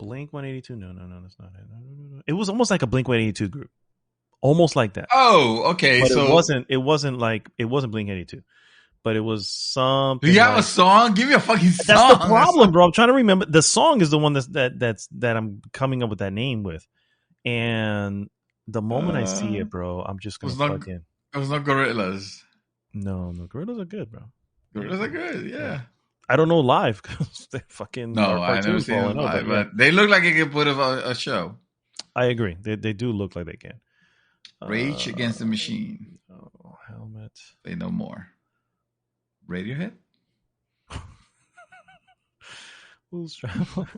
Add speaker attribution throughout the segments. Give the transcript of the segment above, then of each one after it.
Speaker 1: Blink 182. No, that's not it. No. It was almost like a Blink 182 group, almost like that.
Speaker 2: Oh, okay.
Speaker 1: But
Speaker 2: so
Speaker 1: it wasn't Blink 182, but it was something.
Speaker 2: Do you have a song? Give me a fucking song.
Speaker 1: That's the problem, bro. I'm trying to remember. The song is the one that I'm coming up with that name with, and the moment I see it, bro, I'm just gonna plug in.
Speaker 2: It was not Gorillaz.
Speaker 1: No, Gorillaz are good, bro.
Speaker 2: Gorillaz are good, yeah.
Speaker 1: I don't know live because they fucking
Speaker 2: I never seen them live, but they look like they could put a show.
Speaker 1: I agree. They do look like they can.
Speaker 2: Rage Against the Machine.
Speaker 1: Oh, Helmet.
Speaker 2: Say no more. Radiohead.
Speaker 1: Who's Traveler?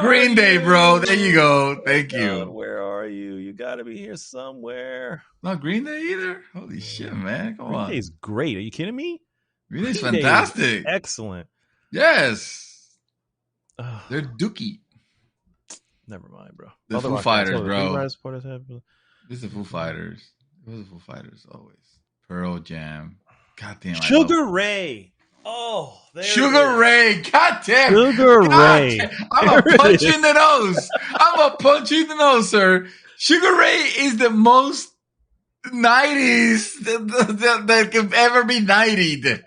Speaker 2: Green Day, bro. There you go. Thank you.
Speaker 1: Where are you? You got to be here somewhere.
Speaker 2: Not Green Day either. Holy shit, man! Come on.
Speaker 1: Green Day's great. Are you kidding me?
Speaker 2: Green Day's fantastic.
Speaker 1: Excellent.
Speaker 2: Yes. They're dookie.
Speaker 1: Never mind, bro.
Speaker 2: The Foo Fighters, bro. This is the Foo Fighters. It was the Foo Fighters always. Pearl Jam. Goddamn.
Speaker 1: Sugar Ray. Oh,
Speaker 2: Sugar Ray. Goddamn.
Speaker 1: Sugar Ray.
Speaker 2: I'm a punch in the nose. I'm a punch in the nose, sir. Sugar Ray is the most 90s that could ever be 90'd.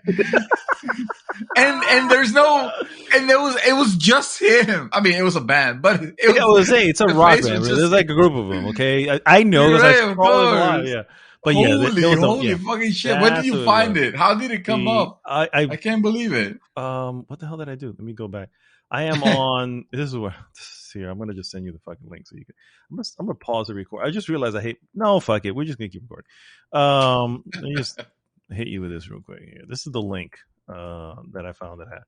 Speaker 2: and there's no, and it was just him. I mean, it was a band, but
Speaker 1: it's a rock band. There's like a group of them. Okay, I know because I follow them a lot. Yeah, but
Speaker 2: holy fucking shit! When did you find it? How did it come up? I can't believe it.
Speaker 1: What the hell did I do? Let me go back. I am on. This is here. I'm gonna just send you the fucking link so you can. I'm gonna pause the record. I just realized fuck it. We're just gonna keep recording. Let me just hit you with this real quick here. This is the link that I found that had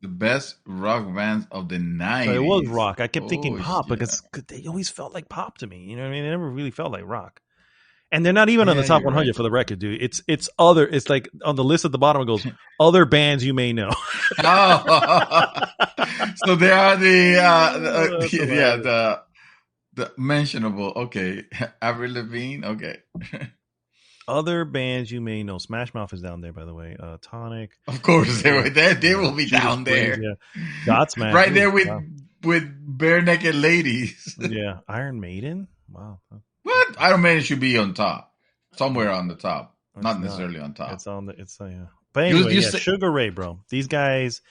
Speaker 2: the best rock bands of the 90s.
Speaker 1: So it was rock. I kept thinking pop because they always felt like pop to me. You know what I mean? They never really felt like rock. And they're not even on the top 100 for the record, dude. It's other. It's like on the list at the bottom. It goes other bands you may know.
Speaker 2: So they are the mentionable. Okay, Avril Lavigne. Okay.
Speaker 1: Other bands you may know. Smash Mouth is down there, by the way. Tonic.
Speaker 2: Of course, they will be down there.
Speaker 1: Yeah. Godsmack.
Speaker 2: Right there with bare naked ladies.
Speaker 1: Yeah. Iron Maiden. Wow.
Speaker 2: What? Iron Maiden should be on top. Somewhere on the top. Not necessarily on top.
Speaker 1: Yeah. But anyway, Sugar Ray, bro. These guys,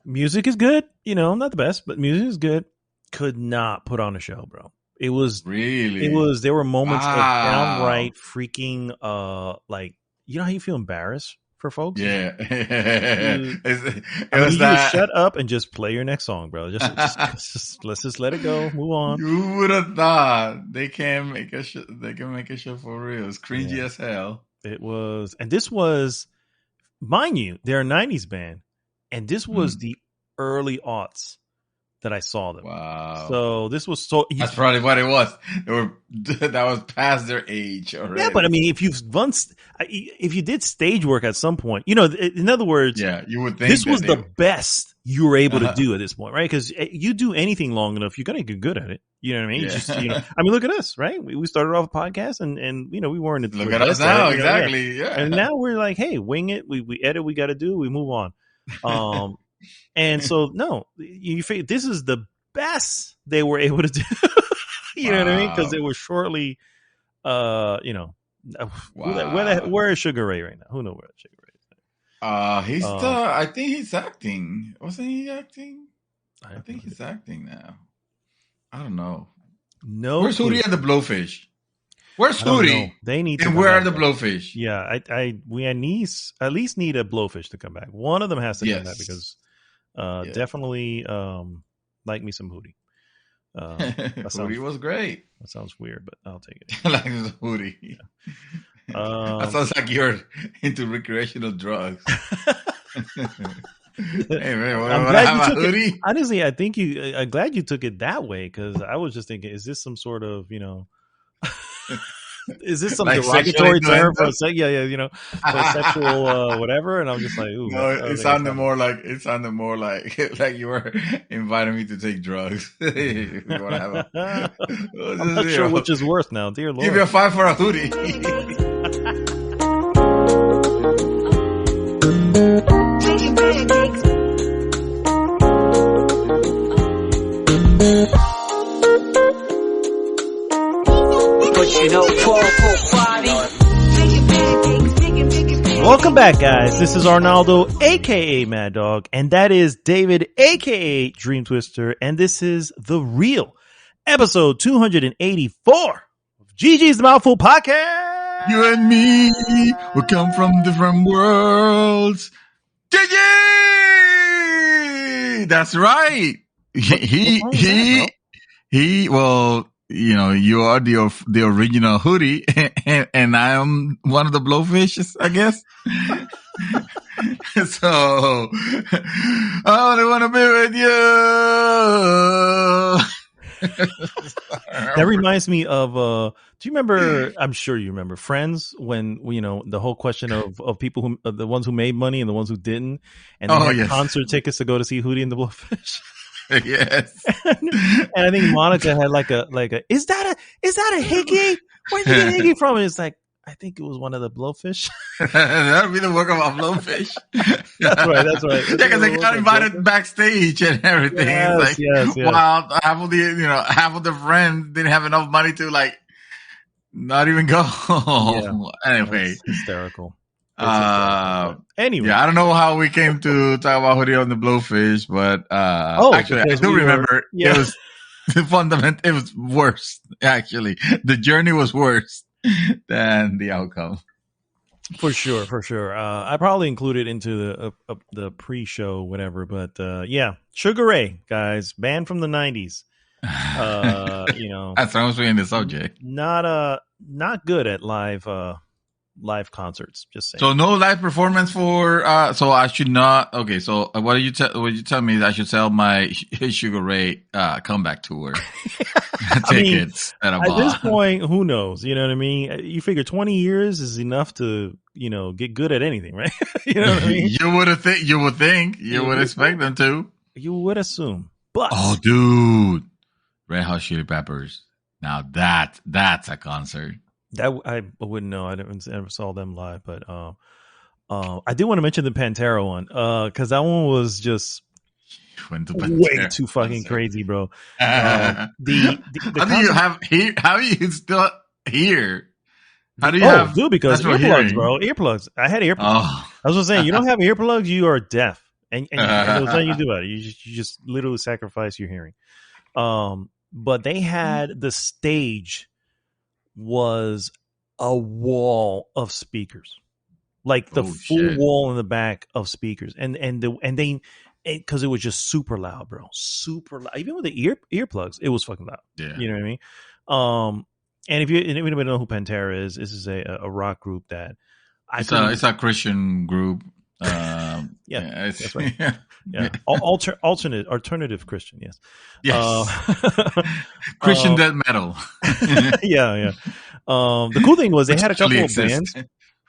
Speaker 1: music is good. You know, not the best, but music is good. Could not put on a show, bro. It was
Speaker 2: really.
Speaker 1: There were moments of downright freaking, like, you know how you feel embarrassed for folks?
Speaker 2: Yeah.
Speaker 1: You shut up and just play your next song, bro. Just let's just let it go. Move on.
Speaker 2: You would have thought they can make a show. They can make a show for real. It's cringy as hell.
Speaker 1: It was, and this was, mind you, they're a 90s band, and this was the early aughts that I saw them.
Speaker 2: Wow.
Speaker 1: So this was
Speaker 2: that's probably what it was. That was past their age already.
Speaker 1: Yeah, but I mean, if you did stage work at some point, you know, in other words,
Speaker 2: you would think
Speaker 1: this was the best you were able to do at this point, right? Because you do anything long enough, you're gonna get good at it. You know what I mean?
Speaker 2: Yeah.
Speaker 1: I mean, look at us, right? We started off a podcast, and you know, we weren't.
Speaker 2: Look at us now, exactly. Yeah.
Speaker 1: And now we're like, hey, wing it. We edit. We got to do. We move on. And so, no, this is the best they were able to do. You know what I mean? Because they were shortly, you know, where is Sugar Ray right now? Who knows where Sugar Ray is?
Speaker 2: I think he's acting. Wasn't he acting? I think he's acting now. I don't know.
Speaker 1: No.
Speaker 2: Where's Hootie and the Blowfish? Where's Hootie?
Speaker 1: They need to.
Speaker 2: And where are the Blowfish?
Speaker 1: Yeah, we at least need a Blowfish to come back. One of them has to come back because definitely like me some Hootie.
Speaker 2: Hootie was great.
Speaker 1: That sounds weird, but I'll take it.
Speaker 2: Like Hootie. Yeah. That sounds like you're into recreational drugs. Hey man,
Speaker 1: I'm glad you took it. Honestly, I think I'm glad you took it that way because I was just thinking, is this some sort of, you know, is this some like derogatory term for you know, for sexual whatever? And I'm just like, ooh.
Speaker 2: No, it sounded more like like you were inviting me to take drugs. I'm
Speaker 1: not sure which is worse now, dear Lord.
Speaker 2: Give me a 5 for a Hootie.
Speaker 1: Welcome back, guys. This is Arnaldo, aka Mad Dog, and that is David, aka Dream Twister, and this is The Real, episode 284 of GG's Mouthful Podcast.
Speaker 2: You and me, we come from different worlds. GG! That's right. Well, you know, you are the original Hoodie, and I am one of the Blowfishes, I guess. So, I only want to be with you.
Speaker 1: That reminds me of, do you remember, I'm sure you remember Friends, when, you know, the whole question of people who, the ones who made money and the ones who didn't, and they had concert tickets to go to see Hootie and the Blowfish.
Speaker 2: Yes.
Speaker 1: And I think Monica had like a, is that a hickey? Where did you get hickey from? And it's like, I think it was one of the Blowfish.
Speaker 2: That would be the work of a Blowfish.
Speaker 1: That's right. Yeah,
Speaker 2: because they got invited backstage and everything.
Speaker 1: Yes.
Speaker 2: Wow, half of the friends didn't have enough money to not even go. Yeah. Anyway,
Speaker 1: it's hysterical.
Speaker 2: Anyway, I don't know how we came to talk about Hoodie on the Blowfish, but actually, I do remember it was it was worse. Actually, the journey was worse than the outcome.
Speaker 1: For sure. I probably included into the pre-show, whatever. But yeah, Sugar Ray, guys, band from the 90s. You know,
Speaker 2: that's almost being the subject.
Speaker 1: Not good at live concerts. Just saying.
Speaker 2: So no live performance for. So I should not. Okay. So what did you tell me that I should sell my Sugar Ray comeback tour tickets?
Speaker 1: At this point, who knows? You know what I mean? You figure 20 years is enough to, you know, get good at anything, right? You know what I mean?
Speaker 2: You would expect them to.
Speaker 1: You would assume. But
Speaker 2: dude, Red Hot Chili Peppers. Now that's a concert.
Speaker 1: That I wouldn't know. I never saw them live, but I do want to mention the Pantera one because that one was just way too fucking crazy, bro. How do
Speaker 2: you still hear? How do you
Speaker 1: have? Dude, because earplugs, bro. Earplugs. I had earplugs. I was saying, you don't have earplugs, you are deaf, and there's nothing you do about it. You just literally sacrifice your hearing. But they had the stage was a wall of speakers, like the full wall in the back of speakers, and they because it was just super loud, bro, super loud. Even with the earplugs, it was fucking loud. Yeah, you know what I mean. And if anybody know who Pantera is, this is a rock group that
Speaker 2: it's a Christian group.
Speaker 1: That's right. Yeah, alternative Christian. Yes.
Speaker 2: Christian death metal.
Speaker 1: Yeah. The cool thing was they had a couple of bands.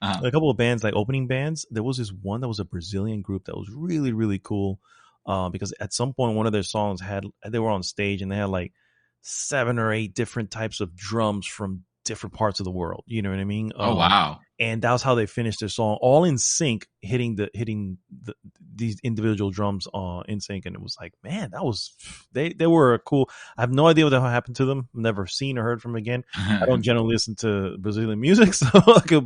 Speaker 1: A couple of bands, like opening bands. There was this one that was a Brazilian group that was really, really cool. Because at some point, one of their songs they were on stage and they had like 7 or 8 different types of drums from different parts of the world. You know what I mean?
Speaker 2: Oh wow!
Speaker 1: And that was how they finished their song, all in sync, hitting these individual drums in sync, and it was like, man, that was they were cool. I have no idea what the hell happened to them. Never seen or heard from them again. I don't generally listen to Brazilian music, so it could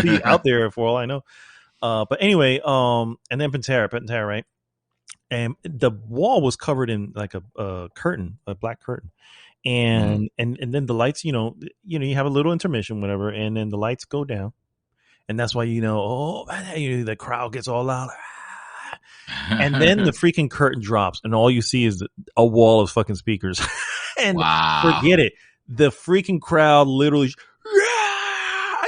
Speaker 1: be out there for all I know. But anyway, and then Pantera, right? And the wall was covered in like a curtain, a black curtain. And then the lights, you have a little intermission, whatever, and then the lights go down, and that's why the crowd gets all loud, and then the freaking curtain drops, and all you see is a wall of fucking speakers, and forget it, the freaking crowd literally,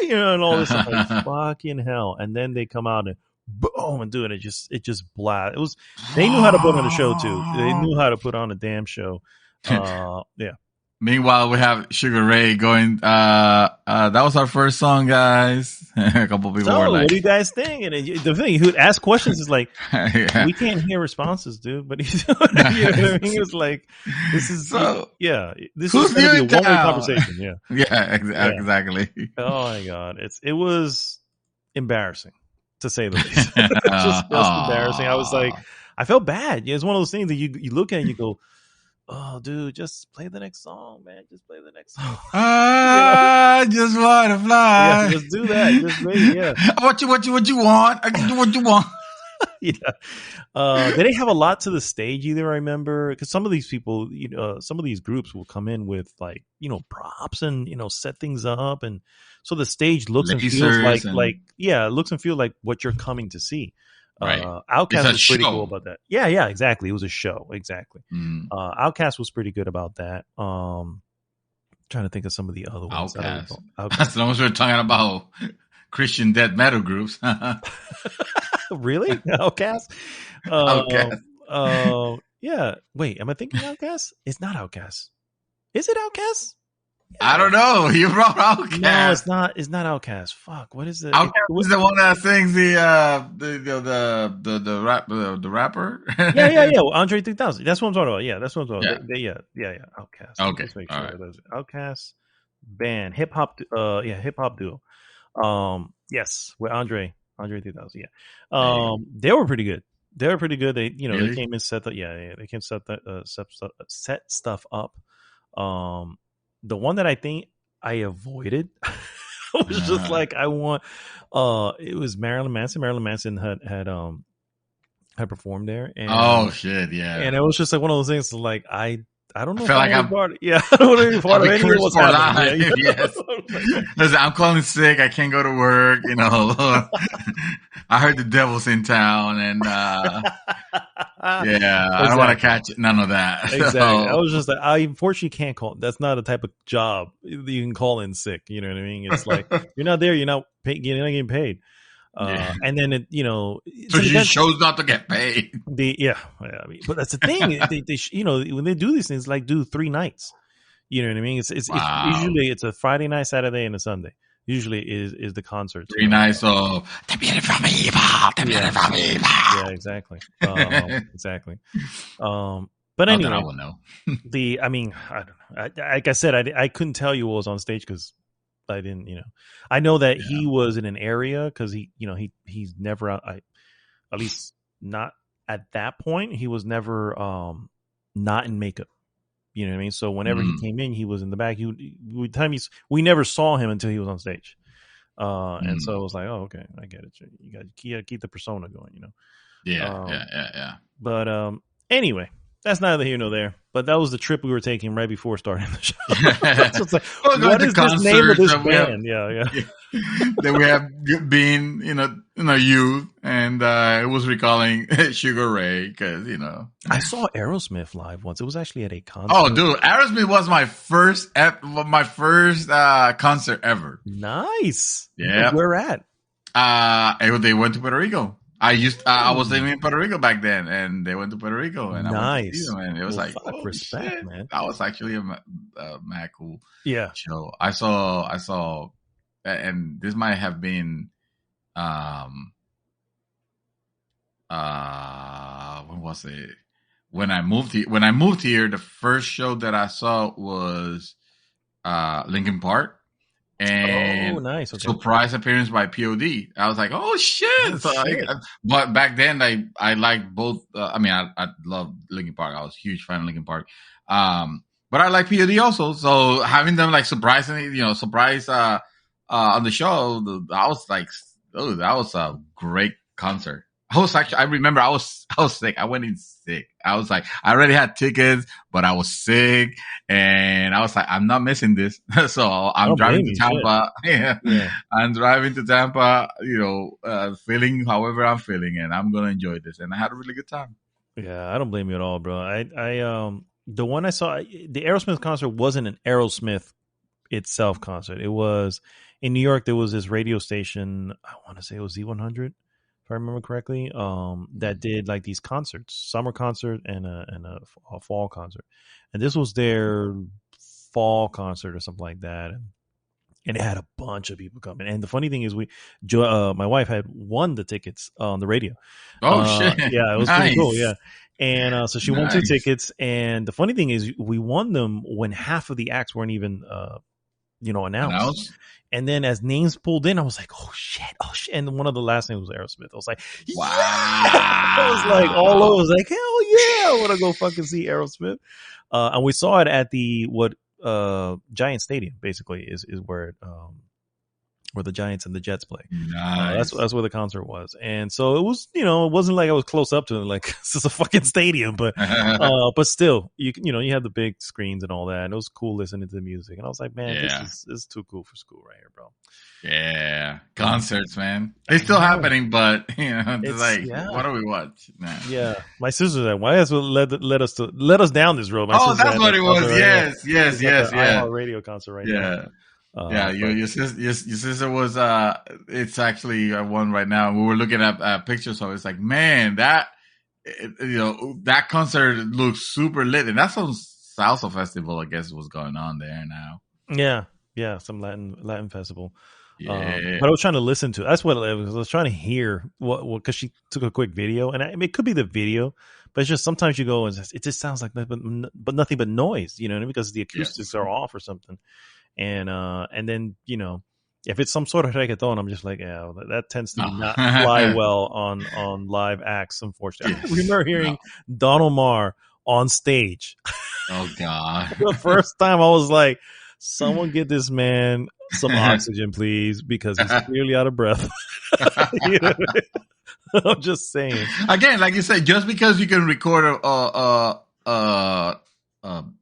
Speaker 1: and all this stuff, like, fucking hell, and then they come out and boom and do it. It just blast. It was. They knew how to put on a show too. They knew how to put on a damn show. Yeah.
Speaker 2: Meanwhile, we have Sugar Ray going. That was our first song, guys. A couple people were like,
Speaker 1: "What do you guys think?" And the thing, who asked questions is like, "We can't hear responses, dude." But he's, you know what I mean? He was like, "This is this is going to be a one-way conversation." Yeah,
Speaker 2: exactly.
Speaker 1: Oh my god, it was embarrassing to say the least. just embarrassing. I was like, I felt bad. It's one of those things that you look at and you go, oh, dude, just play the next song, man. Just play the next song.
Speaker 2: I just want to fly.
Speaker 1: Yeah, just do that. Just wait. Yeah.
Speaker 2: What you want? I can do what you want.
Speaker 1: Yeah. They didn't have a lot to the stage either. I remember because some of these people, some of these groups will come in with like props and set things up, and so the stage looks and feels like it looks and feels like what you're coming to see.
Speaker 2: Right.
Speaker 1: Outkast was pretty cool about that. Yeah, exactly. It was a show, exactly. Outkast was pretty good about that. Trying to think of some of the other ones.
Speaker 2: Outkast. As long as we're talking about Christian death metal groups.
Speaker 1: Really? Outkast?
Speaker 2: Outkast.
Speaker 1: Yeah. Wait, am I thinking Outkast? It's not Outkast. Is it Outkast?
Speaker 2: I don't know. You brought Outkast.
Speaker 1: No, it's not. It's not Outkast. Fuck. What is it?
Speaker 2: Outkast was the one that sings the rapper.
Speaker 1: Yeah. Well, Andre 3000. That's what I'm talking about. Yeah, that's what I'm talking about. Yeah. Outkast.
Speaker 2: Okay.
Speaker 1: Let's make sure. Right. Outkast band, hip hop. Hip hop duo. Yes, with Andre 3000. Yeah. They were pretty good. They really? They came and set that. They came set stuff up. The one that I think I avoided was just like I want. It was Marilyn Manson. Marilyn Manson had performed there. And,
Speaker 2: oh shit! Yeah.
Speaker 1: And it was just like one of those things. Like I don't know.
Speaker 2: I feel like I'm
Speaker 1: part. Yeah, I don't want to be part of any of what's happening. Yeah,
Speaker 2: yes. Listen, I'm calling sick. I can't go to work. I heard the devil's in town, and I don't want to catch none of that.
Speaker 1: Exactly. I was just like, I unfortunately can't call. That's not a type of job you can call in sick. You know what I mean? It's like you're not there. You're not getting paid. And then
Speaker 2: so she chose not to get paid.
Speaker 1: But that's the thing. they when they do these things, like do 3 nights. You know what I mean? It's usually it's a Friday night, Saturday, and a Sunday. Usually is the concert.
Speaker 2: 3 nights of the beautiful evil, the beautiful evil.
Speaker 1: Yeah, exactly. Exactly. But anyway,
Speaker 2: I will know.
Speaker 1: I don't know. Like I said, I couldn't tell you what was on stage because I didn't. I know that he was in an area because he's never out. At least not at that point. He was never not in makeup. You know what I mean? So whenever he came in, he was in the back. We never saw him until he was on stage. And so it was like, oh, okay, I get it. You got to keep the persona going,
Speaker 2: Yeah.
Speaker 1: But anyway, that's neither here nor there. But that was the trip we were taking right before starting the show. So it's like, what is this name of this band? Yeah.
Speaker 2: That we have been, in our youth, and it was recalling Sugar Ray because
Speaker 1: I saw Aerosmith live once. It was actually at a concert.
Speaker 2: Oh, dude, Aerosmith was my first concert ever.
Speaker 1: Nice.
Speaker 2: Yeah.
Speaker 1: Where at?
Speaker 2: They went to Puerto Rico. I was living in Puerto Rico back then, and they went to Puerto Rico, and
Speaker 1: nice.
Speaker 2: I went to see them, and it was
Speaker 1: respect,
Speaker 2: shit,
Speaker 1: man.
Speaker 2: That was actually a mad cool show. I saw, and this might have been, when was it? When I moved here, the first show that I saw was Linkin Park. And
Speaker 1: nice. Okay.
Speaker 2: Surprise appearance by POD. I was like, oh shit. But back then I liked both. I love Linkin Park. I was a huge fan of Linkin Park. But I like POD also. So having them like surprise on the show, I was like, oh, that was a great concert. I remember I was sick. I went in sick. I was like, I already had tickets, but I was sick, and I was like, I'm not missing this. So I'm driving to Tampa. Yeah. I'm driving to Tampa, feeling however I'm feeling, and I'm going to enjoy this. And I had a really good time.
Speaker 1: Yeah, I don't blame you at all, bro. I the one I saw, the Aerosmith concert wasn't an Aerosmith itself concert. It was in New York. There was this radio station. I want to say it was Z100. If I remember correctly, that did like these concerts, summer concert and a fall concert, and this was their fall concert or something like that, and it had a bunch of people coming. And the funny thing is, my wife had won the tickets on the radio.
Speaker 2: Oh shit!
Speaker 1: Yeah, it was pretty cool. Yeah, and so she won 2 tickets. And the funny thing is, we won them when half of the acts weren't even announced. And then as names pulled in, I was like, oh shit. And one of the last names was Aerosmith. I was like,
Speaker 2: wow.
Speaker 1: I was like, all over. I was like, hell yeah, I want to go fucking see Aerosmith. And we saw it at the Giant Stadium. Basically, is where it, where the Giants and the Jets play.
Speaker 2: Nice.
Speaker 1: That's where the concert was. And so it was, it wasn't like I was close up to it, like this is a fucking stadium, but still, you have the big screens and all that, and it was cool listening to the music. And I was like, man, this is too cool for school right here, bro.
Speaker 2: Yeah, concerts, man. It's still happening, but it's like, what do we watch? Nah.
Speaker 1: Yeah, my sister's like, why has let us down this road?
Speaker 2: That's what it was. Yes.
Speaker 1: Radio concert right now.
Speaker 2: Your sister was it's actually one right now. We were looking at pictures, so it's like, man, that that concert looks super lit, and that's some salsa festival, I guess, was going on there now.
Speaker 1: Yeah, some Latin festival.
Speaker 2: Yeah.
Speaker 1: But I was trying to listen to. That's what I was trying to hear. What because she took a quick video, and it could be the video, but it's just sometimes you go and it just sounds like nothing but noise, because the acoustics are off or something. And then if it's some sort of reggaeton, I'm just like, that tends to not fly well on live acts, unfortunately. I remember hearing Don Omar on stage.
Speaker 2: Oh God!
Speaker 1: The first time I was like, someone get this man some oxygen, please, because he's clearly out of breath. I'm just saying.
Speaker 2: Again, like you said, just because you can record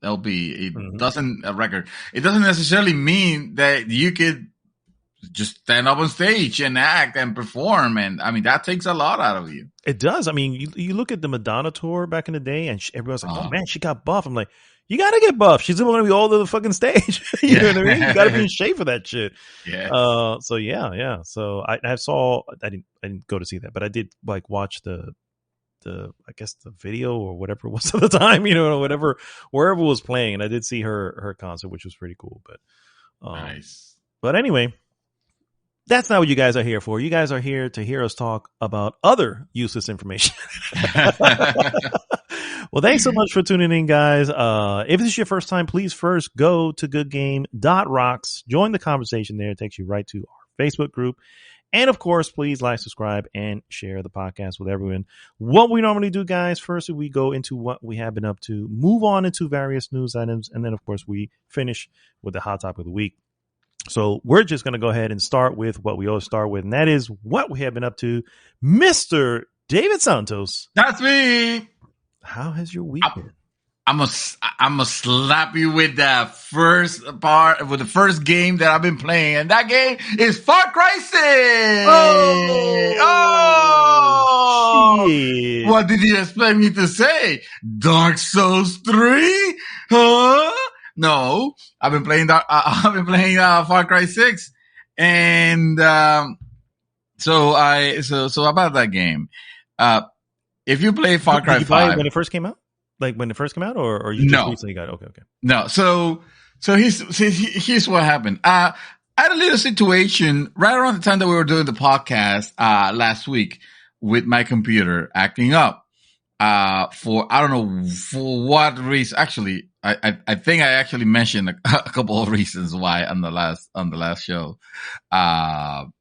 Speaker 2: LP, it doesn't a record. It doesn't necessarily mean that you could just stand up on stage and act and perform, and I mean that takes a lot out of you.
Speaker 1: It does. I mean, you look at the Madonna tour back in the day, and everyone's like, "Oh man, she got buff." I'm like, you gotta get buff. She's going to be all over the fucking stage. You know what I mean? You gotta be in shape for that shit.
Speaker 2: Yeah.
Speaker 1: So yeah. So I didn't go to see that, but I did like watch the I guess the video or whatever it was at the time, whatever wherever it was playing, and I did see her concert, which was pretty cool. But
Speaker 2: nice.
Speaker 1: But anyway, that's not what you guys are here for. You guys are here to hear us talk about other useless information. Well, thanks so much for tuning in, guys. If this is your first time, please first go to goodgame.rocks. Join the conversation there. It takes you right to our Facebook group. And, of course, please like, subscribe, and share the podcast with everyone. What we normally do, guys, first we go into what we have been up to, move on into various news items, and then, of course, we finish with the hot topic of the week. So we're just going to go ahead and start with what we always start with, and that is what we have been up to. Mr. David Santos.
Speaker 2: That's me.
Speaker 1: How has your week been?
Speaker 2: I'm gonna slap you with the first part, with the first game that I've been playing, and that game is Far Cry 6. Oh,
Speaker 1: shit.
Speaker 2: What did you expect me to say? Dark Souls 3? Huh? No, I've been playing Far Cry 6, and so about that game. If you play Far Cry 5
Speaker 1: when it first came out, or you just recently got it? Okay.
Speaker 2: No, so here's what happened. I had a little situation right around the time that we were doing the podcast last week with my computer acting up for I don't know for what reason. Actually, I think I actually mentioned a couple of reasons why on the last show. I'm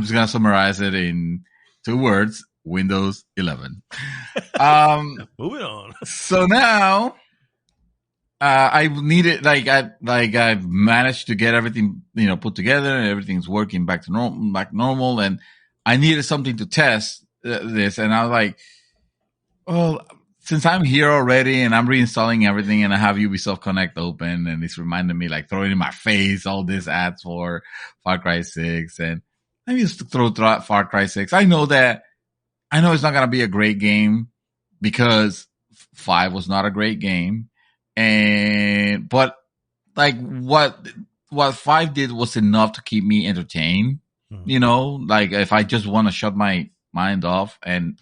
Speaker 2: just gonna summarize it in 2 words. Windows 11.
Speaker 1: Moving on.
Speaker 2: So now, I needed I've managed to get everything put together and everything's working back normal, and I needed something to test this, and I was like, well, since I'm here already and I'm reinstalling everything and I have Ubisoft Connect open and it's reminding me throwing in my face all these ads for Far Cry 6, and let me just throw Far Cry 6. I know it's not going to be a great game because 5 was not a great game. But what 5 did was enough to keep me entertained. Mm-hmm. If I just want to shut my mind off and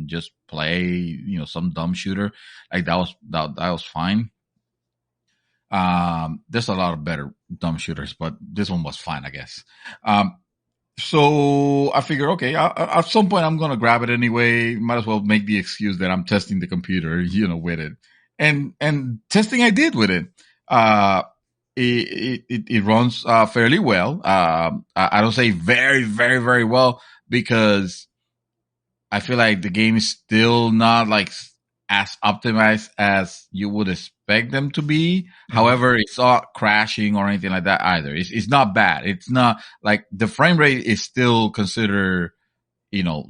Speaker 2: just play, some dumb shooter, that was fine. There's a lot of better dumb shooters, but this one was fine, I guess. So I figured, okay, at some point I'm going to grab it anyway. Might as well make the excuse that I'm testing the computer, with it. And testing I did with it. It runs, fairly well. I don't say very, very, very well because I feel like the game is still not as optimized as you would expect them to be. Mm-hmm. However, it's not crashing or anything like that either. It's not bad. It's not like the frame rate is still considered,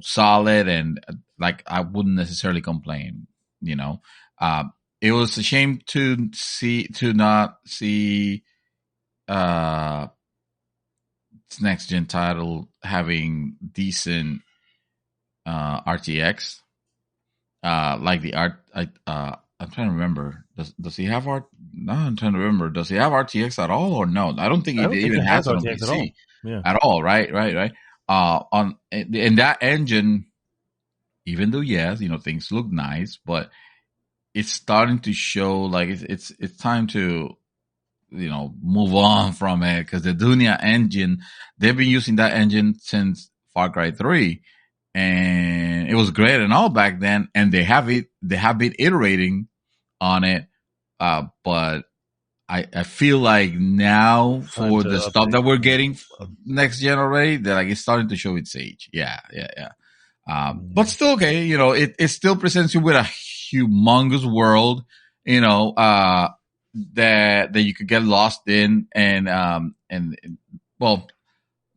Speaker 2: solid, and like I wouldn't necessarily complain. It was a shame to not see its next gen title having decent RTX. Like the art, I'm trying to remember. Does he have art? No, I'm trying to remember. Does he have RTX at all, or no? I don't think it even has it on PC at all. Right. In that engine, even though yes, things look nice, but it's starting to show like it's time to move on from it, because the Dunia engine, they've been using that engine since Far Cry 3. And it was great and all back then, and they have been iterating on it. But I feel like now for the stuff that we're getting next gen already, that like it's starting to show its age. Yeah. But still okay. It still presents you with a humongous world, that you could get lost in, and well,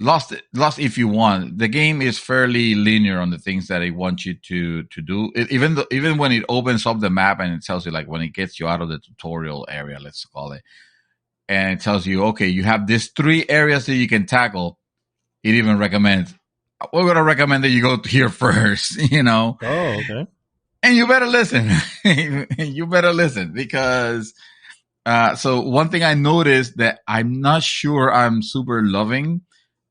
Speaker 2: lost if you want. The game is fairly linear on the things that it wants you to do. Even when it opens up the map and it tells you, like when it gets you out of the tutorial area, let's call it, and it tells you, okay, you have these 3 areas that you can tackle. It even recommends, we're going to recommend that you go here first,
Speaker 1: Oh, okay.
Speaker 2: And you better listen. You better listen, because so one thing I noticed that I'm not sure I'm super loving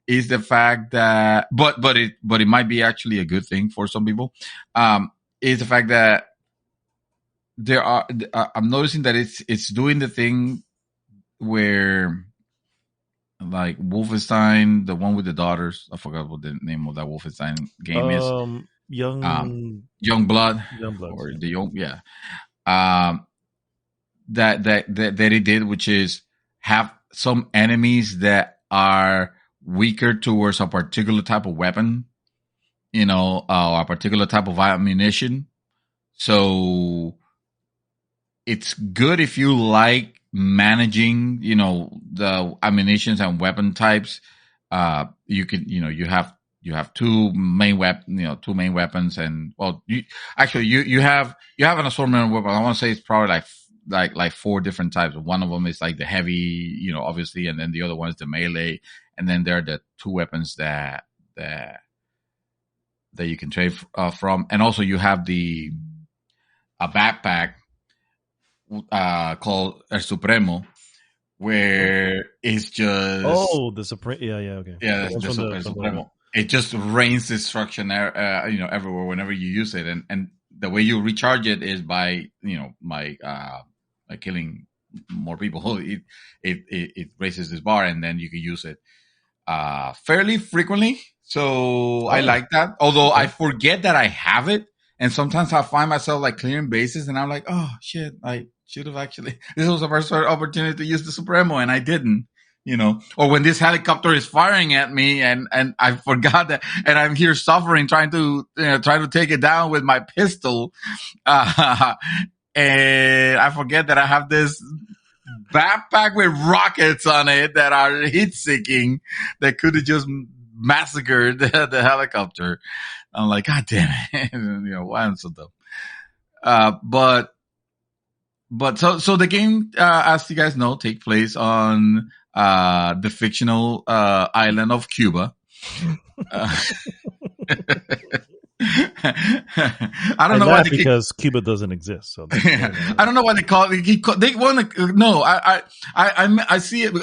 Speaker 2: is the fact that, but it might be actually a good thing for some people, is the fact that I'm noticing that it's doing the thing where, like Wolfenstein, the one with the daughters, I forgot what the name of that Wolfenstein game is. Young Blood, or the Young, yeah. That it did, which is have some enemies that are weaker towards a particular type of weapon, or a particular type of ammunition. So it's good if you like managing, the ammunitions and weapon types. You can, you have two main weapons, and well, you have an assortment of weapons. I want to say it's probably like 4 different types. One of them is like the heavy, obviously, and then the other one is the melee, and then there are the 2 weapons that you can trade from, and also you have a backpack called El Supremo, where it's just
Speaker 1: the Supremo, okay,
Speaker 2: that's the Supremo. It just rains destruction, everywhere whenever you use it, and the way you recharge it is by by killing more people. It raises this bar, and then you can use it fairly frequently. So I like that. Although I forget that I have it, and sometimes I find myself like clearing bases, and I'm like, oh shit, I should have actually. This was the first opportunity to use the Supremo, and I didn't. Or when this helicopter is firing at me, and I forgot that, and I'm here suffering trying to take it down with my pistol, and I forget that I have this backpack with rockets on it that are heat-seeking that could have just massacred the helicopter. I'm like, God damn it! Why I'm so dumb? But so the game, as you guys know, takes place on the fictional island of Cuba. I don't know why
Speaker 1: because Cuba doesn't exist. So
Speaker 2: I don't know why they call it. They want to. No, I see it.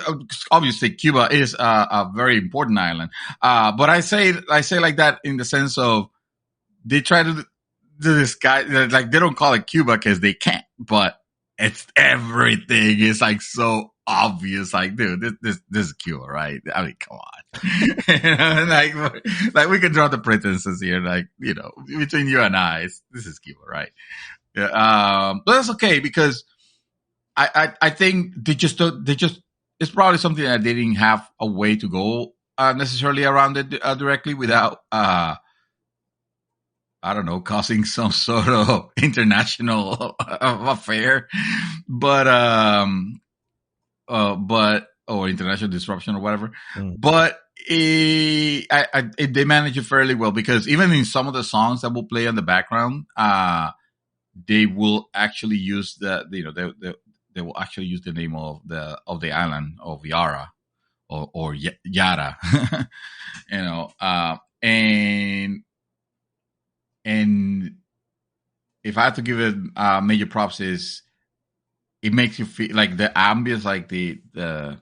Speaker 2: Obviously, Cuba is a very important island. But I say like that in the sense of they try to do this guy, like they don't call it Cuba because they can't, but it's everything. It's like so obvious. Like, dude, this is Cuba, right? I mean, come on. like we can draw the pretenses here, like, between you and I, this is Cuba, right? Yeah. But that's okay, because I think they just, it's probably something that they didn't have a way to go necessarily around it directly without I don't know, causing some sort of international affair, but or international disruption or whatever. But they manage it fairly well, because even in some of the songs that will play in the background, they will actually use they will actually use the name of the island of Yara or Yara, and if I had to give it major props, is it makes you feel like the ambience, like the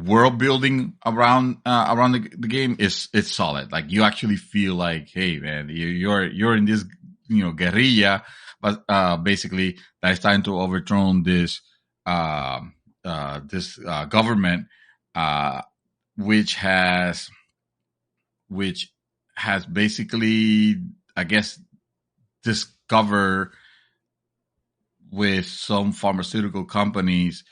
Speaker 2: world building around the game is solid. Like you actually feel like, hey man, you're in this guerrilla, but basically that is trying to overthrow this government, which has basically, I guess, discovered with some pharmaceutical companies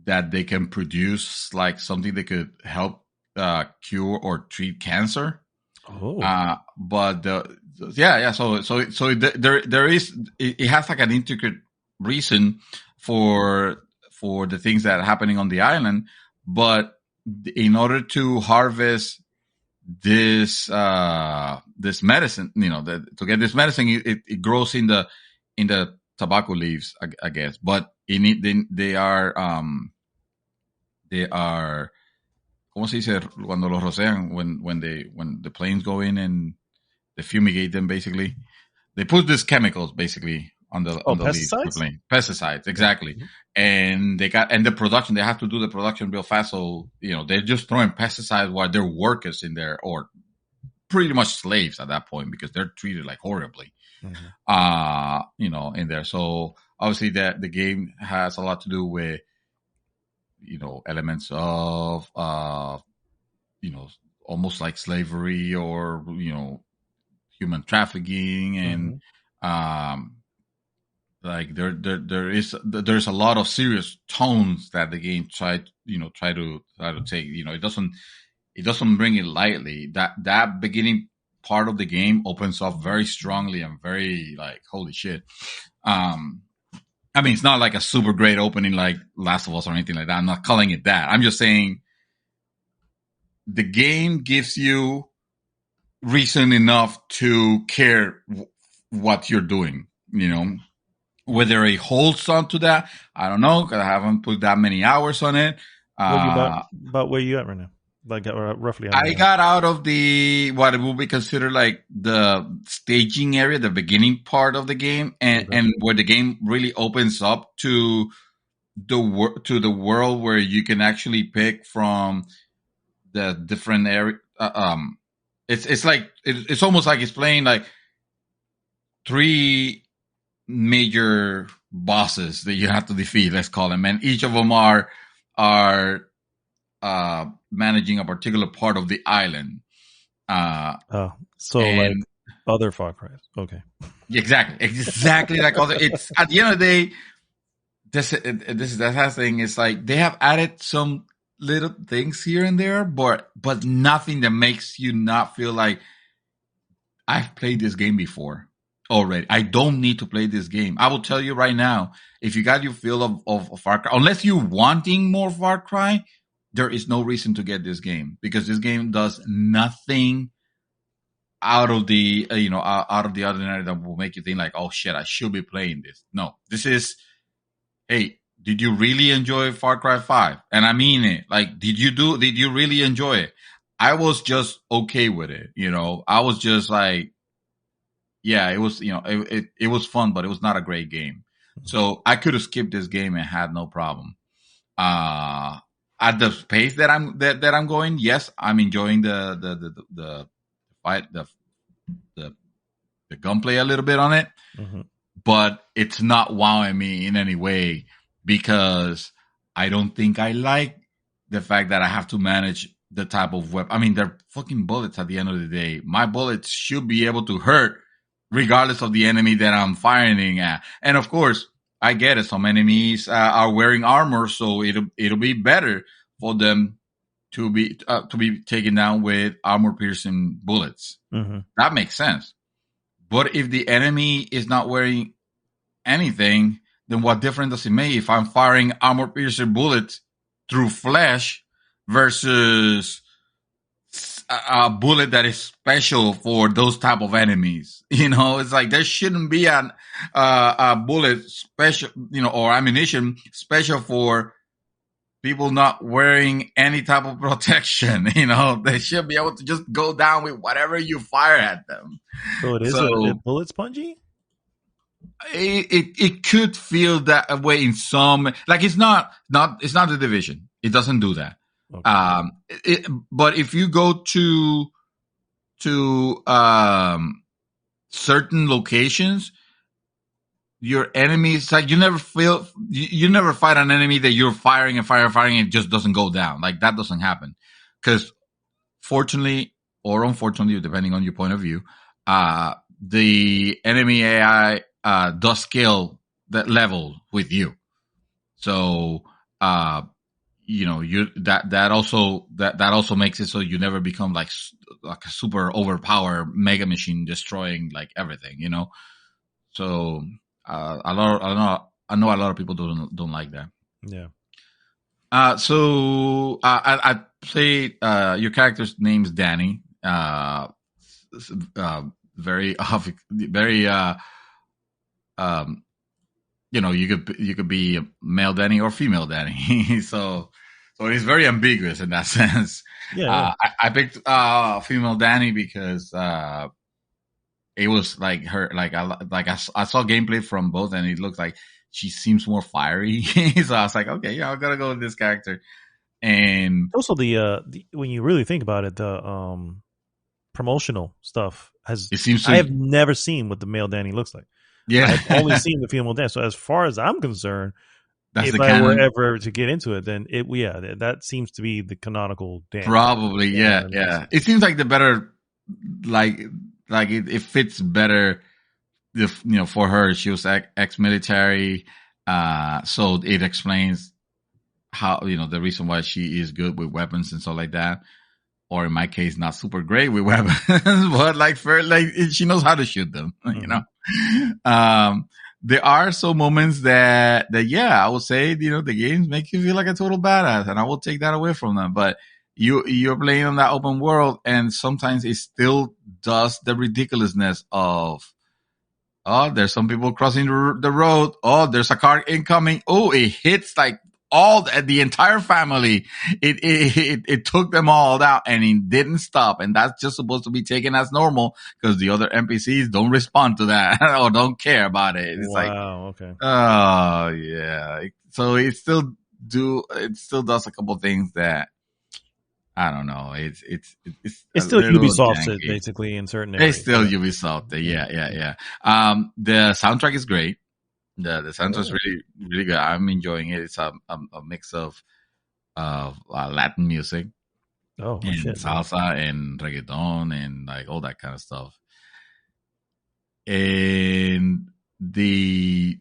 Speaker 2: that they can produce like something that could help cure or treat cancer. But so there is, it has like an intricate reason for the things that are happening on the island, but in order to harvest this medicine, to get this medicine, it grows in the tobacco leaves, I guess. But they are ¿cómo se dice cuando los rocean, when the planes go in and they fumigate them? Basically, they put these chemicals basically on the leaves of the plane. Pesticides, exactly. Mm-hmm. And the production, they have to do the production real fast, so they're just throwing pesticides while they're workers in there, or pretty much slaves at that point, because they're treated like horribly. Mm-hmm. In there. So obviously the game has a lot to do with elements of almost like slavery, or human trafficking, and like there's a lot of serious tones that the game try to take. It doesn't bring it lightly. That beginning part of the game opens up very strongly and very like, holy shit. I mean, it's not like a super great opening like Last of Us or anything like that. I'm not calling it that. I'm just saying the game gives you reason enough to care what you're doing, Whether it holds on to that, I don't know, because I haven't put that many hours on it.
Speaker 1: About where you at right now? Like roughly?
Speaker 2: I got out of what will be considered like the staging area, the beginning part of the game, and where the game really opens up to the world where you can actually pick from the different area. It's like it's almost like it's playing like 3 major bosses that you have to defeat. Let's call them, and each of them are managing a particular part of the island.
Speaker 1: Like other Far Cry's. Okay.
Speaker 2: Exactly like other. It's at the end of the day, that thing is like they have added some little things here and there, but nothing that makes you not feel like I've played this game before already. I don't need to play this game. I will tell you right now, if you got your feel of Far Cry, unless you're wanting more Far Cry, there is no reason to get this game, because this game does nothing out of the out of the ordinary that will make you think like, oh shit, I should be playing this. No, this is, hey, did you really enjoy Far Cry 5? And I mean it. Like, did you really enjoy it? I was just okay with it. I was just like, yeah, it was, it was fun, but it was not a great game. So I could have skipped this game and had no problem. At the pace that I'm going, yes, I'm enjoying the fight, the gunplay a little bit on it, but it's not wowing me in any way, because I don't think I like the fact that I have to manage the type of weapon. I mean, they're fucking bullets at the end of the day. My bullets should be able to hurt regardless of the enemy that I'm firing at. And of course, I get it. Some enemies are wearing armor, so it'll be better for them to be taken down with armor piercing bullets.
Speaker 1: Mm-hmm.
Speaker 2: That makes sense. But if the enemy is not wearing anything, then what difference does it make if I'm firing armor piercing bullets through flesh versus a bullet that is special for those type of enemies? It's like there shouldn't be a bullet special, or ammunition special for people not wearing any type of protection. They should be able to just go down with whatever you fire at them.
Speaker 1: So it is a bullet spongy?
Speaker 2: It could feel that way in some, like it's not The Division. It doesn't do that. Okay. But if you go to certain locations, your enemies, like you never fight an enemy that you're firing and firing and it just doesn't go down. Like that doesn't happen. Because fortunately or unfortunately, depending on your point of view, the enemy AI does scale that level with you. So that also makes it so you never become like a super overpowered mega machine destroying like everything. So I know a lot of people don't like that.
Speaker 1: Yeah.
Speaker 2: So I played your character's name's Danny. Very you could be male Danny or female Danny. so it's very ambiguous in that sense.
Speaker 1: Yeah.
Speaker 2: I picked female Danny because it was like her, I saw gameplay from both, and it looked like she seems more fiery. So I was like, okay, yeah, I'm gonna go with this character. And
Speaker 1: also the when you really think about it, the promotional stuff I have never seen what the male Danny looks like.
Speaker 2: Yeah,
Speaker 1: I've only seen the female Danny. So as far as I'm concerned,
Speaker 2: that's
Speaker 1: if I were ever to get into it, then that seems to be the canonical Danny.
Speaker 2: Probably, yeah. It seems like the better, like it fits better. For her, she was ex-military, so it explains how the reason why she is good with weapons and stuff like that. Or in my case, not super great with weapons, but she knows how to shoot them. Mm-hmm. There are some moments that I would say the games make you feel like a total badass, and I will take that away from them. But you're playing on that open world, and sometimes it still does the ridiculousness of, oh, there's some people crossing the road. Oh, there's a car incoming. Oh, it hits like the entire family. It took them all out, and it didn't stop. And that's just supposed to be taken as normal because the other NPCs don't respond to that or don't care about it. It's
Speaker 1: okay.
Speaker 2: Oh yeah. So it still does a couple things that I don't know. It's
Speaker 1: still Ubisoft basically in certain areas.
Speaker 2: It's still Ubisoft. Yeah. The soundtrack is great. The soundtrack is really, really good. I'm enjoying it. It's a mix of Latin music, salsa and reggaeton and like all that kind of stuff. And the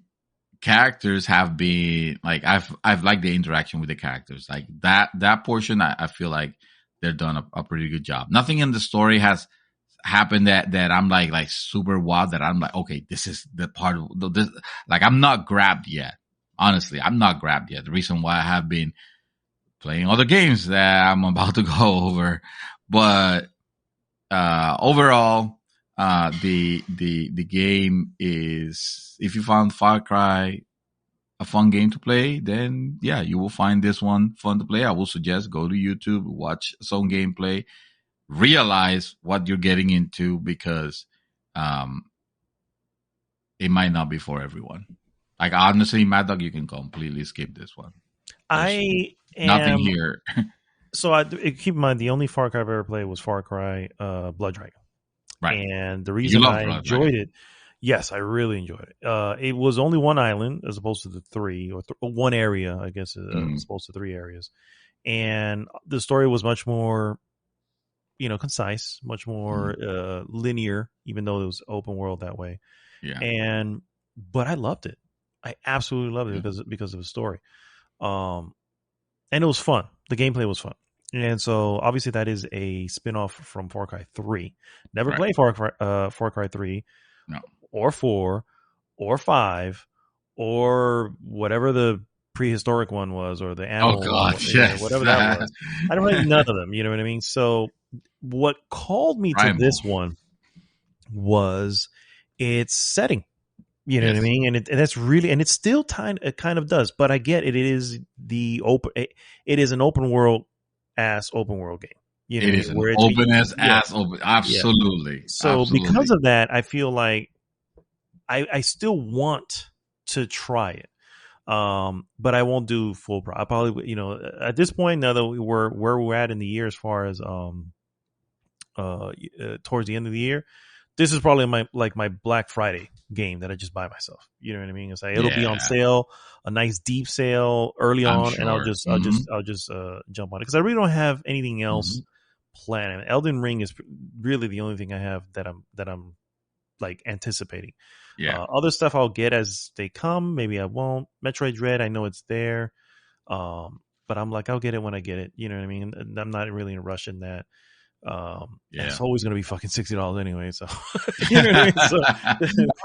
Speaker 2: characters have been like I've liked the interaction with the characters. Like that portion, I feel like they're done a pretty good job. Nothing in the story has happened that I'm like super wild, that I'm like, okay, this is the part of this. Like I'm not grabbed yet. Honestly, I'm not grabbed yet. The reason why I have been playing other games that I'm about to go over, but overall, the game is, if you found Far Cry a fun game to play, then yeah, you will find this one fun to play. I will suggest go to YouTube, watch some gameplay, realize what you're getting into, because it might not be for everyone. Like honestly, Mad Dog, you can completely skip this one. Nothing here.
Speaker 1: So keep in mind, the only Far Cry I've ever played was Far Cry Blood Dragon.
Speaker 2: Right.
Speaker 1: And the reason I enjoyed it, yes, I really enjoyed it. It was only one island as opposed to the three, or one area, I guess, as opposed to three areas. And the story was much more, concise, much more linear, even though it was open world that way.
Speaker 2: Yeah.
Speaker 1: But I loved it. I absolutely loved it because of the story. And it was fun. The gameplay was fun. And so obviously that is a spinoff from Far Cry 3. Never
Speaker 2: Right.
Speaker 1: played Far Cry 3
Speaker 2: No.
Speaker 1: or 4 or 5 or whatever the prehistoric one was, or the
Speaker 2: Oh
Speaker 1: animal
Speaker 2: God, yes.
Speaker 1: whatever that was. I don't play none of them, you know what I mean? So what called me to
Speaker 2: Primal.
Speaker 1: this one was its setting. You know what I
Speaker 2: Yes.
Speaker 1: mean? And that's really, and it still it kind of does, but I get it. It is it is an open world game. You know
Speaker 2: It
Speaker 1: what I
Speaker 2: is
Speaker 1: mean?
Speaker 2: an
Speaker 1: Where it's,
Speaker 2: openness
Speaker 1: yeah,
Speaker 2: as open.
Speaker 1: yeah.
Speaker 2: Absolutely.
Speaker 1: So because
Speaker 2: Absolutely.
Speaker 1: of that, I feel like I still want to try it. But I won't do full pro. I probably, at this point, now that we're where we're at in the year, as far as towards the end of the year, this is probably my Black Friday game that I just buy myself. You know what I mean? It's like it'll be on
Speaker 2: Yeah.
Speaker 1: sale, a nice deep sale early
Speaker 2: I'm
Speaker 1: on, and
Speaker 2: sure. Mm-hmm.
Speaker 1: I'll just jump on it because I really don't have anything else
Speaker 2: Mm-hmm.
Speaker 1: planned. Elden Ring is really the only thing I have that I'm like anticipating.
Speaker 2: Yeah.
Speaker 1: Other stuff I'll get as they come. Maybe I won't. Metroid Dread, I know it's there. But I'm like, I'll get it when I get it. You know what I mean? And I'm not really in a rush in that. And it's always going to be fucking $60 anyway. So, you know what I mean? So,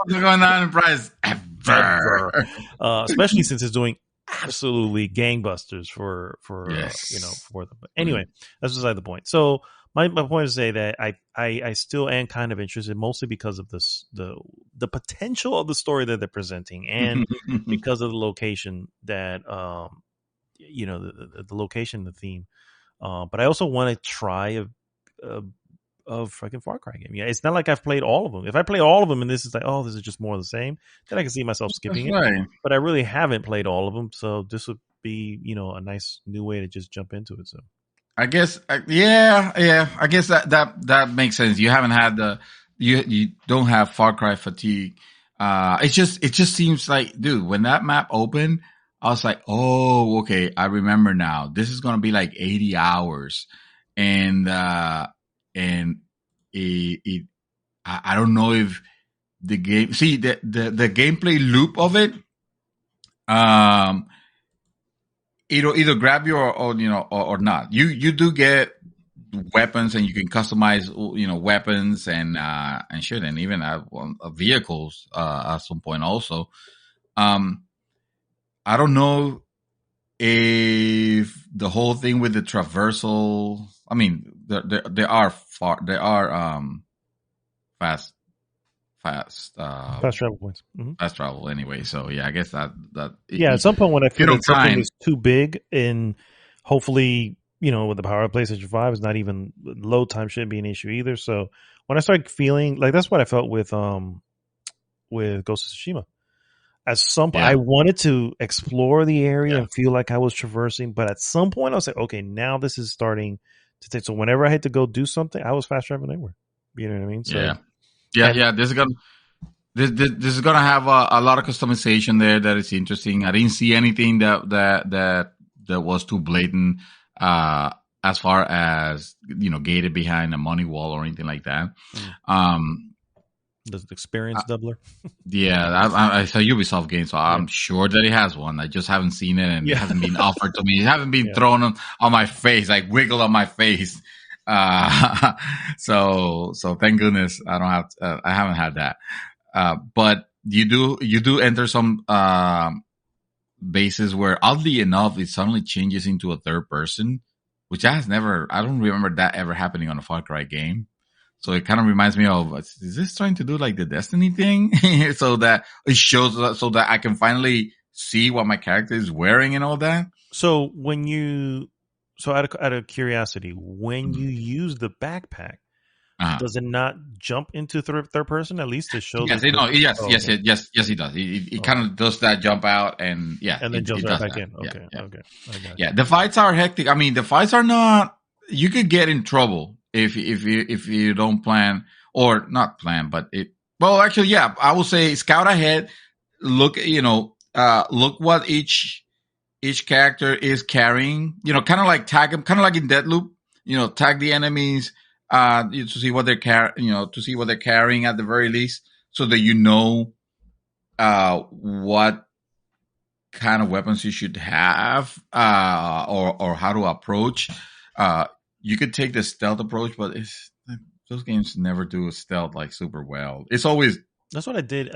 Speaker 2: They're going down in price ever.
Speaker 1: Especially since it's doing absolutely gangbusters for
Speaker 2: Yes.
Speaker 1: for them. But anyway, that's beside the point. So my point is to say that I still am kind of interested, mostly because of the potential of the story that they're presenting, and because of the location that the location, the theme. But I also want to try a fucking Far Cry game. Yeah, it's not like I've played all of them. If I play all of them and this is like, oh, this is just more of the same, then I can see myself skipping it.
Speaker 2: Right.
Speaker 1: But I really haven't played all of them, so this would be, a nice new way to just jump into it. So
Speaker 2: I guess, yeah. I guess that makes sense. You haven't had you don't have Far Cry fatigue. It just seems like, dude, when that map opened, I was like, oh, okay, I remember now. This is gonna be like 80 hours, and I don't know if the game. See the gameplay loop of it. It'll either grab you or not. You do get weapons, and you can customize weapons and shit, and even vehicles at some point also. I don't know if the whole thing with the traversal. I mean, there are fast
Speaker 1: travel points. Mm-hmm.
Speaker 2: Fast travel anyway. So yeah, I guess that
Speaker 1: at some point when I feel that something
Speaker 2: time
Speaker 1: is too big, and hopefully with the power of PlayStation 5, is not even load time shouldn't be an issue either. So when I start feeling like, that's what I felt with Ghost of Tsushima. At some point, I wanted to explore the area and feel like I was traversing, but at some point I was like, okay, now this is starting to take. So whenever I had to go do something, I was fast traveling anywhere. You know what I mean? So
Speaker 2: yeah. This is gonna have a lot of customization there that is interesting. I didn't see anything that was too blatant as far as gated behind a money wall or anything like that.
Speaker 1: Does it experience doubler?
Speaker 2: Yeah, I saw Ubisoft game, so I'm sure that it has one. I just haven't seen it, and it hasn't been offered to me. It hasn't been thrown on my face, like wiggled on my face. So thank goodness I haven't had that. But you do enter some bases where, oddly enough, it suddenly changes into a third person, which I don't remember that ever happening on a Far Cry game. So it kind of reminds me of, is this trying to do like the Destiny thing? So that it shows, so that I can finally see what my character is wearing and all that.
Speaker 1: So out of curiosity, when you use the backpack, does it not jump into third person? At least it shows.
Speaker 2: Yes, yes, it does. It kind of does that jump out, and
Speaker 1: and then jumps right back in. Okay,
Speaker 2: yeah. The fights are hectic. I mean, the fights are not. You could get in trouble if you don't plan, or not plan, but actually, yeah, I will say scout ahead. Look, look what each character is carrying. Kind of like tag them, kind of like in Deathloop. Tag the enemies. To see what they're carrying at the very least, so that what kind of weapons you should have, or how to approach You could take the stealth approach, but those games never do stealth like super well. It's always
Speaker 1: that's what I did.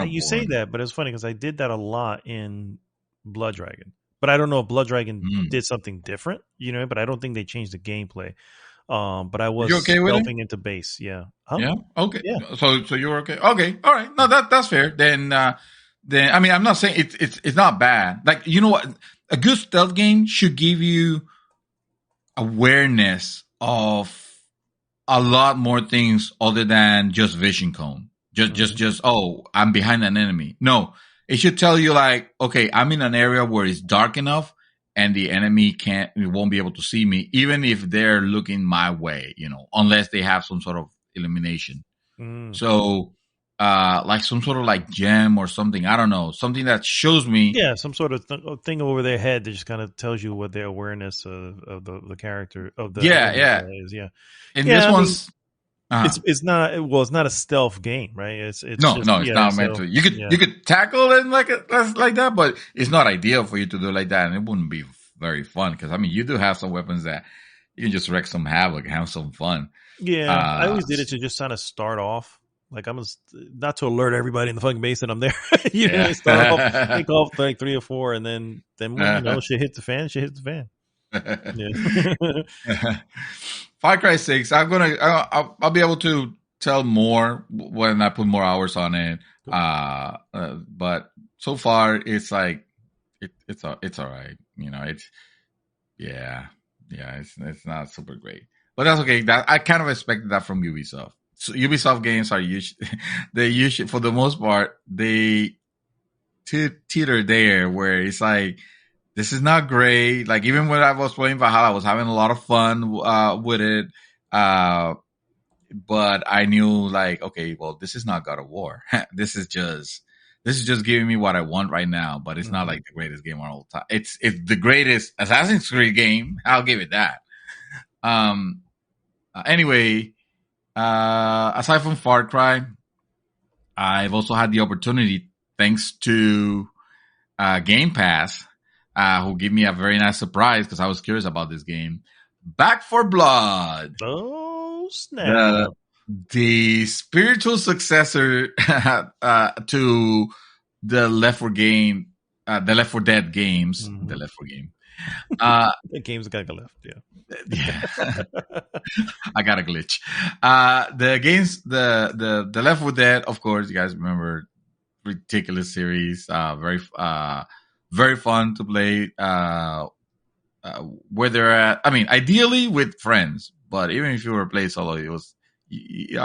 Speaker 1: You say that, but it's funny because I did that a lot in Blood Dragon. But I don't know if Blood Dragon did something different, but I don't think they changed the gameplay. But I was stealthing into base. Yeah.
Speaker 2: Huh? Yeah. Okay. Yeah. So you were okay. Okay. All right. No, that's fair. Then I mean, I'm not saying it's not bad. Like, you know what? A good stealth game should give you awareness of a lot more things other than just vision cone. Just I'm behind an enemy. No, it should tell you like, okay, I'm in an area where it's dark enough and the enemy won't be able to see me, even if they're looking my way, unless they have some sort of illumination. So, like some sort of like gem or something, I don't know, something that shows me.
Speaker 1: Yeah, some sort of thing over their head that just kind of tells you what their awareness of the character of the is. Yeah,
Speaker 2: and this one's.
Speaker 1: It's not a stealth game, right? It's
Speaker 2: not meant to. You could tackle it like that, but it's not ideal for you to do it like that, and it wouldn't be very fun because I mean you do have some weapons that you can just wreak some havoc and have some fun.
Speaker 1: Yeah, I always did it to just kind of start off. Like I'm not to alert everybody in the fucking base that I'm there. Start off, take off like 3 or 4, and then shit hits the fan. Shit hits the fan.
Speaker 2: Yeah. Far Cry 6. I'll be able to tell more when I put more hours on it. But so far it's like it's all right. It's not super great, but that's okay. That I kind of expected that from Ubisoft. So Ubisoft games are usually for the most part they teeter there where it's like. This is not great. Like even when I was playing Valhalla, I was having a lot of fun with it. But I knew like, okay, well, this is not God of War. This is just giving me what I want right now. But it's not like the greatest game of all time. It's the greatest Assassin's Creed game. I'll give it that. Anyway, aside from Far Cry, I've also had the opportunity, thanks to Game Pass. Who gave me a very nice surprise because I was curious about this game. Back 4 Blood.
Speaker 1: Oh, snap.
Speaker 2: The spiritual successor to the Left 4 game, the Left 4 Dead games. Mm-hmm. The Left 4 game.
Speaker 1: The game's got a left,
Speaker 2: yeah. I got a glitch. The games, the Left 4 Dead, of course, you guys remember, ridiculous series, very fun to play, where they're at. I mean, ideally with friends, but even if you were playing solo, I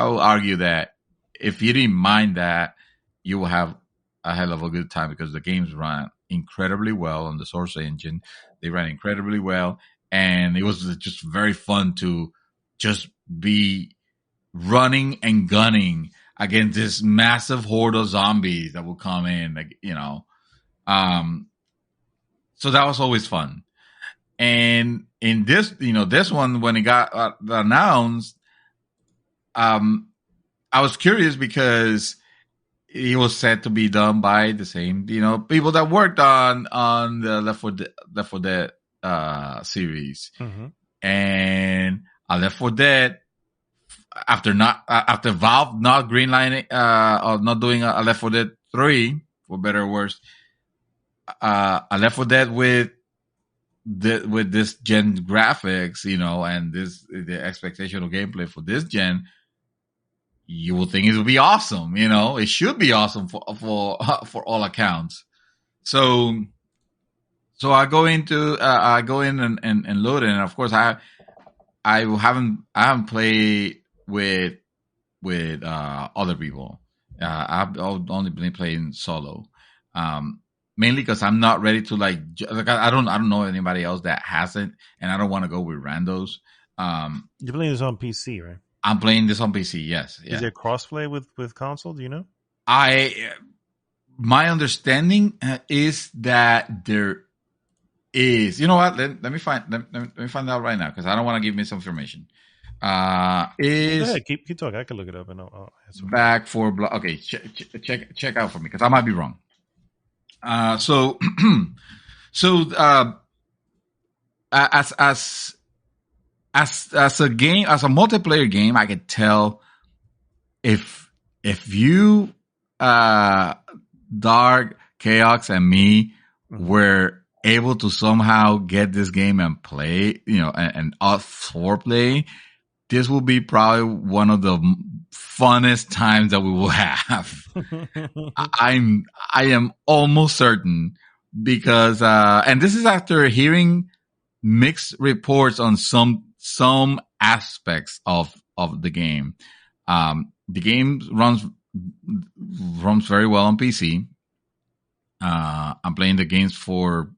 Speaker 2: will argue that if you didn't mind that, you will have a hell of a good time because the games run incredibly well on the Source engine. They ran incredibly well, and it was just very fun to just be running and gunning against this massive horde of zombies that will come in, so that was always fun. And in this, this one, when it got announced, I was curious because it was said to be done by the same, people that worked on the Left 4 Dead series. Mm-hmm. And Left 4 Dead, after Valve not greenlining or not doing a Left 4 Dead 3, for better or worse, I Left 4 Dead with this gen graphics, and the expectation of gameplay for this gen, you would think it would be awesome. It should be awesome for all accounts. So I go in and load it, and of course I haven't played with other people. I've only been playing solo. Mainly because I'm not ready to like I don't know anybody else that hasn't, and I don't want to go with randos.
Speaker 1: You're playing this on PC, right?
Speaker 2: I'm playing this on PC. Yes.
Speaker 1: Is there crossplay with console? Do you know?
Speaker 2: My understanding is that there is. You know what? Let me find out right now because I don't want to give misinformation.
Speaker 1: Go ahead, keep talking. I can look it up and I'll answer.
Speaker 2: Back 4 Blood. Okay, check out for me because I might be wrong. As as a game, as a multiplayer game, I could tell if you, Dark, Chaos, and me were able to somehow get this game and play, and us four play, this will be probably one of the funnest times that we will have. I am almost certain, because and this is after hearing mixed reports on some aspects of the game. The game runs very well on PC. I'm playing the games for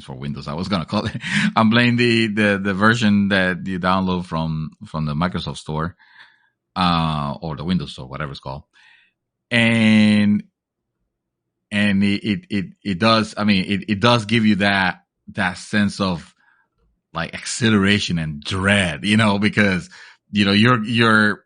Speaker 2: Windows, I was gonna call it. I'm playing the version that you download from the Microsoft Store, or the Windows Store, whatever it's called. And it does. I mean, it does give you that sense of like exhilaration and dread, because you're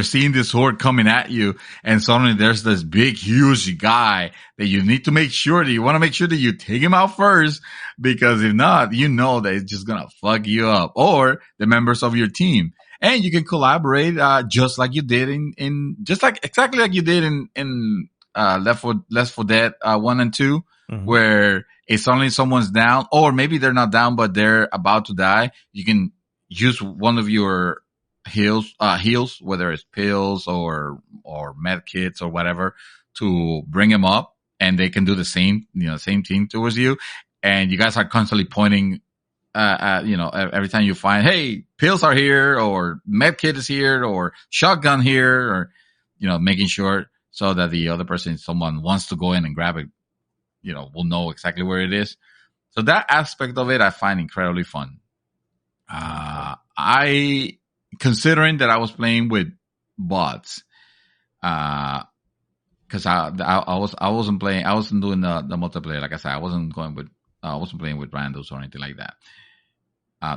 Speaker 2: seeing this horde coming at you, and suddenly there's this big, huge guy that you need to make sure that you take him out first, because if not, that it's just gonna fuck you up, or the members of your team. And you can collaborate, just like you did exactly like you did in Left 4 Dead 1 and 2, where if suddenly someone's down, or maybe they're not down but they're about to die, you can use one of your heals, whether it's pills or med kits or whatever, to bring them up, and they can do the same thing towards you. And you guys are constantly pointing, every time you find, hey, pills are here, or med kit is here, or shotgun here, or, making sure so that the other person, if someone wants to go in and grab it, will know exactly where it is. So that aspect of it, I find incredibly fun. Considering that I was playing with bots, because I wasn't doing the multiplayer. Like I said, I wasn't playing with randos or anything like that.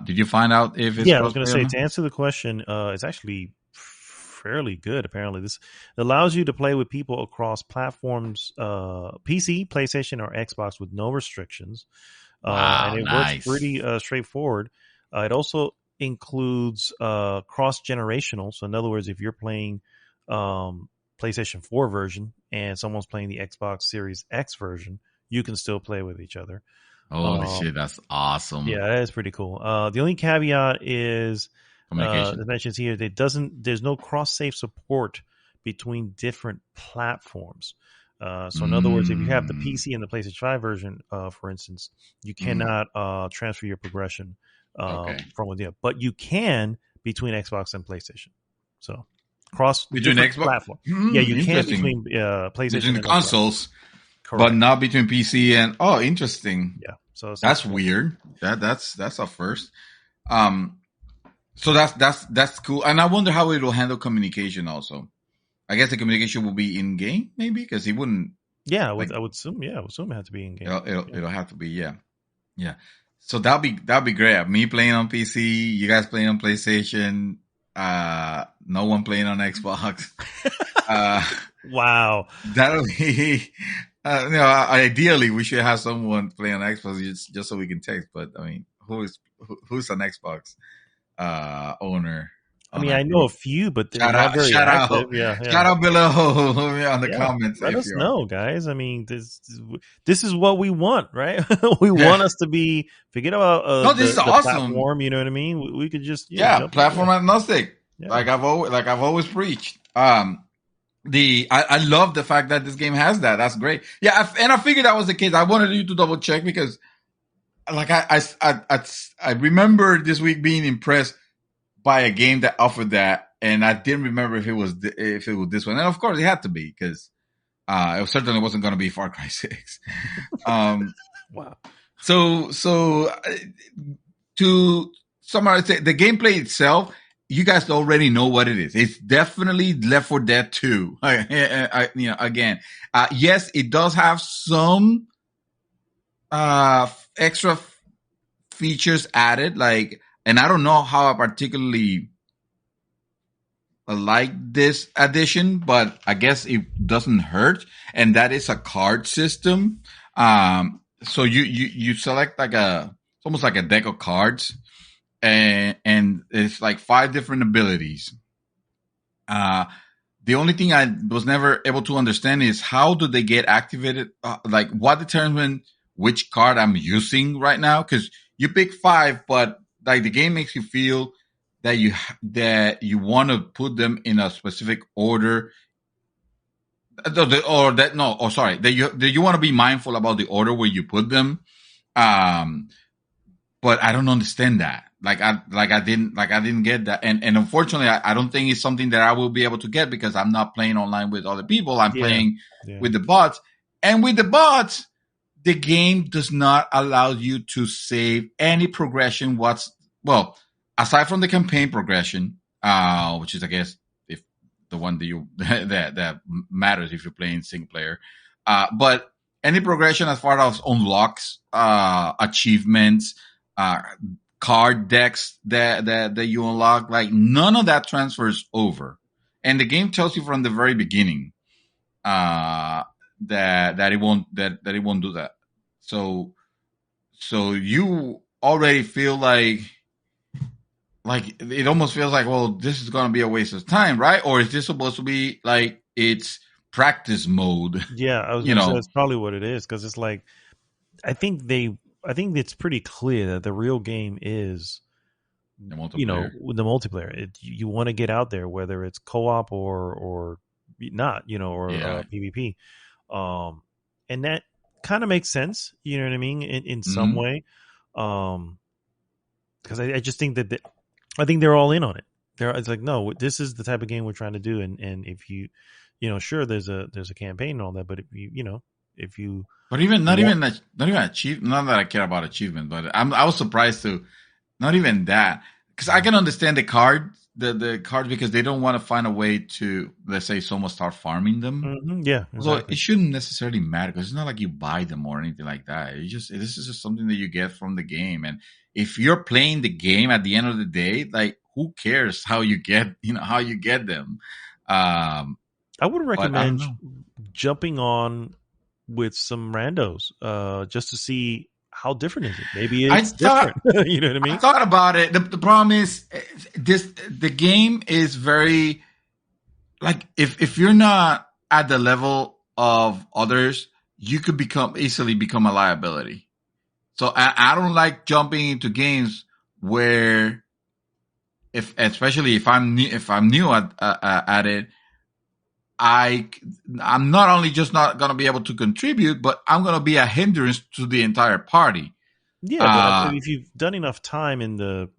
Speaker 2: Did you find out if it's
Speaker 1: I was going to say, to answer the question, it's actually fairly good. Apparently, this allows you to play with people across platforms, PC, PlayStation, or Xbox with no restrictions.
Speaker 2: Wow,
Speaker 1: and it works pretty straightforward. It also includes cross-generational. So in other words, if you're playing PlayStation 4 version and someone's playing the Xbox Series X version, you can still play with each other.
Speaker 2: Holy shit, that's awesome.
Speaker 1: Yeah, that is pretty cool. The only caveat is, it mentions here, there's no cross-save support between different platforms. So in other words, if you have the PC and the PlayStation 5 version, for instance, you cannot transfer your progression from within, but you can between Xbox and PlayStation. So cross
Speaker 2: between Xbox
Speaker 1: platform. Yeah, you can between PlayStation
Speaker 2: between the
Speaker 1: and
Speaker 2: consoles, but not between PC and. Oh, interesting.
Speaker 1: Yeah, so
Speaker 2: that's weird. That's a first. So that's cool, and I wonder how it will handle communication. Also, I guess the communication will be in game, maybe, because he wouldn't.
Speaker 1: Yeah, I would assume. Yeah, I would assume it had to be in game.
Speaker 2: It'll have to be. Yeah. So that'll be great. Me playing on PC, you guys playing on PlayStation, no one playing on Xbox.
Speaker 1: Wow,
Speaker 2: that'll be. Ideally, we should have someone play on Xbox just so we can text. But I mean, who's an Xbox owner?
Speaker 1: I mean, I know a few, but they're not very active. Yeah.
Speaker 2: Shout out below on the comments.
Speaker 1: Let us know, guys. I mean, this is what we want, right? We want us to be, forget about
Speaker 2: this is awesome.
Speaker 1: Platform. You know what I mean? We could just
Speaker 2: platform agnostic. Yeah. Like I've always preached. I love the fact that this game has that. That's great. Yeah, and I figured that was the case. I wanted you to double check because, like, I remember this week being impressed by a game that offered that, and I didn't remember if it was this one. And of course, it had to be because it certainly wasn't going to be Far Cry 6.
Speaker 1: Wow.
Speaker 2: So to summarize, the gameplay itself, you guys already know what it is. It's definitely Left 4 Dead 2. Again, yes, it does have some extra features added, like, and I don't know how I particularly like this addition, but I guess it doesn't hurt. And that is a card system. So you select it's almost like a deck of cards. and it's like 5 different abilities. The only thing I was never able to understand is how do they get activated? Like what determines which card I'm using right now? Because you pick 5, but like the game makes you feel that you want to put them in a specific order. That you want to be mindful about the order where you put them. But I don't understand that. I didn't get that. And unfortunately, I don't think it's something that I will be able to get because I'm not playing online with other people. I'm playing with the bots. And with the bots, the game does not allow you to save any progression. Aside from the campaign progression, which is, I guess, if the one that you, that matters if you're playing single player. But any progression as far as unlocks, achievements, card decks that you unlock, like none of that transfers over. And the game tells you from the very beginning that it won't do that. So you already feel like it almost feels like, well, this is going to be a waste of time, right? Or is this supposed to be like it's practice mode?
Speaker 1: Yeah, I was going to say that's probably what it is, because it's like I think it's pretty clear that the real game is
Speaker 2: the multiplayer.
Speaker 1: The multiplayer. You want to get out there, whether it's co-op or not, or PvP. And that kind of makes sense, you know what I mean, in some way. Because I just think that I think they're all in on it. It's like, no, this is the type of game we're trying to do, and if you, sure, there's a campaign and all that, but if you
Speaker 2: but even not even achieve. Not that I care about achievement, but I was surprised to not even that, because I can understand the cards because they don't want to find a way to, let's say, someone start farming them.
Speaker 1: Mm-hmm. Yeah, exactly.
Speaker 2: So it shouldn't necessarily matter because it's not like you buy them or anything like that. This is just something that you get from the game, and if you're playing the game at the end of the day, like who cares how you get them?
Speaker 1: I would recommend jumping on with some randos, just to see how different is it. Maybe it's different. You know what I mean?
Speaker 2: I thought about it. The problem is the game is very, like, if you're not at the level of others, you could easily become a liability. So I don't like jumping into games where, especially if I'm new at it, I'm not only just not going to be able to contribute, but I'm going to be a hindrance to the entire party.
Speaker 1: Yeah, but if you've done enough time in the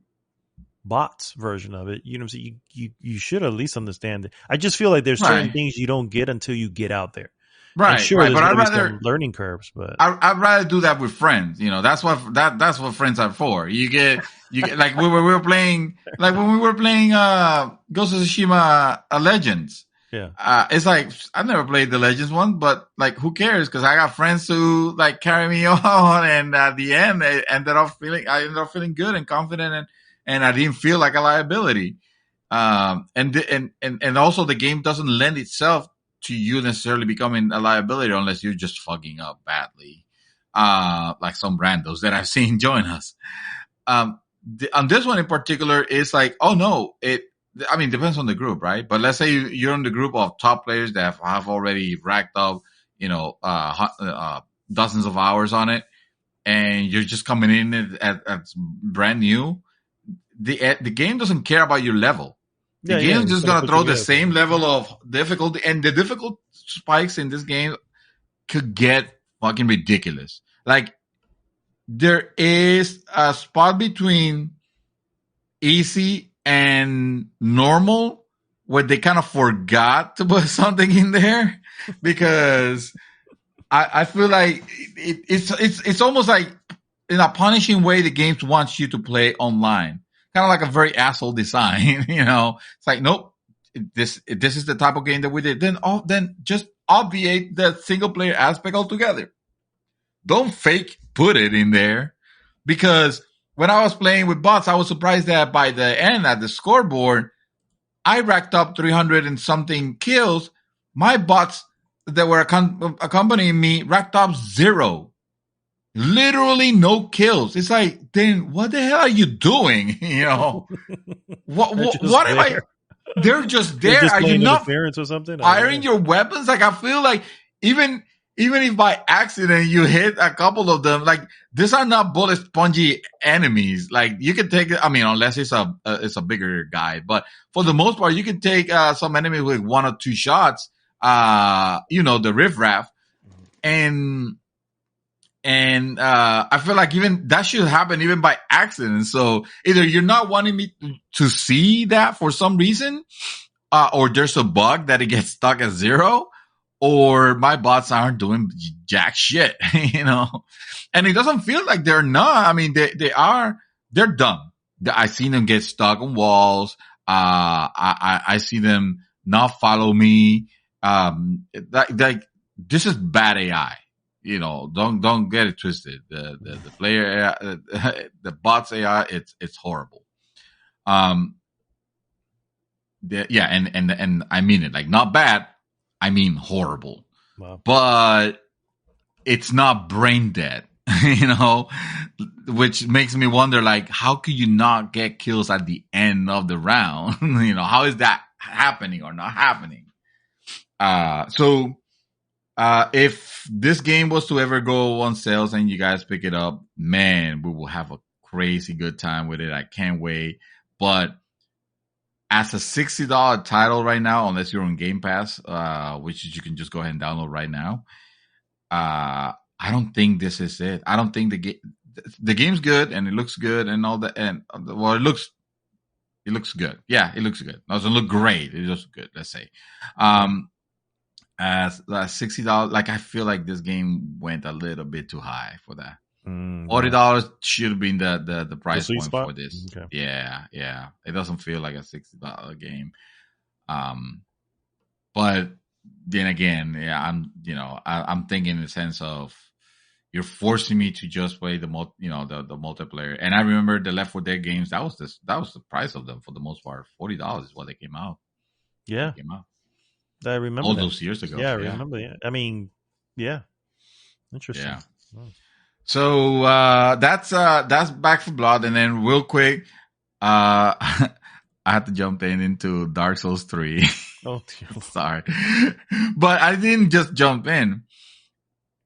Speaker 1: bots version of it, you know what I'm saying, you should at least understand it. I just feel like there's certain things you don't get until you get out there.
Speaker 2: Right,
Speaker 1: and sure, but I'd rather learning curves, but
Speaker 2: I'd rather do that with friends. That's what friends are for. You get like we were playing, like when we were playing Ghost of Tsushima Legends.
Speaker 1: Yeah.
Speaker 2: It's like I've never played the Legends one, but like who cares? Because I got friends who like carry me on, and at the end, I ended up feeling good and confident, and I didn't feel like a liability. And also the game doesn't lend itself to you necessarily becoming a liability unless you're just fucking up badly, like some randos that I've seen join us. On this one in particular, it's like, oh no, it depends on the group, right? But let's say you're in the group of top players that have already racked up, dozens of hours on it, and you're just coming in as brand new. The game doesn't care about your level. The game is just going to throw the same level of difficulty, and the difficult spikes in this game could get fucking ridiculous. Like, there is a spot between easy and normal where they kind of forgot to put something in there, because I feel like it's almost like in a punishing way the game wants you to play online. Kind of like a very asshole design, It's like, nope, this is the type of game that we did. Then just obviate the single player aspect altogether. Don't fake put it in there, because when I was playing with bots, I was surprised that by the end at the scoreboard, I racked up 300 and something kills. My bots that were accompanying me racked up 0. literally no kills. It's like, then what the hell are you doing? You know, what am I? They're just there.
Speaker 1: They're just
Speaker 2: Are you
Speaker 1: playing
Speaker 2: not
Speaker 1: interference or something?
Speaker 2: firing your weapons? Like, I feel like even if by accident you hit a couple of them, like, these are not bullet spongy enemies. Like, you can take it. I mean, unless it's a bigger guy, but for the most part, you can take some enemy with 1 or 2 shots. The riffraff, and I feel like even that should happen even by accident. So either you're not wanting me to see that for some reason, or there's a bug that it gets stuck at 0, or my bots aren't doing jack shit, you know. And it doesn't feel like they're not. I mean, they're dumb. I seen them get stuck on walls. I see them not follow me. Like, this is bad AI. You know, don't get it twisted. The player AI, the bots AI, it's horrible. And I mean it, like, not bad. I mean horrible.
Speaker 1: Wow.
Speaker 2: But it's not brain dead, you know, which makes me wonder, like, how could you not get kills at the end of the round? You know, how is that happening or not happening? So if this game was to ever go on sales and you guys pick it up, man, we will have a crazy good time with it. I can't wait. But as a $60 title right now, unless you're on Game Pass, which you can just go ahead and download right now, I don't think this is it. I don't think the game's good and it looks good and all that. And well, it looks good. Yeah, it looks good. It doesn't look great. It looks good. Let's say. As $60, like, I feel like this game went a little bit too high for that. $40 should have been the price point spot for this. Okay. Yeah. It doesn't feel like a $60 game. But then again, yeah, I'm thinking in the sense of, you're forcing me to just play the multiplayer. And I remember the Left 4 Dead games. That was the price of them for the most part. $40 is what they came out.
Speaker 1: Yeah. I remember
Speaker 2: all those years ago.
Speaker 1: Yeah, I remember. Yeah. I mean, yeah. Interesting.
Speaker 2: Yeah. Oh. So that's Back 4 Blood, and then real quick, I had to jump into Dark Souls 3.
Speaker 1: Oh,
Speaker 2: sorry, but I didn't just jump in.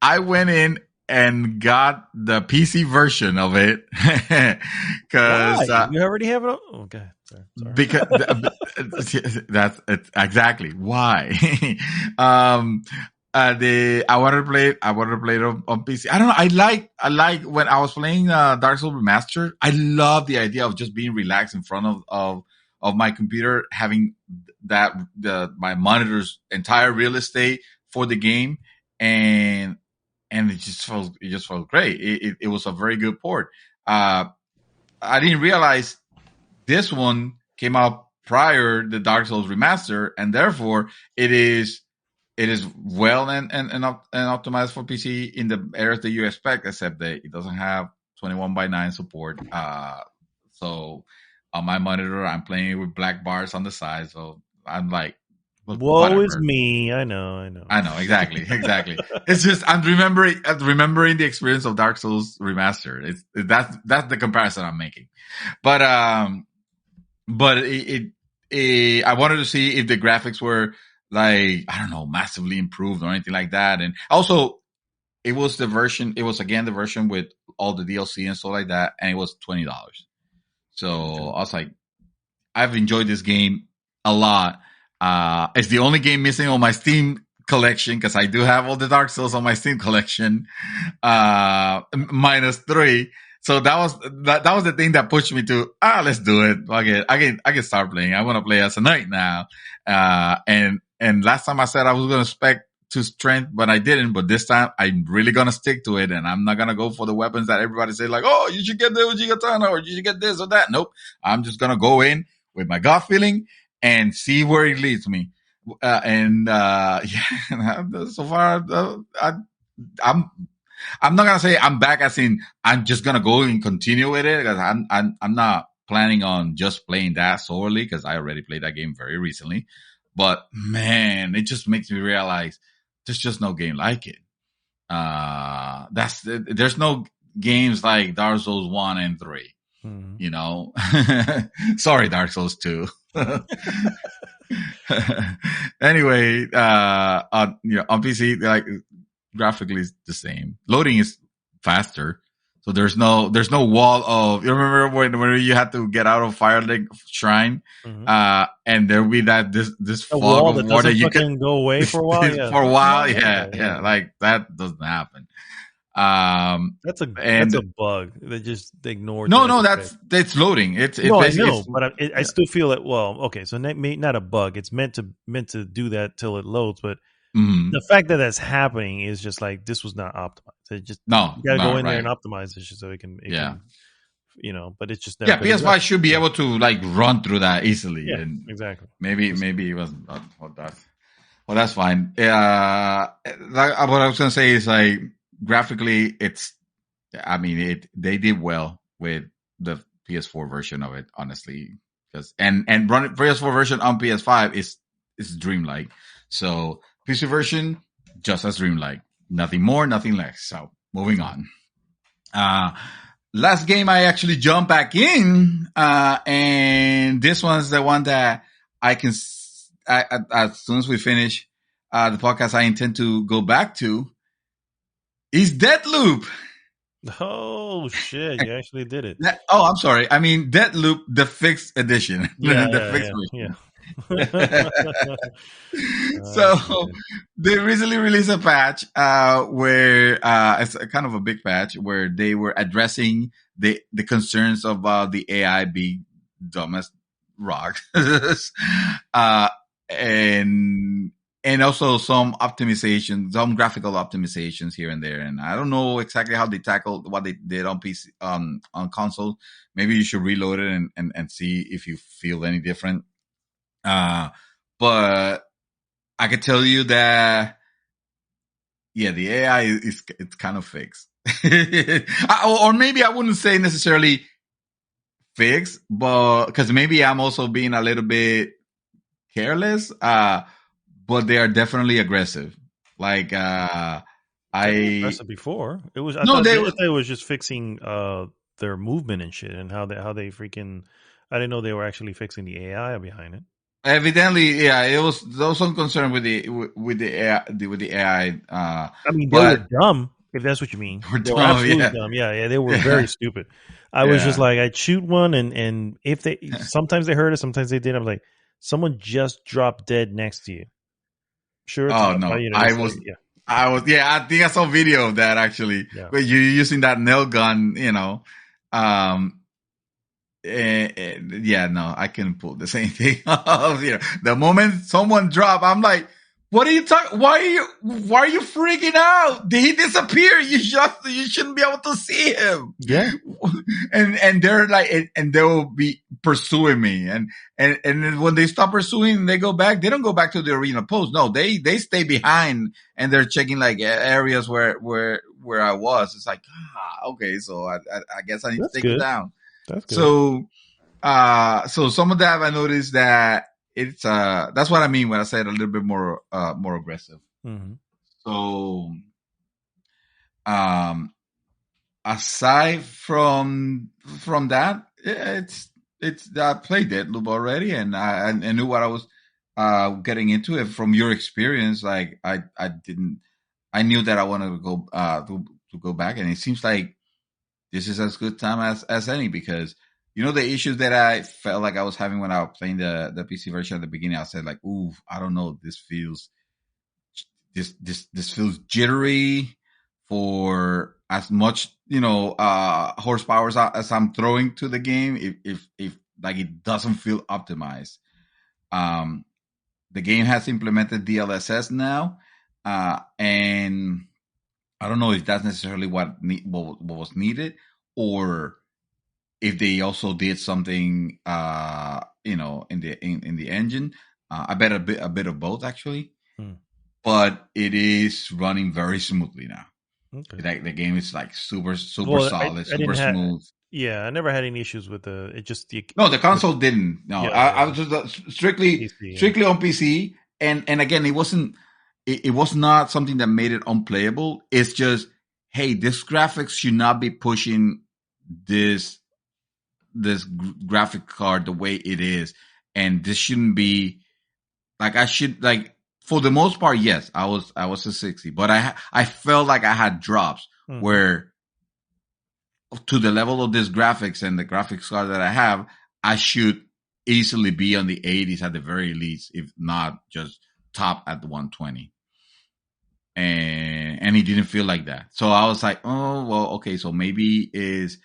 Speaker 2: I went in and got the PC version of it because
Speaker 1: you already have it. Okay, sorry.
Speaker 2: Because that's exactly why. I wanted to play it on PC. I don't know. I like when I was playing Dark Souls Remastered. I love the idea of just being relaxed in front of my computer, having my monitor's entire real estate for the game, and it just felt great. It was a very good port. I didn't realize this one came out prior to Dark Souls Remaster, and therefore it is well and optimized for PC in the areas that you expect, except that it doesn't have 21:9 support. So on my monitor, I'm playing with black bars on the side, so I'm like,
Speaker 1: woe is me. I know.
Speaker 2: Exactly. It's just I'm remembering the experience of Dark Souls Remastered. That's the comparison I'm making. But I wanted to see if the graphics were, like, I don't know, massively improved or anything like that. And also, it was the version with all the DLC and stuff like that, and it was $20. So I was like, I've enjoyed this game a lot. It's the only game missing on my Steam collection, because I do have all the Dark Souls on my Steam collection, -3. So that was the thing that pushed me to, let's do it. I can start playing. I want to play as a knight now. And last time I said I was going to spec to strength, but I didn't. But this time I'm really going to stick to it, and I'm not going to go for the weapons that everybody say, like, oh, you should get the Ujigatana, or you should get this or that. Nope. I'm just going to go in with my gut feeling and see where it leads me. So far, I'm not gonna say I'm back, as in I'm just gonna go and continue with it, because I'm not planning on just playing that solely, because I already played that game very recently. But man, it just makes me realize there's just no game like it. There's no games like Dark Souls 1 and 3. Mm-hmm. You know, sorry, Dark Souls 2. Anyway, on PC, like graphically is the same. Loading is faster. So there's no wall of, you remember when you had to get out of Firelink Shrine, mm-hmm. And there will be this fog of water
Speaker 1: you can go away for a while.
Speaker 2: Yeah. For a while, yeah. Like that doesn't happen.
Speaker 1: That's a bug. They ignored.
Speaker 2: No, that's loading. I
Speaker 1: know, but I still feel it. Well, okay, so not a bug. It's meant to do that till it loads, but. Mm-hmm. The fact that that's happening is just like, this was not optimized. It just, you gotta go in there and optimize it so it can, but it's just
Speaker 2: never. Yeah, PS5 should be able to like run through that easily.
Speaker 1: Yeah, and exactly.
Speaker 2: Maybe it wasn't. Well, that's fine. What I was gonna say is like graphically, they did well with the PS4 version of it, honestly, because and running PS4 version on PS5 is dreamlike. So. PC version, just as dreamlike. Nothing more, nothing less. So, moving on. Last game I actually jumped back in, and this one's the one that I can, as soon as we finish the podcast, I intend to go back to, is Deathloop.
Speaker 1: Oh, shit. You actually did it.
Speaker 2: I'm sorry. I mean, Deathloop, the fixed edition.
Speaker 1: Yeah,
Speaker 2: the fixed version. Yeah. So they recently released a patch where it's a kind of a big patch where they were addressing the concerns about the AI being dumb as rock, and also some optimizations, some graphical optimizations here and there. And I don't know exactly how they tackled what they did on PC, on console. Maybe you should reload it and see if you feel any different. But I could tell you that, the AI it's kind of fixed. Or maybe I wouldn't say necessarily fixed, but because maybe I'm also being a little bit careless. But they are definitely aggressive. Like,
Speaker 1: aggressive before. It was, I thought it was just fixing, their movement and shit, and how they freaking, I didn't know they were actually fixing the AI behind it.
Speaker 2: Evidently, there was some concern with the AI.
Speaker 1: I mean, they were dumb, if that's what you mean. They were absolutely dumb. Yeah, they were very stupid. I was just like, I'd shoot one, and if they sometimes they heard it, sometimes they did. I'm like, someone just dropped dead next to you. Sure.
Speaker 2: Oh no, I think I saw a video of that actually. Yeah. Where you're using that nail gun, no, I couldn't pull the same thing off. The moment someone dropped, I'm like, what are you talking? Why are you freaking out? Did he disappear? You shouldn't be able to see him.
Speaker 1: Yeah.
Speaker 2: And they're like, and they will be pursuing me. And when they stop pursuing, they go back. They don't go back to the original pose. No, they stay behind and they're checking like areas where I was. It's like, okay. So I guess I need to take it down.
Speaker 1: That's good.
Speaker 2: So some of that I noticed that it's that's what I mean when I said a little bit more aggressive.
Speaker 1: Mm-hmm.
Speaker 2: So aside from that, it's I played Deathloop already, and I knew what I was getting into. It from your experience, like I knew that I wanted to go to go back, and it seems like this is as good time as any, because the issues that I felt like I was having when I was playing the PC version at the beginning. I said like, ooh, I don't know, this feels jittery for as much horsepower as I'm throwing to the game. If like it doesn't feel optimized. The game has implemented DLSS now, and I don't know if that's necessarily what was needed, or if they also did something, in the engine. I bet a bit of both actually, but it is running very smoothly now. Okay. The game is like super solid, super smooth.
Speaker 1: I never had any issues with
Speaker 2: the console didn't. No, I was just strictly on PC, and again, it wasn't. it was not something that made it unplayable. It's just, hey, this graphics should not be pushing this graphic card the way it is, and this shouldn't be like I should like. For the most part, yes, I was a 60, but I felt like I had drops where to the level of this graphics and the graphics card that I have, I should easily be on the 80s at the very least, if not just top at the 120. And it didn't feel like that. So I was like, oh well, okay, so maybe it's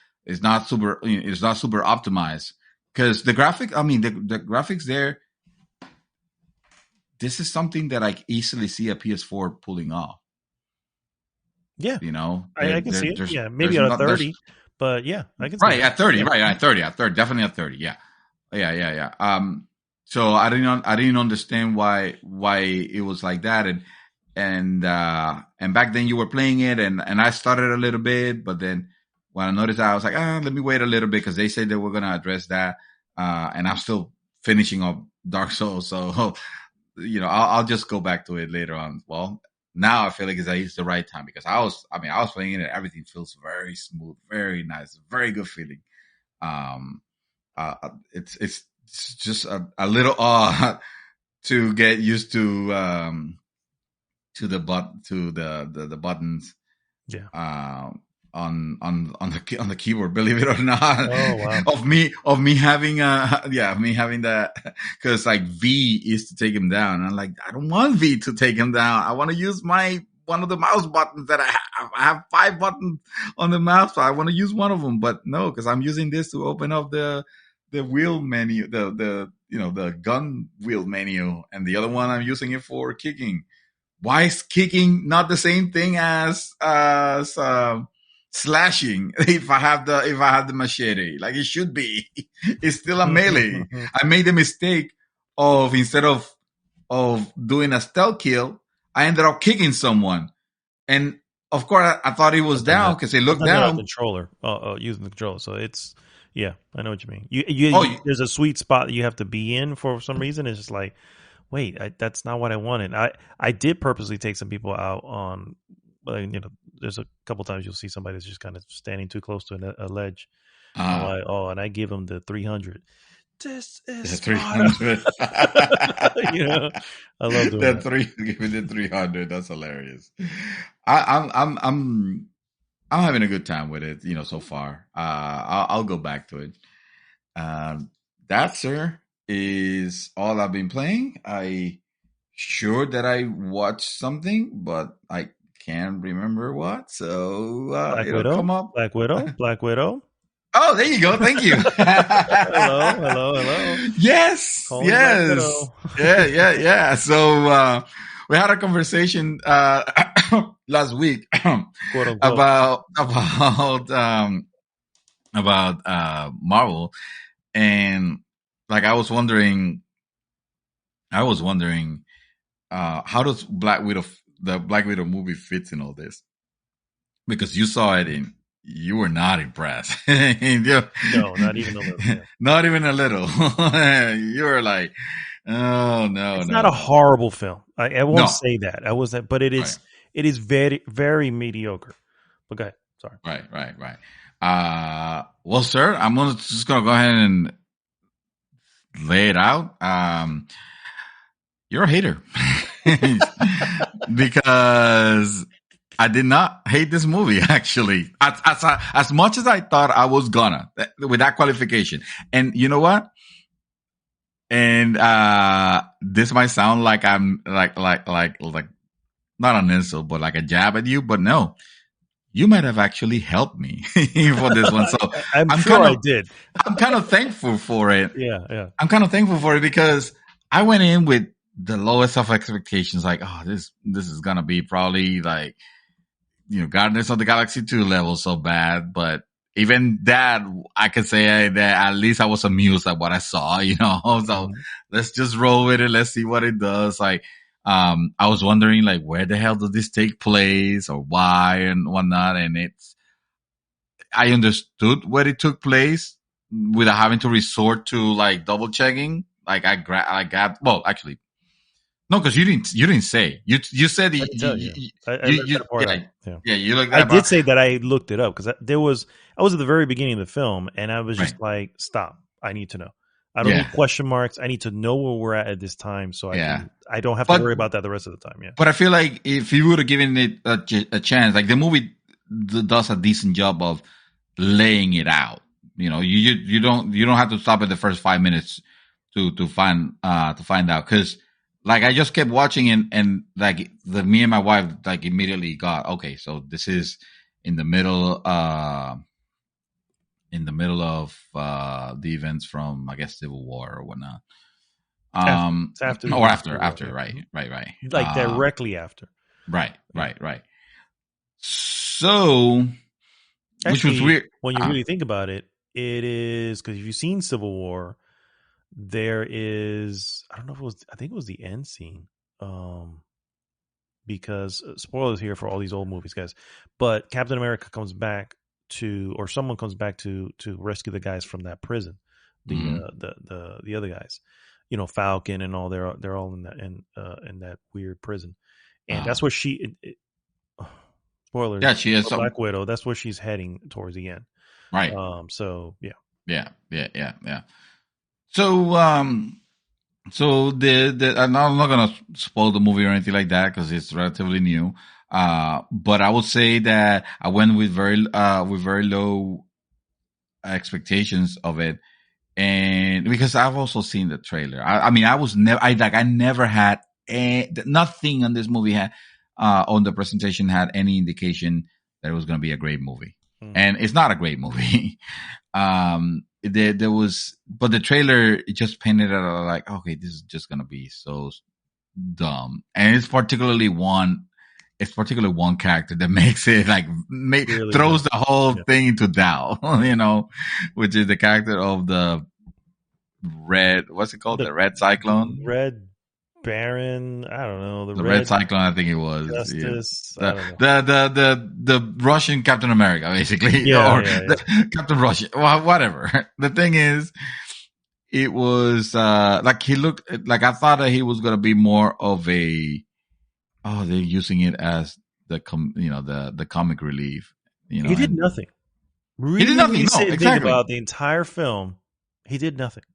Speaker 2: not super optimized, because the graphic, I mean the graphics there, this is something that I easily see a PS4 pulling off.
Speaker 1: Yeah,
Speaker 2: you know,
Speaker 1: I can see it. Yeah, maybe at a 30, but yeah, I can see
Speaker 2: it. At 30, right? At 30, definitely at 30. Yeah. So I didn't understand why it was like that, and back then you were playing it, and I started a little bit, but then when I noticed that, I was like, let me wait a little bit, because they said they were gonna address that, and I'm still finishing up Dark Souls, so I'll just go back to it later on. Well, now I feel like it's the right time, because I was playing it and everything feels very smooth, very nice, very good feeling. It's just a little odd to get used to the buttons.
Speaker 1: Yeah.
Speaker 2: On the keyboard, believe it or not.
Speaker 1: Oh, wow.
Speaker 2: of me having that, because like V is to take him down. I'm like, I don't want V to take him down. I want to use one of the mouse buttons that I have. I have 5 buttons on the mouse, so I want to use one of them. But no, because I'm using this to open up the wheel menu, the gun wheel menu, and the other one I'm using it for kicking. Why is kicking not the same thing as slashing? If I have the machete, like it should be, it's still a melee. I made the mistake of, instead of doing a stealth kill, I ended up kicking someone, and of course I thought he was down because he looked down.
Speaker 1: Controller, using the controller. So it's, yeah, I know what you mean. There's a sweet spot that you have to be in for some reason. It's just like, wait, that's not what I wanted. I did purposely take some people out on, there's a couple times you'll see somebody that's just kind of standing too close to a ledge. I'm like, and I give them the 300. This is 300. I love doing that.
Speaker 2: Give me the 300. That's hilarious. I'm having a good time with it, so far. I'll go back to it. That, sir, is all I've been playing. I sure that I watched something, but I can't remember what. So
Speaker 1: Black Widow?
Speaker 2: Come up.
Speaker 1: Black Widow.
Speaker 2: Oh, there you go. Thank you.
Speaker 1: Hello.
Speaker 2: Yes. Yeah. So we had a conversation last week about Marvel, and like I was wondering how does the Black Widow movie fits in all this, because you saw it and you were not impressed.
Speaker 1: No, not even a little. Yeah.
Speaker 2: Not even a little. You were like, oh no,
Speaker 1: it's not a horrible film. I won't say that. But it is. Right. It is very, very mediocre. But go ahead. Sorry.
Speaker 2: Right. Well, sir, I'm just gonna go ahead and lay it out. You're a hater. Because I did not hate this movie, actually, as much as I thought I was gonna, with that qualification. And you know what? And this might sound like I'm like not an insult, but like a jab at you. But no, you might have actually helped me for this one. So
Speaker 1: I'm sure I did.
Speaker 2: I'm kind of thankful for it.
Speaker 1: Yeah.
Speaker 2: I'm kind of thankful for it, because I went in with the lowest of expectations. Like, oh, this is gonna be probably like, Guardians of the Galaxy 2 level so bad. But even that, I could say that at least I was amused at what I saw, So let's just roll with it. Let's see what it does. Like, I was wondering, like, where the hell does this take place, or why and whatnot. And I understood where it took place without having to resort to like double checking. Like actually, No, because you didn't say. You said
Speaker 1: I
Speaker 2: you
Speaker 1: looked that part up.
Speaker 2: You looked
Speaker 1: that
Speaker 2: up.
Speaker 1: I did say that I looked it up because I was at the very beginning of the film and I was just like, stop. I need to know. I don't need question marks. I need to know where we're at this time so I don't have to worry about that the rest of the time. Yeah.
Speaker 2: But I feel like if you would have given it a chance, like the movie does a decent job of laying it out. You know, you don't have to stop at the first 5 minutes to find out, because like I just kept watching and like me and my wife like immediately got, okay, so this is in the middle of the events from, I guess, Civil War or whatnot. After, right.
Speaker 1: Like directly after.
Speaker 2: Right. So,
Speaker 1: actually,
Speaker 2: which was weird
Speaker 1: when you really think about it. It is because if you've seen Civil War, there is, I don't know if it was, I think it was the end scene. Because spoilers here for all these old movies, guys. But Captain America comes back or someone comes back to rescue the guys from that prison. The other guys, you know, Falcon and all, they're all in that weird prison, and that's where spoilers.
Speaker 2: Yeah, she is
Speaker 1: Black Widow. That's where she's heading towards the end.
Speaker 2: Right.
Speaker 1: So yeah.
Speaker 2: So I'm not gonna spoil the movie or anything like that because it's relatively new. But I would say that I went with very low expectations of it, and because I've also seen the trailer. I mean, I never had nothing on this movie on the presentation had any indication that it was going to be a great movie, and it's not a great movie. There was, but the trailer, it just painted it like, okay, this is just gonna be so dumb, and it's particularly one character that makes it like really throws the whole thing into doubt, you know, which is the character of the what's it called, the Red Cyclone,
Speaker 1: Red Baron, I don't know,
Speaker 2: the Red Cyclone, I think it was.
Speaker 1: Justice,
Speaker 2: the Russian Captain America, basically, Captain Russia, whatever. The thing is, it was like he looked like, I thought that he was gonna be more of a, they're using it as the comic relief. You know,
Speaker 1: he did nothing. Really, he did nothing. No, exactly. Think about the entire film. He did nothing.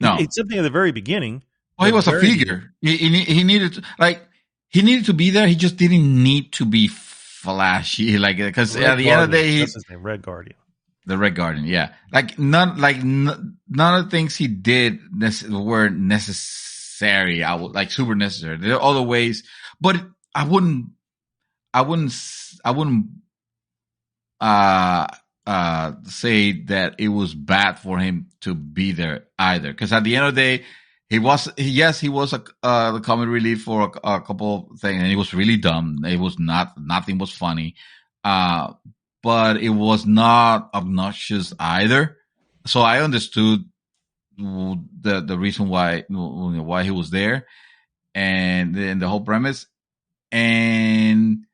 Speaker 2: No,
Speaker 1: it's something at the very beginning.
Speaker 2: Well, he was a figure. He needed to be there. He just didn't need to be flashy, like, because at the end of the day,
Speaker 1: that's his name, Red Guardian.
Speaker 2: The Red Guardian, yeah. None of the things he did were necessary. Like super necessary. There are other ways, but I wouldn't say that it was bad for him to be there either. Because at the end of the day, he was the comic relief for a couple of things, and it was really dumb. It was nothing was funny, but it was not obnoxious either. So I understood the reason why he was there, and the whole premise, and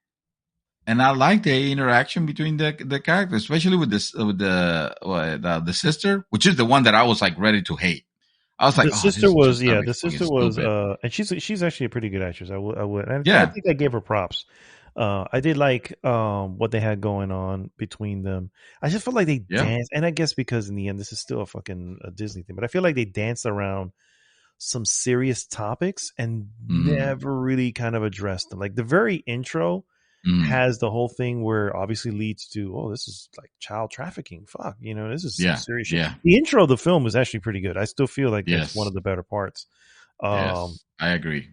Speaker 2: I like the interaction between the characters, especially with the sister, which is the one that I was like ready to hate. I was like,
Speaker 1: the sister was, and she's actually a pretty good actress. I would. I think I gave her props. I did like what they had going on between them. I just felt like they danced, and I guess because in the end, this is still a Disney thing, but I feel like they danced around some serious topics and never really kind of addressed them. Like the very intro has the whole thing where obviously leads to, this is like child trafficking. Fuck, this is some serious shit. The intro of the film is actually pretty good. I still feel like it's one of the better parts.
Speaker 2: Yes, I agree.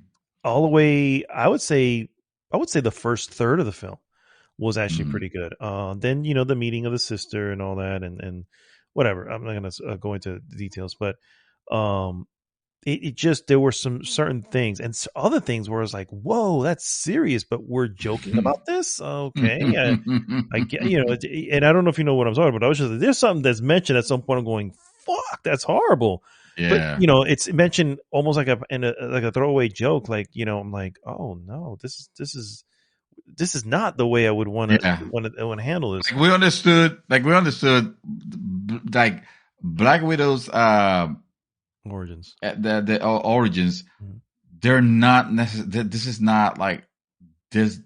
Speaker 1: All the way, I would say the first third of the film was actually pretty good. Then, the meeting of the sister and all that and whatever. I'm not going to go into the details, but it just, there were some certain things and other things where I was like, whoa, that's serious, but we're joking about this. Okay. I get, and I don't know if you know what I'm talking about. I was just like, there's something that's mentioned at some point. I'm going, fuck, that's horrible.
Speaker 2: Yeah.
Speaker 1: But, it's mentioned almost like a throwaway joke. Like, I'm like, oh no, this is not the way I would want to handle this.
Speaker 2: Like we understood like Black Widow's,
Speaker 1: origins,
Speaker 2: the origins, they're not necessarily. This is not like this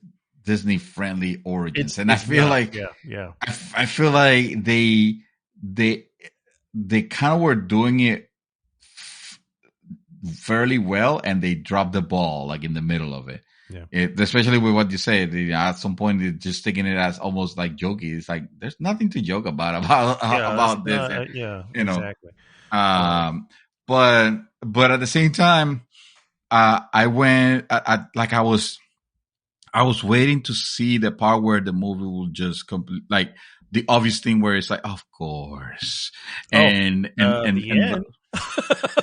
Speaker 2: Disney friendly origins, and I feel like I feel like they kind of were doing it fairly well, and they dropped the ball like in the middle of it. Yeah. Especially with what you say, at some point they're just taking it as almost like jokey. It's like there's nothing to joke about this.
Speaker 1: Exactly.
Speaker 2: But at the same time, I went. I was waiting to see the part where the movie will just complete, like the obvious thing where it's like, of course, and
Speaker 1: the end.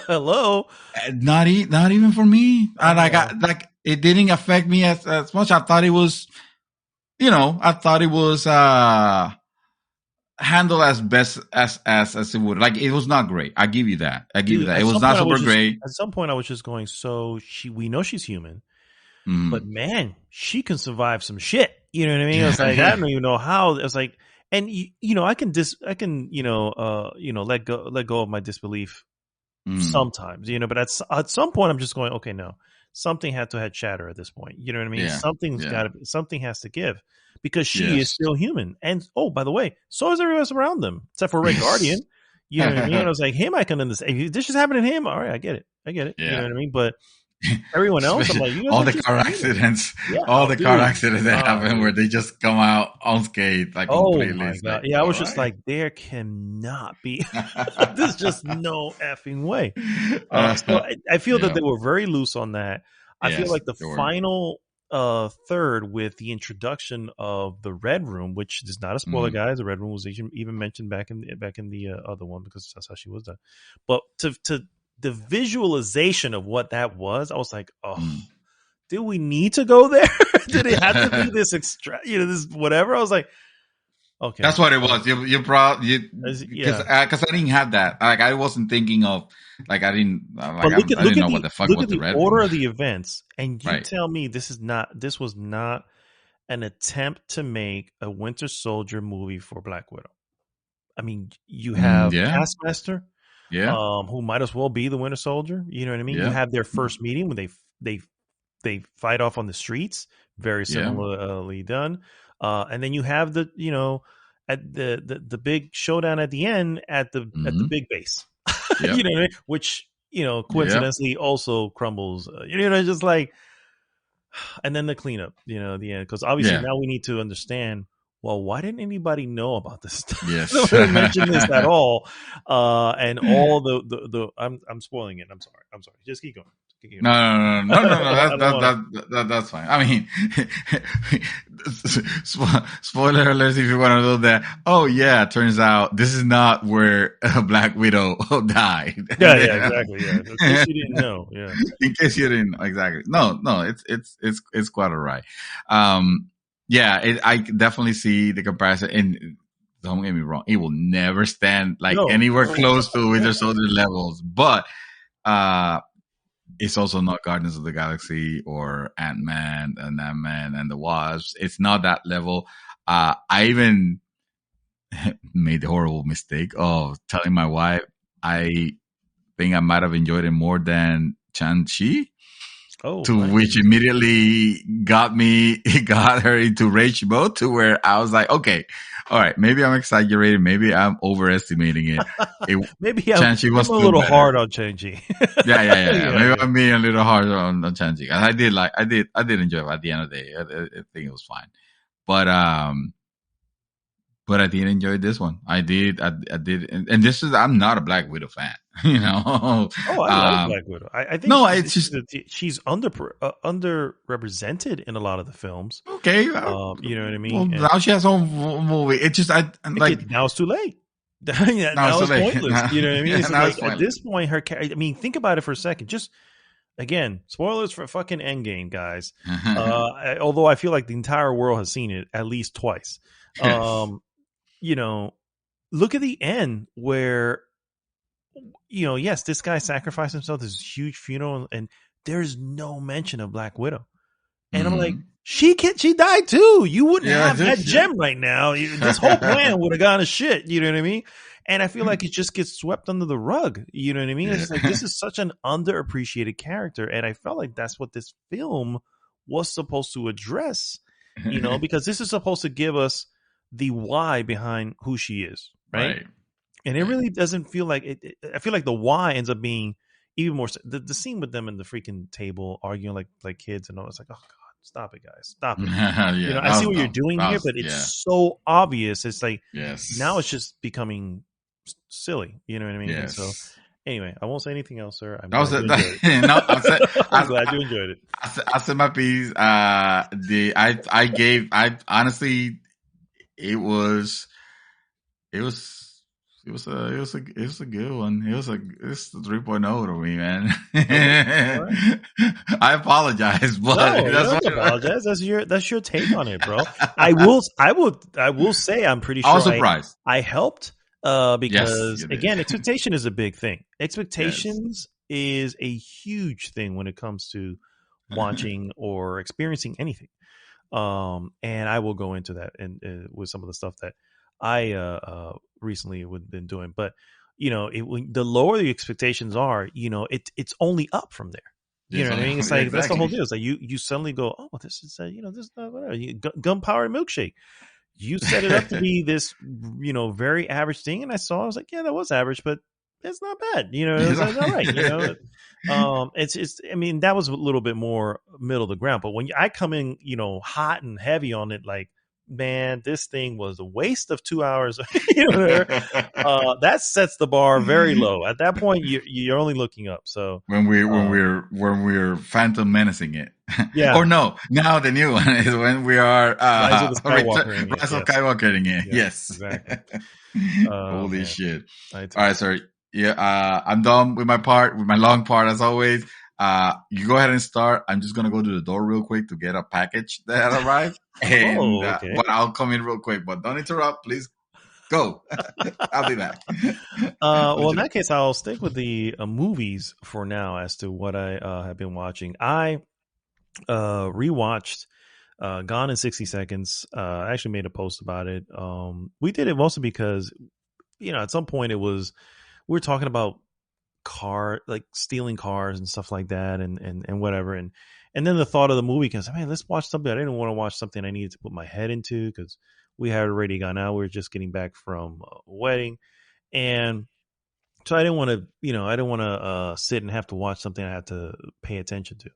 Speaker 1: Hello.
Speaker 2: Not even for me. It didn't affect me as much. I thought it was, handled as best as it would. Like, it was not great. I give you that. It was not super great.
Speaker 1: At some point, I was just going, we know she's human, but man, she can survive some shit. You know what I mean? I was like, I don't even know how. I was like, and I can let go of my disbelief sometimes, but at some point I'm just going, okay, no, something had to have shatter at this point. You know what I mean? Yeah. Something has to give, because she is still human. And by the way, so is everyone else around them, except for Red Guardian. You know what I mean? And I was like, him, I can understand. If this is happening to him, all right, I get it. Yeah. You know what I mean? But everyone else, I'm like,
Speaker 2: all the car accidents, car accidents that happen where they just come out unscathed, like completely.
Speaker 1: My God. I was just like, there cannot be. There's just no effing way. So I feel that they were very loose on that. I feel like the final third with the introduction of the Red Room, which is not a spoiler, guys. The Red Room was even mentioned back in the other one, because that's how she was done. But to the visualization of what that was, I was like, did we need to go there? Did it have to be this extra, this whatever? I was like, okay.
Speaker 2: That's what it was. You're probably, because I didn't have that. Like, I wasn't thinking of, like, I didn't know what the fuck was the Red
Speaker 1: order of the events. And you tell me this was not an attempt to make a Winter Soldier movie for Black Widow. I mean, you have Taskmaster. Who might as well be the Winter Soldier. You know what I mean? You have their first meeting when they fight off on the streets, very similarly done. And then you have the at the big showdown at the end at the big base. You know what I mean? Which coincidentally also crumbles. Just like, and then the cleanup. The end, because obviously now we need to understand. Well, why didn't anybody know about this stuff?
Speaker 2: Yes.
Speaker 1: Nobody mentioned this at all. And all the I'm spoiling it. I'm sorry. Just keep going.
Speaker 2: No. That's fine. I mean, spoiler alert if you want to know that. Oh yeah, turns out this is not where Black Widow died.
Speaker 1: Yeah, exactly. Yeah, in case you didn't know. Yeah,
Speaker 2: in case you didn't know, exactly. No, it's quite alright. I definitely see the comparison, and don't get me wrong, it will never stand anywhere close to Winter Soldier levels, but it's also not Guardians of the Galaxy or Ant-Man and the Wasp. It's not that level. I even made the horrible mistake of telling my wife I think I might have enjoyed it more than Shang-Chi. Which immediately got her into rage mode, to where I was like, okay, all right, maybe I'm exaggerating, maybe I'm overestimating it.
Speaker 1: Maybe I'm a little hard on Shang-Chi.
Speaker 2: Maybe I'm being a little hard on Shang-Chi. I did enjoy it. At the end of the day, I think it was fine, but I did enjoy this one. I did, and I'm not a Black Widow fan.
Speaker 1: I love Black Widow. I think she's underrepresented in a lot of the films.
Speaker 2: Okay,
Speaker 1: you know what I mean.
Speaker 2: Well, now she has her own movie. It's just now
Speaker 1: it's too late. Now it's pointless. You know what I mean? It's like, at this point, think about it for a second. Just again, spoilers for fucking Endgame, guys. Although I feel like the entire world has seen it at least twice. Look at the end where. Yes, this guy sacrificed himself. This huge funeral, and there's no mention of Black Widow. And I'm like, she died too. You wouldn't have that gem right now. This whole plan would have gone to shit. You know what I mean? And I feel like it just gets swept under the rug. You know what I mean? It's like, this is such an underappreciated character. And I felt like that's what this film was supposed to address, because this is supposed to give us the why behind who she is. Right. And it really doesn't feel like it. I feel like the why ends up being even more. The scene with them in the freaking table arguing like kids and all. It's like, oh God, stop it, guys, stop it. I see what you're doing here, but it's so obvious. It's like, now it's just becoming silly. You know what I mean?
Speaker 2: Yes.
Speaker 1: So anyway, I won't say anything else, sir. I'm
Speaker 2: glad you enjoyed it. I said my piece. I honestly, it was a good one. It's a 3.0 to me, man. Right. I apologize, but
Speaker 1: no, don't apologize. That's your take on it, bro. I will say I'm pretty sure
Speaker 2: I was surprised.
Speaker 1: I helped because again, expectation is a big thing. Expectations is a huge thing when it comes to watching or experiencing anything. And I will go into that and with some of the stuff that I recently been doing, but the lower the expectations are, it's only up from there. You know what I mean? It's like that's the whole deal. It's like you suddenly go, oh, this is this whatever. Gunpowder milkshake. You set it up to be this very average thing, and I was like, yeah, that was average, but it's not bad. It's like, all right. It's I mean, that was a little bit more middle of the ground, but when I come in, hot and heavy on it, like, man, this thing was a waste of 2 hours. That sets the bar very low. At that point, you're only looking up. So
Speaker 2: when we're Phantom Menacing it, or no, now the new one is when we are
Speaker 1: Rise of
Speaker 2: Skywalkering it. Yes,
Speaker 1: exactly.
Speaker 2: Holy shit! All right, sir. Yeah, I'm done with my long part as always. You go ahead and start. I'm just going to go to the door real quick to get a package that arrived. And, but I'll come in real quick. But don't interrupt. Please go. I'll be back.
Speaker 1: Well, in that case, I'll stick with the movies for now as to what I have been watching. I rewatched Gone in 60 Seconds. I actually made a post about it. We did it mostly because, at some point we were talking about stealing cars and stuff like that and whatever. And then the thought of the movie comes, man, let's watch something. I didn't want to watch something I needed to put my head into because we had already gone out. We were just getting back from a wedding. And so I didn't want to, sit and have to watch something I had to pay attention to.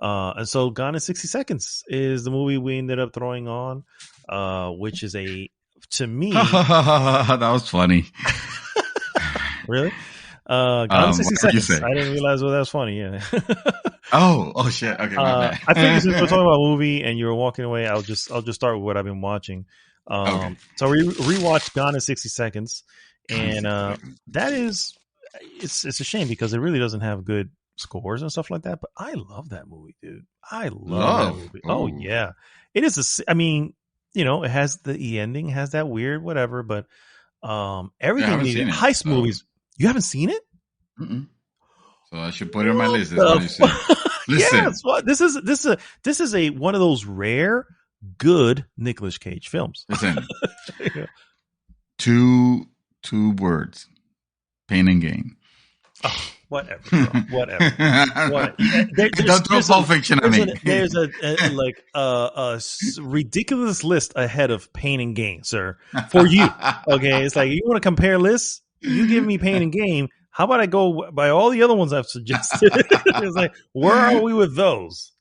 Speaker 1: And so Gone in 60 Seconds is the movie we ended up throwing on, which is to me.
Speaker 2: That was funny.
Speaker 1: Really? Gone in 60 Seconds. I didn't realize that was funny. Yeah.
Speaker 2: oh shit. Okay. My bad.
Speaker 1: I figured since we're talking about a movie and you were walking away, I'll just start with what I've been watching. Okay. So we rewatched Gone in 60 Seconds, and that is it's a shame because it really doesn't have good scores and stuff like that. But I love that movie, dude. I love that movie. Ooh. Oh yeah, it is. I mean, it has the ending, has that weird whatever, but everything. Heist movies. You haven't seen it?
Speaker 2: Mm-mm. So I should put it on my list. That's what you said.
Speaker 1: Listen, this is a one of those rare good Nicolas Cage films.
Speaker 2: Listen, two words: pain and gain.
Speaker 1: Oh, whatever, bro. Whatever.
Speaker 2: Don't throw Pulp Fiction at me.
Speaker 1: There's a ridiculous list ahead of pain and gain, sir. For you, okay? It's like you want to compare lists. You give me pain and gain. How about I go by all the other ones I've suggested? It's like, where are we with those?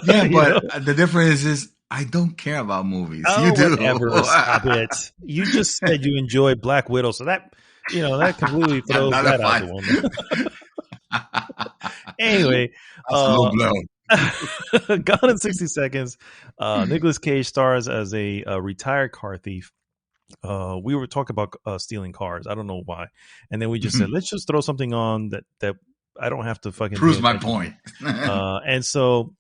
Speaker 2: Yeah, but the difference is I don't care about movies.
Speaker 1: Oh,
Speaker 2: you do.
Speaker 1: Whatever. Stop it. You just said you enjoy Black Widow, so that that completely throws that out the window. Anyway, Gone in 60 Seconds. Nicolas Cage stars as a retired car thief. We were talking about stealing cars. I don't know why, and then we just said let's just throw something on that I don't have to fucking
Speaker 2: proves my point.
Speaker 1: And so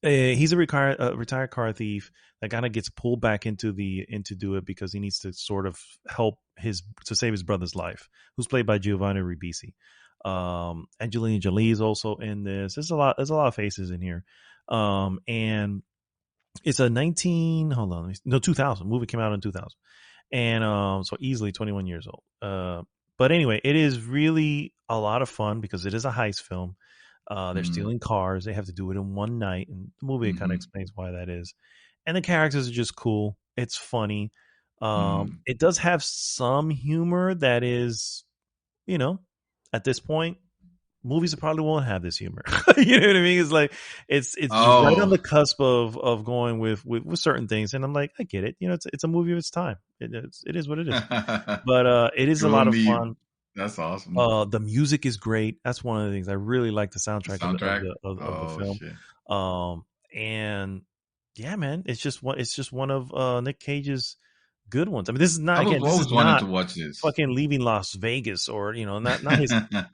Speaker 1: he's a retired car thief that kind of gets pulled back into do it because he needs to sort of help to save his brother's life, who's played by Giovanni Ribisi. Angelina Jolie is also in this. There's a lot of faces in here, and it's a 2000 movie. Came out in 2000, and so easily 21 years old. But anyway, it is really a lot of fun because it is a heist film. They're stealing cars. They have to do it in one night, and the movie kind of explains why that is. And the characters are just cool. It's funny. It does have some humor that is, at this point, movies probably won't have this humor. You know what I mean? It's like it's right on the cusp of going with certain things, and I'm like, I get it. It's a movie of its time. It is what it is. But it is a lot of fun.
Speaker 2: That's awesome.
Speaker 1: The music is great. That's one of the things I really like. The soundtrack of the film. Shit. And yeah, man, it's just one of Nick Cage's good ones. I mean, this is not.
Speaker 2: I've always wanted to watch this.
Speaker 1: Fucking Leaving Las Vegas, or not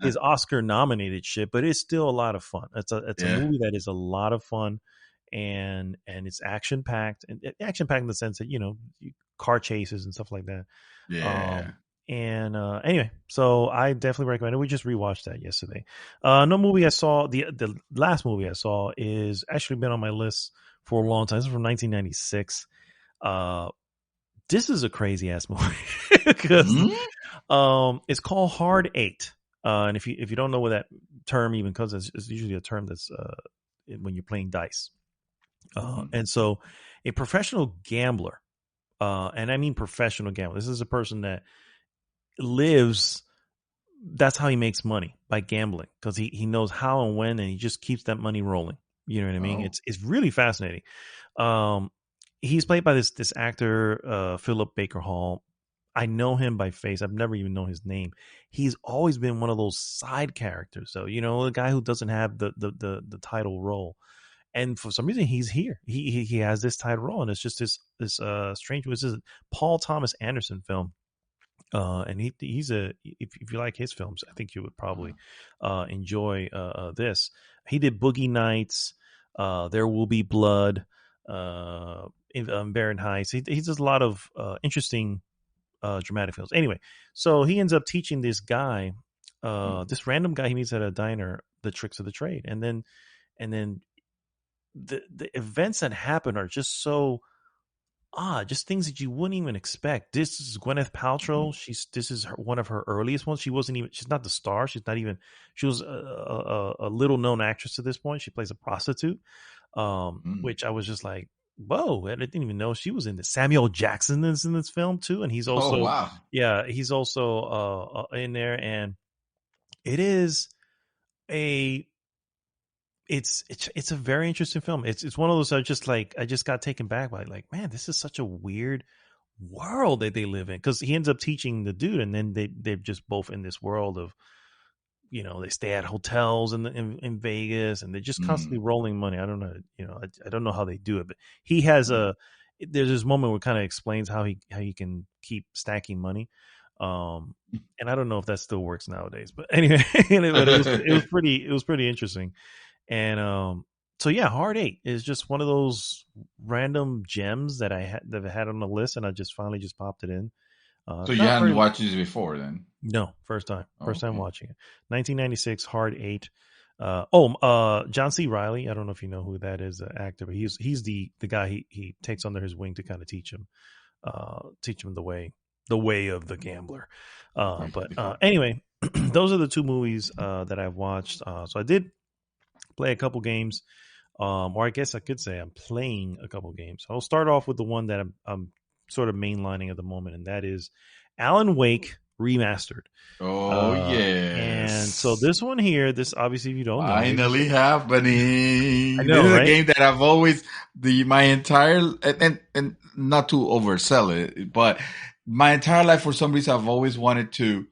Speaker 1: his Oscar nominated shit, but it's still a lot of fun. It's a movie that is a lot of fun, and it's action packed, and action packed in the sense that car chases and stuff like that.
Speaker 2: Yeah.
Speaker 1: Anyway, so I definitely recommend it. We just rewatched that yesterday. No movie I saw. The last movie I saw is actually been on my list for a long time. This is from 1996. This is a crazy ass movie because it's called Hard 8. And if you don't know what that term even comes, it's usually a term that's when you're playing dice. And so a professional gambler, and I mean professional gambler. This is a person that lives. That's how he makes money, by gambling, because he knows how and when, and he just keeps that money rolling. You know what I mean? It's really fascinating. He's played by this actor, Philip Baker Hall. I know him by face. I've never even known his name. He's always been one of those side characters, though. The guy who doesn't have the title role. And for some reason, he's here. He has this title role, and it's just this strange. This is a Paul Thomas Anderson film. And he's if you like his films, I think you would probably enjoy this. He did Boogie Nights, There Will Be Blood, Baron Heights. He does a lot of interesting dramatic films. Anyway, so he ends up teaching this guy, this random guy he meets at a diner, the tricks of the trade, and then the events that happen are just so just things that you wouldn't even expect. This is Gwyneth Paltrow. This is one of her earliest ones. She's not the star. She was a little known actress at this point. She plays a prostitute, which I was just like, whoa, I didn't even know she was in this. Samuel Jackson is in this film too. And he's also, he's also in there. And it is it's a very interesting film. It's one of those I just got taken back by, like, man, this is such a weird world that they live in, because he ends up teaching the dude, and then they're just both in this world of, they stay at hotels in Vegas, and they're just constantly rolling money. I don't know, I don't know how they do it, but he has there's this moment where it kind of explains how he can keep stacking money. And I don't know if that still works nowadays, but anyway, but it was pretty interesting. And so yeah, Hard 8 is just one of those random gems that I had on the list, and I just finally popped it in.
Speaker 2: So you hadn't watched this before, then?
Speaker 1: No, first time watching it. 1996, Hard 8. John C. Reilly. I don't know if you know who that is, the actor, but he's the guy he takes under his wing to kind of teach him the way of the gambler. But anyway, those are the two movies that I've watched. So I did play a couple games, or I guess I could say I'm playing a couple games. I'll start off with the one that I'm sort of mainlining at the moment, and that is Alan Wake Remastered.
Speaker 2: Yes.
Speaker 1: And so this one here, this obviously, if you don't know,
Speaker 2: finally happening. I know, this is a game that I've always my entire and not to oversell it, but my entire life, for some reason, I've always wanted to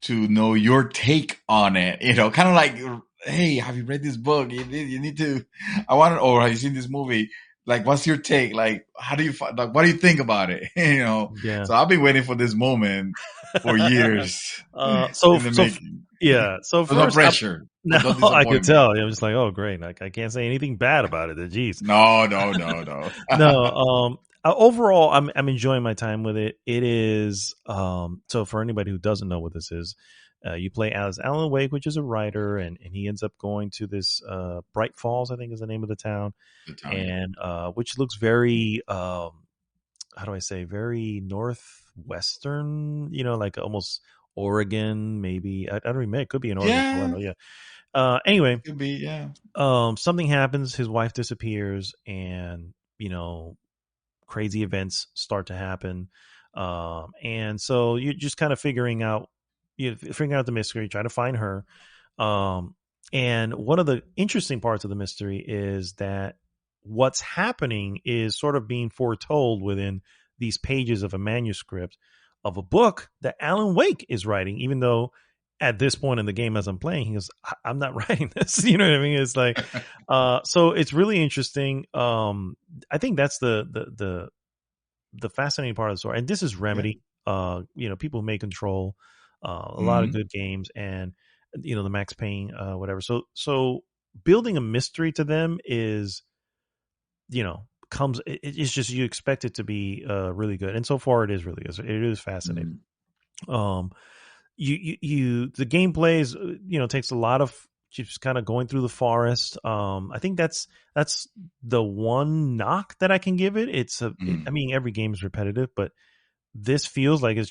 Speaker 2: know your take on it. Kind of like, hey, have you read this book? You need to. Or have you seen this movie? Like, what's your take? Like, how do you what do you think about it?
Speaker 1: Yeah.
Speaker 2: So I've been waiting for this moment for years.
Speaker 1: So first,
Speaker 2: no pressure.
Speaker 1: No, I could tell. I'm just like, oh, great. Like, I can't say anything bad about it. Jeez.
Speaker 2: No.
Speaker 1: No. Overall, I'm enjoying my time with it. It is so for anybody who doesn't know what this is, you play as Alan Wake, which is a writer, and he ends up going to this Bright Falls, I think is the name of the town, and which looks very how do I say, very northwestern, like almost Oregon, maybe. I don't remember. It could be in Oregon. For all I
Speaker 2: Yeah.
Speaker 1: know. Yeah. Anyway,
Speaker 2: Could be. Yeah.
Speaker 1: something happens. His wife disappears, and crazy events start to happen. And so you're just kind of figuring out the mystery, trying to find her. Um, and one of the interesting parts of the mystery is that what's happening is sort of being foretold within these pages of a manuscript of a book that Alan Wake is writing, even though at this point in the game as I'm playing, he goes, I'm not writing this. You know what I mean? It's like, so it's really interesting. I think that's the fascinating part of the story. And this is
Speaker 2: Yeah.
Speaker 1: Remedy. People who make Control, a lot of
Speaker 2: Mm-hmm.
Speaker 1: good games, and the Max Payne, whatever. So building a mystery to them is, it's just you expect it to be really good, and so far it is really good. So it is fascinating. Um, the gameplay is takes a lot of just kind of going through the forest. I think that's the one knock that I can give it. I mean, every game is repetitive, but this feels like it's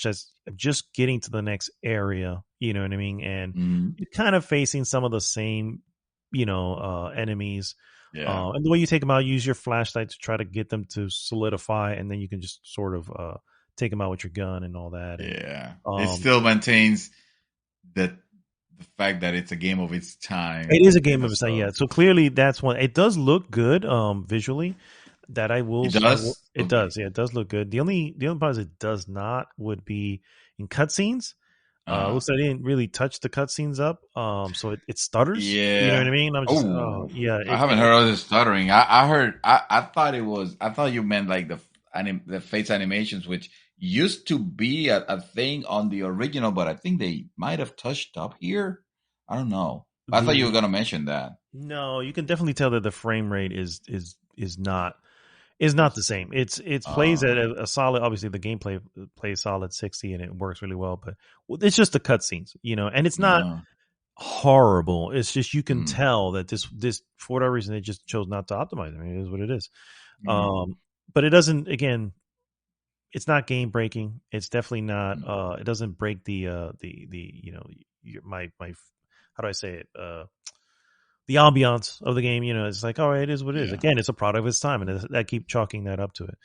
Speaker 1: just getting to the next area, you know what I mean? And
Speaker 2: Mm-hmm.
Speaker 1: you're kind of facing some of the same enemies.
Speaker 2: Yeah.
Speaker 1: And the way you take them out, use your flashlight to try to get them to solidify, and then you can just sort of take them out with your gun and all that. And
Speaker 2: Yeah. It still maintains that the fact that it's a game of its
Speaker 1: it
Speaker 2: time.
Speaker 1: is a game of its time, yeah. So clearly, that's one. It does look good, visually. That
Speaker 2: It does.
Speaker 1: It
Speaker 2: Okay.
Speaker 1: does, yeah. It does look good. The only part is it does not would be in cutscenes.
Speaker 2: Uh-huh.
Speaker 1: Looks like I didn't really touch the cutscenes up, so it stutters. You know what I
Speaker 2: Yeah.
Speaker 1: mean? I'm just, oh
Speaker 2: Oh,
Speaker 1: yeah.
Speaker 2: I haven't heard of this stuttering. I heard. I thought it was. I thought you meant like the face animations, which used to be a thing on the original, but I think they might have touched up here. I don't know. I thought you were
Speaker 1: The
Speaker 2: gonna mention that.
Speaker 1: No, you can definitely tell that the frame rate is not the same. It plays
Speaker 2: Uh,
Speaker 1: at a solid. Obviously, the gameplay plays solid 60, and it works really well. But it's just the cutscenes, and it's not
Speaker 2: uh,
Speaker 1: horrible. It's just you can
Speaker 2: mm,
Speaker 1: tell that this for whatever reason they just chose not to optimize. I mean, it is what it is.
Speaker 2: mm,
Speaker 1: Um, but it doesn't. Again, it's not game breaking. It's definitely not.
Speaker 2: mm,
Speaker 1: It doesn't break the my how do I say it? The ambiance of the game. It's like, all right, it is what it is.
Speaker 2: yeah.
Speaker 1: Again, it's a product of its time, and I keep chalking that up to it.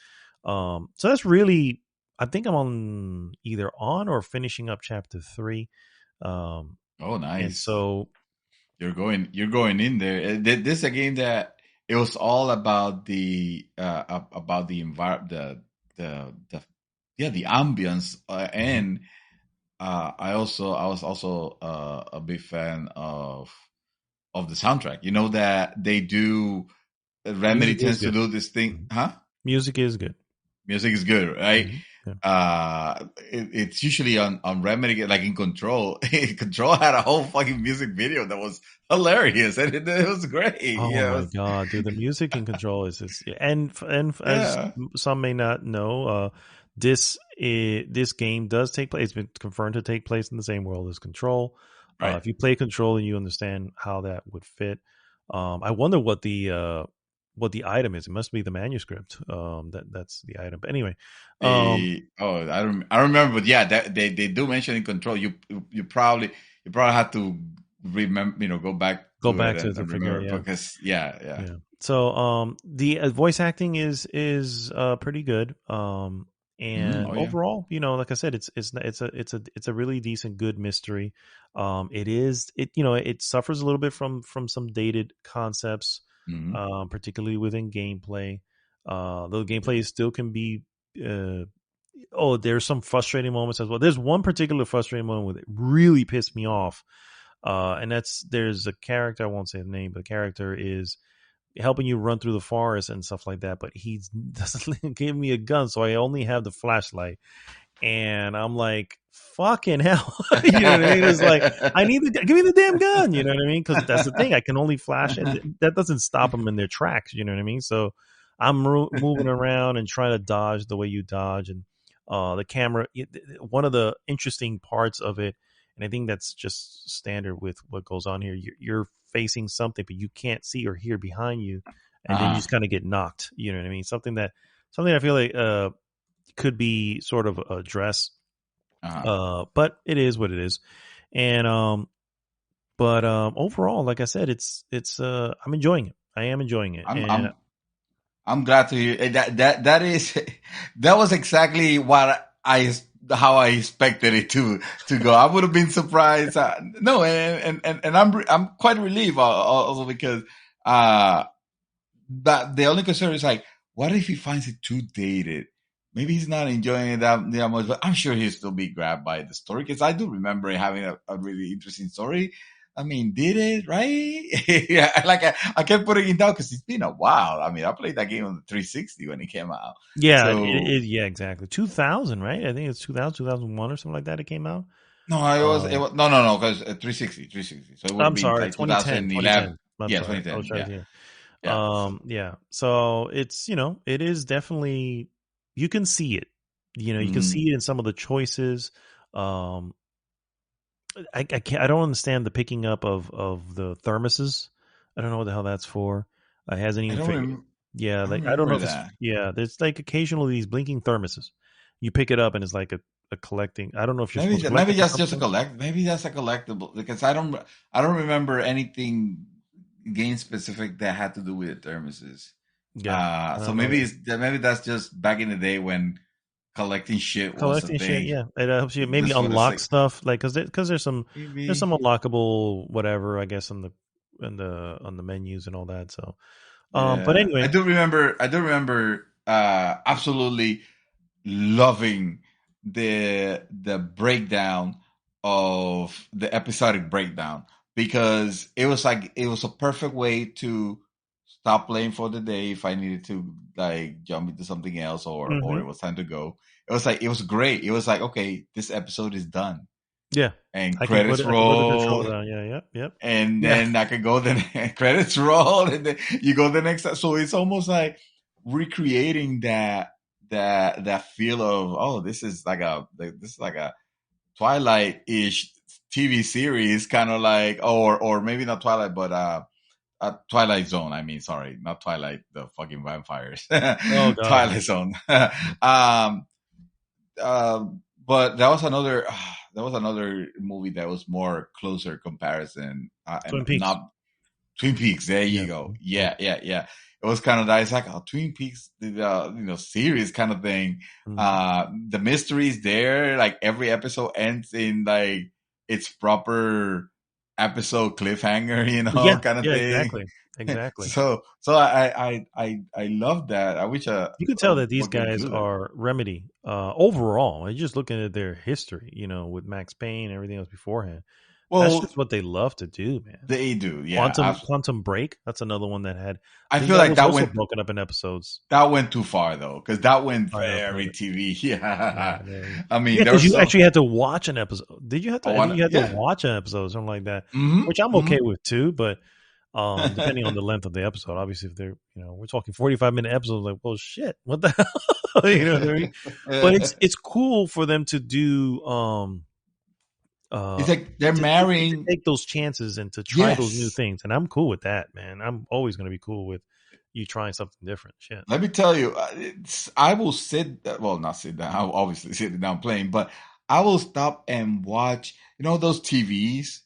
Speaker 1: So that's really. I think I'm on either on or finishing up chapter 3. Um,
Speaker 2: Oh,
Speaker 1: and
Speaker 2: nice.
Speaker 1: so
Speaker 2: You're going in there. This is a game that it was all about the environment, the yeah, the ambience,
Speaker 1: mhm.
Speaker 2: and I was also a big fan of the soundtrack. You know that they do. Remedy
Speaker 1: Music is
Speaker 2: tends to
Speaker 1: good.
Speaker 2: do this thing,
Speaker 1: Mhm.
Speaker 2: huh?
Speaker 1: Music is good.
Speaker 2: Music is good, right?
Speaker 1: Yeah.
Speaker 2: It's usually on Remedy, like in Control. Control had a whole fucking music video that was hilarious, and it was great.
Speaker 1: Oh
Speaker 2: Yeah, it
Speaker 1: my
Speaker 2: was,
Speaker 1: god, dude! The music in Control is and as
Speaker 2: yeah,
Speaker 1: some may not know, this game does take place. It's been confirmed to take place in the same world as Control.
Speaker 2: right.
Speaker 1: If you play Control and you understand how that would fit, I wonder what the item is. It must be the manuscript. That's the item. But anyway, um,
Speaker 2: I remember, but yeah, they do mention in Control. You probably have to remember, go back
Speaker 1: go
Speaker 2: to it
Speaker 1: back to
Speaker 2: and
Speaker 1: figure out.
Speaker 2: remember,
Speaker 1: Yeah.
Speaker 2: because yeah, yeah.
Speaker 1: Yeah. So the voice acting is pretty good. And
Speaker 2: Oh yeah.
Speaker 1: overall, like I said, it's a really decent, good mystery. It suffers a little bit from some dated concepts,
Speaker 2: Hmm.
Speaker 1: particularly within gameplay. Though gameplay still can be. There's some frustrating moments as well. There's one particular frustrating moment that really pissed me off. And there's a character, I won't say the name, but the character is helping you run through the forest and stuff like that, but he doesn't give me a gun, so I only have the flashlight. And I'm like, fucking hell. You know what I mean? It's like, I need give me the damn gun. You know what I mean? Because that's the thing. I can only flash, and that doesn't stop them in their tracks. You know what I mean? So I'm moving around and trying to dodge the way you dodge. And the camera, one of the interesting parts of it, and I think that's just standard with what goes on here, you're facing something, but you can't see or hear behind you. And then you
Speaker 2: Uh-huh.
Speaker 1: just kind of get knocked. You know what I mean? Something I feel like, could be sort of addressed. But it is what it is. And but overall, like I said, it's I'm enjoying it. I am enjoying it.
Speaker 2: I'm glad to hear that was exactly how I expected it to go. I would have been surprised. No, and I'm quite relieved also because that the only concern is like, what if he finds it too dated? Maybe he's not enjoying it that much, but I'm sure he'll still be grabbed by the story because I do remember it having a really interesting story. I mean, did it right? Yeah, like I kept putting it down because it's been a while. I mean, I played that game on the 360 when it came out.
Speaker 1: Yeah, yeah, exactly. 2000, right? I think it's 2000, 2001 or something like that. It came out.
Speaker 2: No, it was no, because 360. So it would have been like
Speaker 1: 2010,
Speaker 2: 2011.
Speaker 1: Yeah,
Speaker 2: 2010.
Speaker 1: Yeah. So it's, it is definitely, you can see it. You can see it in some of the choices. I don't understand the picking up of the thermoses. I don't know what the hell that's for. Hasn't even yeah, like I don't know if there's like occasionally these blinking thermoses. You pick it up and it's like a collecting. I don't know if you're supposed to collect
Speaker 2: maybe that's just a collect. Maybe that's a collectible because I don't remember anything game specific that had to do with thermoses. Yeah. So maybe that's just back in the day when collecting shit was a thing.
Speaker 1: Shit, yeah. It helps you maybe unlock stuff, like because there's some unlockable whatever, I guess, on the menus and all that. So, but anyway,
Speaker 2: I do remember absolutely loving the breakdown of the episodic breakdown because it was a perfect way to stop playing for the day if I needed to like jump into something else or it was time to go. It was great. It was like, okay, this episode is done.
Speaker 1: Yeah.
Speaker 2: And credits roll.
Speaker 1: Yep.
Speaker 2: And then I could go credits roll and then you go the next. So it's almost like recreating that feel of, this is like a Twilight-ish TV series, kind of like, or maybe not Twilight, but Twilight Zone. I mean, sorry, not Twilight, the fucking vampires. Oh, God. Twilight Zone. But that was another movie that was more closer comparison.
Speaker 1: Twin Peaks.
Speaker 2: Twin Peaks. There you go. Yeah. It was kind of nice, like a Twin Peaks, series kind of thing. The mysteries there, like every episode ends in like its proper episode cliffhanger, kind of thing.
Speaker 1: Exactly.
Speaker 2: So I love that. I wish
Speaker 1: you can tell that these guys are Remedy overall. You're just looking at their history, with Max Payne and everything else beforehand. Well, that's just what they love to do, man.
Speaker 2: They do, yeah.
Speaker 1: Quantum Break. That's another one that had.
Speaker 2: I feel like that went
Speaker 1: broken up in episodes.
Speaker 2: That went too far though, because that went very TV. Yeah, I mean,
Speaker 1: because you actually had to watch an episode. Did you have to? I think you had to watch an episode, something like that, which I'm okay with too. But depending on the length of the episode, obviously, if they're we're talking 45-minute episodes, like, well, shit, what the hell, you know what I mean? But it's cool for them to do.
Speaker 2: It's like they're marrying,
Speaker 1: to take those chances and to try those new things, and I'm cool with that, man. I'm always going to be cool with you trying something different. Shit.
Speaker 2: Let me tell you, I will not sit down. I'll obviously sit down playing, but I will stop and watch. Those TVs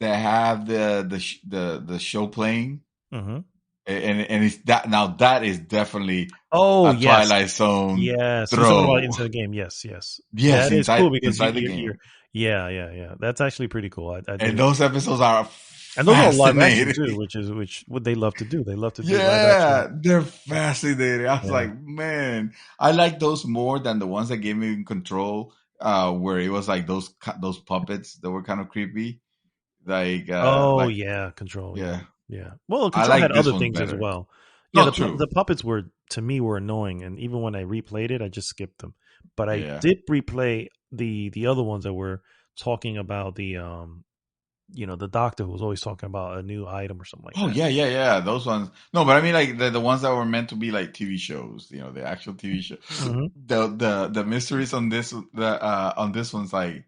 Speaker 2: that have the show playing, and it's that now. That is definitely Twilight Zone.
Speaker 1: Yes, throw into the game. Yes, that is cool because inside the game. Yeah. That's actually pretty cool.
Speaker 2: And those episodes are
Speaker 1: and those are live action too, which what they love to do. They love to do live action.
Speaker 2: They're fascinating. I was like, man, I like those more than the ones that gave me control, where it was like those puppets that were kind of creepy. Like
Speaker 1: Control. Yeah. Well, Control had other things as well. Yeah, the puppets were annoying, and even when I replayed it, I just skipped them. But I did replay the other ones that were talking about the the doctor who was always talking about a new item or something like that.
Speaker 2: Oh yeah, those ones. No, but I mean like the ones that were meant to be like TV shows, the actual TV show. The mysteries on this one's like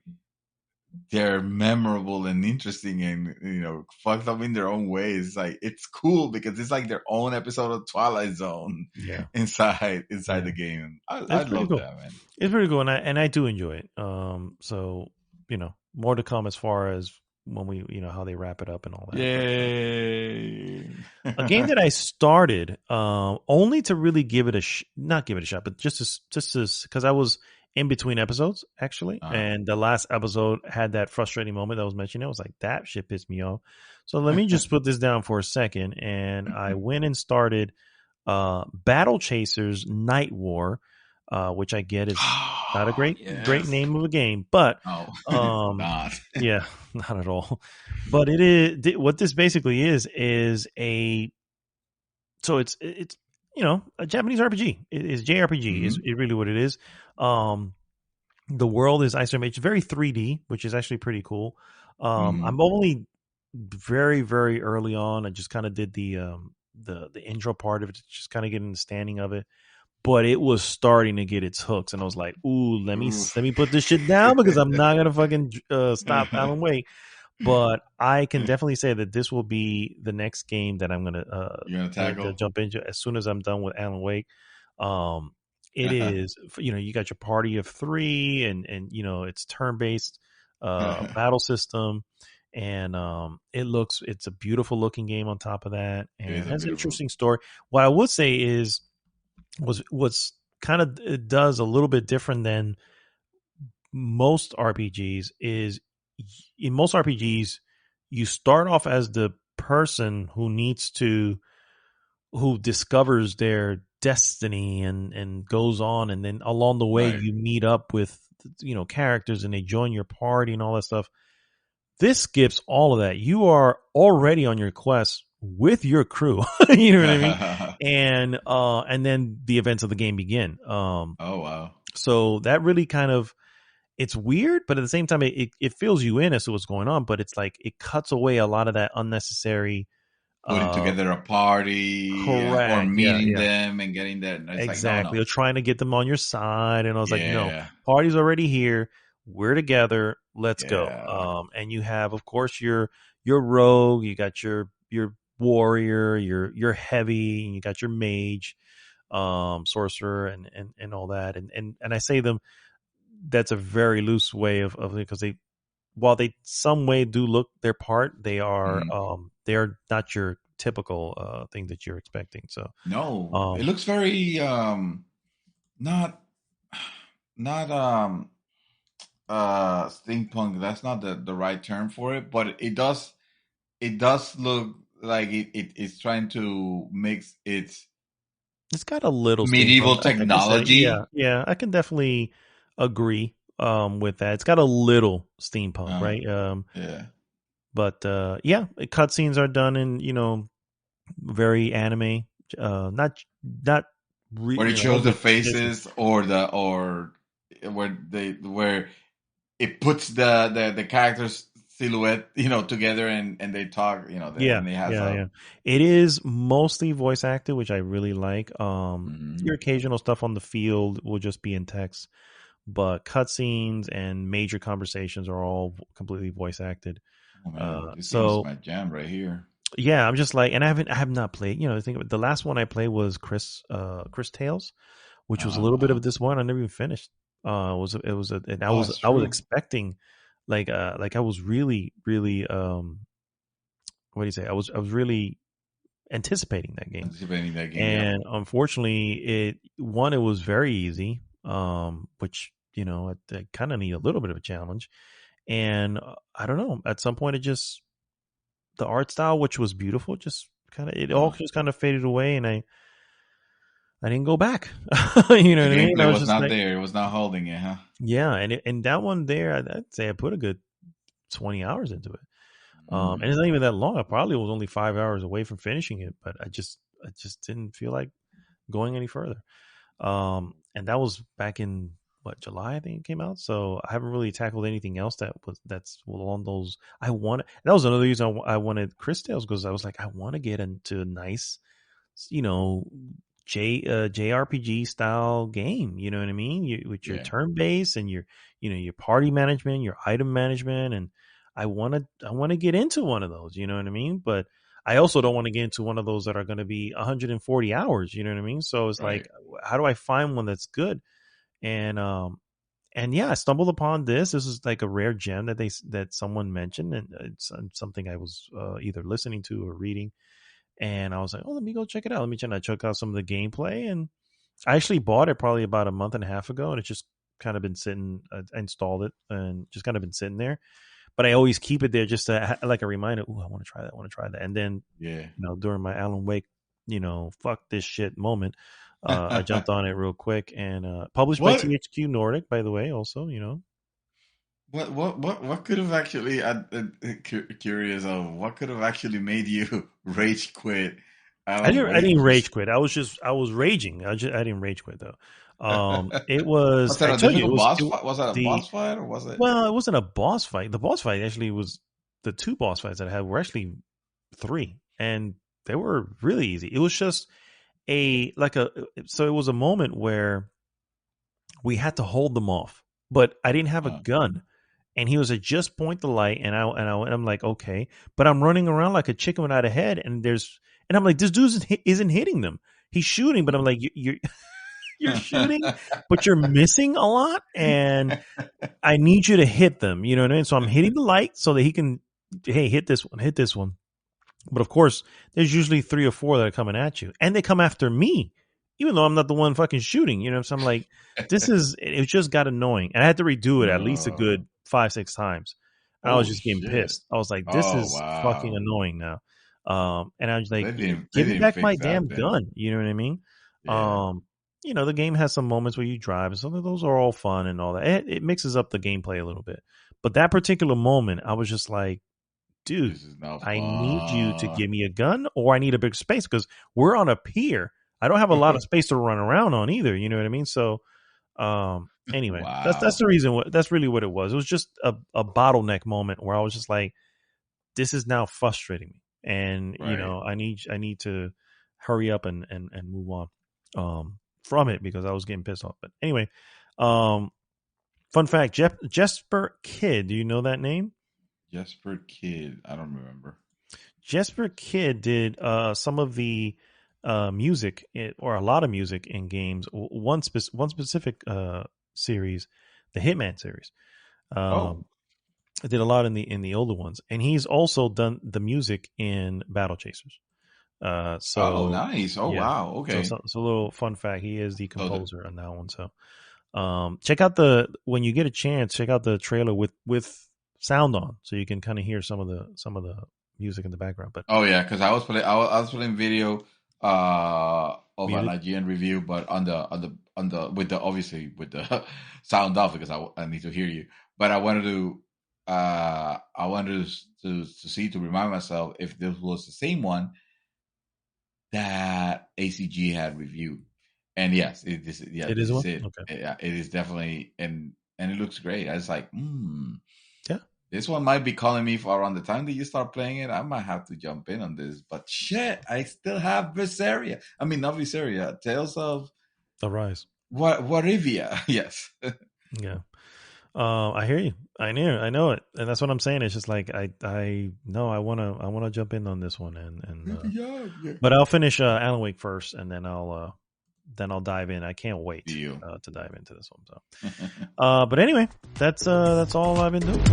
Speaker 2: they're memorable and interesting and, you know, fucked up in their own ways. Like, it's cool because it's like their own episode of Twilight Zone inside the game. I love
Speaker 1: cool.
Speaker 2: that, man.
Speaker 1: It's pretty cool, and I do enjoy it. So, you know, more to come as far as when we, you know, how they wrap it up and all that.
Speaker 2: Yay!
Speaker 1: A game that I started only to really give it not give it a shot, but just because I was in between episodes actually, and the last episode had that frustrating moment that I was mentioning. I was like, that shit pissed me off. So let me just put this down for a second, and I went and started Battle Chasers Night War, which I get is not a great name of a game, but
Speaker 2: not.
Speaker 1: yeah, not at all. But it is what this basically is a it's you know, a Japanese RPG. It is JRPG is really what it is. The world is isometric. It's very 3D, which is actually pretty cool. I'm only very very early on. I just kind of did the intro part of it, just kind of getting the standing of it. But it was starting to get its hooks, and I was like, "Ooh, let me put this shit down because I'm not gonna fucking stop Alan Wake." But I can definitely say that this will be the next game that I'm gonna to jump into as soon as I'm done with Alan Wake. It is, you know, you got your party of 3, and you know, it's turn based battle system, and it's a beautiful looking game on top of that, and it has an interesting story. What I would say is what's kind of it does a little bit different than most RPGs is in most RPGs you start off as the person who discovers their destiny and goes on, and then along the way you meet up with, you know, characters and they join your party and all that stuff. This skips all of that. You are already on your quest with your crew. You know what I mean? And then the events of the game begin.
Speaker 2: Oh wow.
Speaker 1: So that really kind of, it's weird, but at the same time it fills you in as to what's going on, but it's like it cuts away a lot of that unnecessary
Speaker 2: putting together a party or meeting them and getting there. It's
Speaker 1: exactly.
Speaker 2: Like,
Speaker 1: You're trying to get them on your side. And I was like, no, party's already here. We're together. Let's go. And you have, of course, your rogue, you got your warrior, your heavy, and you got your mage, sorcerer and all that. And I say them, that's a very loose way of because while they some way do look their part, they are not your typical thing that you're expecting. So
Speaker 2: no, it looks very not steampunk. That's not the right term for it, but it does look like it's trying to mix it's
Speaker 1: got a little
Speaker 2: medieval
Speaker 1: steampunk
Speaker 2: technology.
Speaker 1: I can definitely agree with that. It's got a little steampunk, right? But cutscenes are done in, you know, very anime, not
Speaker 2: where it shows the faces or where it puts the characters silhouette, you know, together and they talk, you know, and they have
Speaker 1: It is mostly voice acted, which I really like. Your occasional stuff on the field will just be in text, but cutscenes and major conversations are all completely voice acted.
Speaker 2: Oh, man, this is my jam right here.
Speaker 1: Yeah, I'm just like, and I have not played. You know, I think the last one I played was Chris Tales, which was a little bit of this one. I never even finished. I was expecting, like I was really what do you say? I was really anticipating that game. And unfortunately, it was very easy, which, you know, I kind of need a little bit of a challenge. And I don't know, at some point the art style, which was beautiful, just kind of all just kind of faded away, and I didn't go back. You know what I mean?
Speaker 2: It was just not there. It was not holding it, huh?
Speaker 1: Yeah, and that one there, I'd say I put a good 20 hours into it. And it's not even that long. I probably was only 5 hours away from finishing it, but I just didn't feel like going any further. And that was back in July, I think it came out. So I haven't really tackled anything else that's along those. That was another reason I wanted Chris Tales, because I was like, I want to get into a nice, you know, JRPG style game. You know what I mean? With your turn base and your party management, your item management, and I want to get into one of those. You know what I mean? But I also don't want to get into one of those that are going to be 140 hours. You know what I mean? So it's like, how do I find one that's good? And yeah, I stumbled upon this. This is like a rare gem that someone mentioned, and it's something I was either listening to or reading. And I was like, oh, let me go check it out. I check out some of the gameplay, and I actually bought it probably about a month and a half ago, and it's just kind of been sitting. I installed it and just kind of been sitting there. But I always keep it there just to like a reminder. Oh, I want to try that. I want to try that. And then, during my Alan Wake, fuck this shit moment, I jumped on it real quick, and published by THQ Nordic, by the way. Also,
Speaker 2: What could have actually? I'm curious of what could have actually made you rage quit.
Speaker 1: I didn't rage quit. I was raging. I didn't rage quit though. It was.
Speaker 2: Was that a difficult boss fight? Was that a boss fight or was it?
Speaker 1: Well, it wasn't a boss fight. The boss fight actually was the 2 boss fights that I had were actually 3, and they were really easy. It was just so it was a moment where we had to hold them off, but I didn't have a gun. And he was at just point the light, and I'm like, okay, but I'm running around like a chicken without a head, and I'm like, this dude isn't hitting them. He's shooting, but I'm like, you're shooting, but you're missing a lot, and I need you to hit them. You know what I mean? So I'm hitting the light so that he can, hey, hit this one. But of course, there's usually 3 or 4 that are coming at you, and they come after me, even though I'm not the one fucking shooting. You know, so I'm like, it just got annoying, and I had to redo it at least a good 5-6 times. I was just getting pissed. I was like, this is fucking annoying now. And I was like, give me back my damn gun. You know what I mean? Yeah. The game has some moments where you drive, and some of those are all fun and all that. It mixes up the gameplay a little bit. But that particular moment, I was just like, dude, I need you to give me a gun, or I need a big space, because we're on a pier. I don't have a lot of space to run around on either. You know what I mean? So, anyway, that's the reason. That's really what it was. It was just a bottleneck moment where I was just like, this is now frustrating me, and I need to hurry up and move on from it, because I was getting pissed off. But anyway, fun fact: Jesper Kid. Do you know that name?
Speaker 2: Jesper Kid. I don't remember.
Speaker 1: Jesper Kid did some of the music, or a lot of music in games. One specific series, the Hitman series. I did a lot in the older ones, and he's also done the music in Battle Chasers. So
Speaker 2: nice. Wow. Okay.
Speaker 1: So a little fun fact: he is the composer on that one. So, check out when you get a chance, check out the trailer with sound on, so you can kind of hear some of the music in the background. But
Speaker 2: because I was playing video of an IGN review, but on the with the sound off, because I need to hear you. But I wanted to see, to remind myself if this was the same one that ACG had reviewed. And yes, it is. Yeah,
Speaker 1: it is one.
Speaker 2: It.
Speaker 1: Okay.
Speaker 2: Yeah, it is definitely, and it looks great. I was like,
Speaker 1: yeah,
Speaker 2: this one might be calling me for around the time that you start playing it. I might have to jump in on this. But shit, I still have Berseria. I mean, not Berseria. Tales of
Speaker 1: Arise.
Speaker 2: Warivia. Yes.
Speaker 1: Yeah. I hear you. I know it, and that's what I'm saying. It's just like I know I wanna jump in on this one, and but I'll finish Alan Wake first, and then I'll dive in. I can't wait to dive into this one. So, but anyway, that's all I've been doing.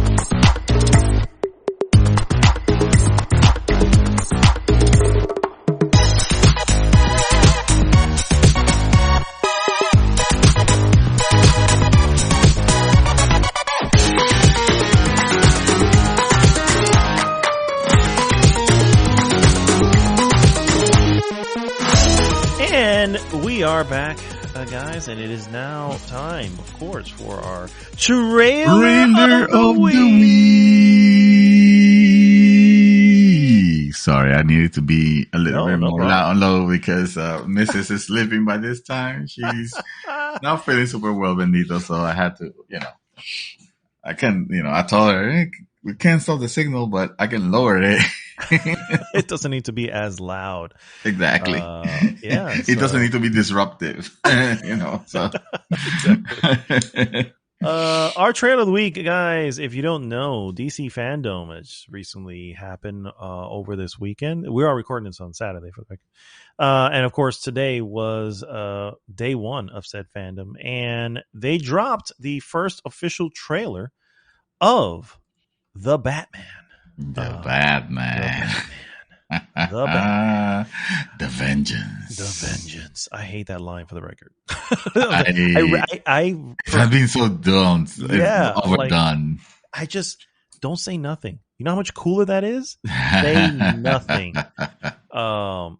Speaker 1: And we are back, guys, and it is now time, of course, for our trailer of the week.
Speaker 2: Sorry, I needed to be a little bit more low because Mrs. is sleeping by this time. She's not feeling super well, Benito, so I had to, I told her, we can't stop the signal, but I can lower it. It
Speaker 1: doesn't need to be as loud.
Speaker 2: Exactly.
Speaker 1: It
Speaker 2: doesn't need to be disruptive. So
Speaker 1: exactly. Our trailer of the week, guys. If you don't know, DC Fandom has recently happened over this weekend. We are recording this on Saturday for the record. And of course, today was day one of said fandom, and they dropped the first official trailer of The Batman.
Speaker 2: The Batman. The Vengeance.
Speaker 1: I hate that line for the record.
Speaker 2: It has been so dumb.
Speaker 1: Yeah,
Speaker 2: it's overdone.
Speaker 1: I just don't say nothing. You know how much cooler that is? Say nothing.
Speaker 2: I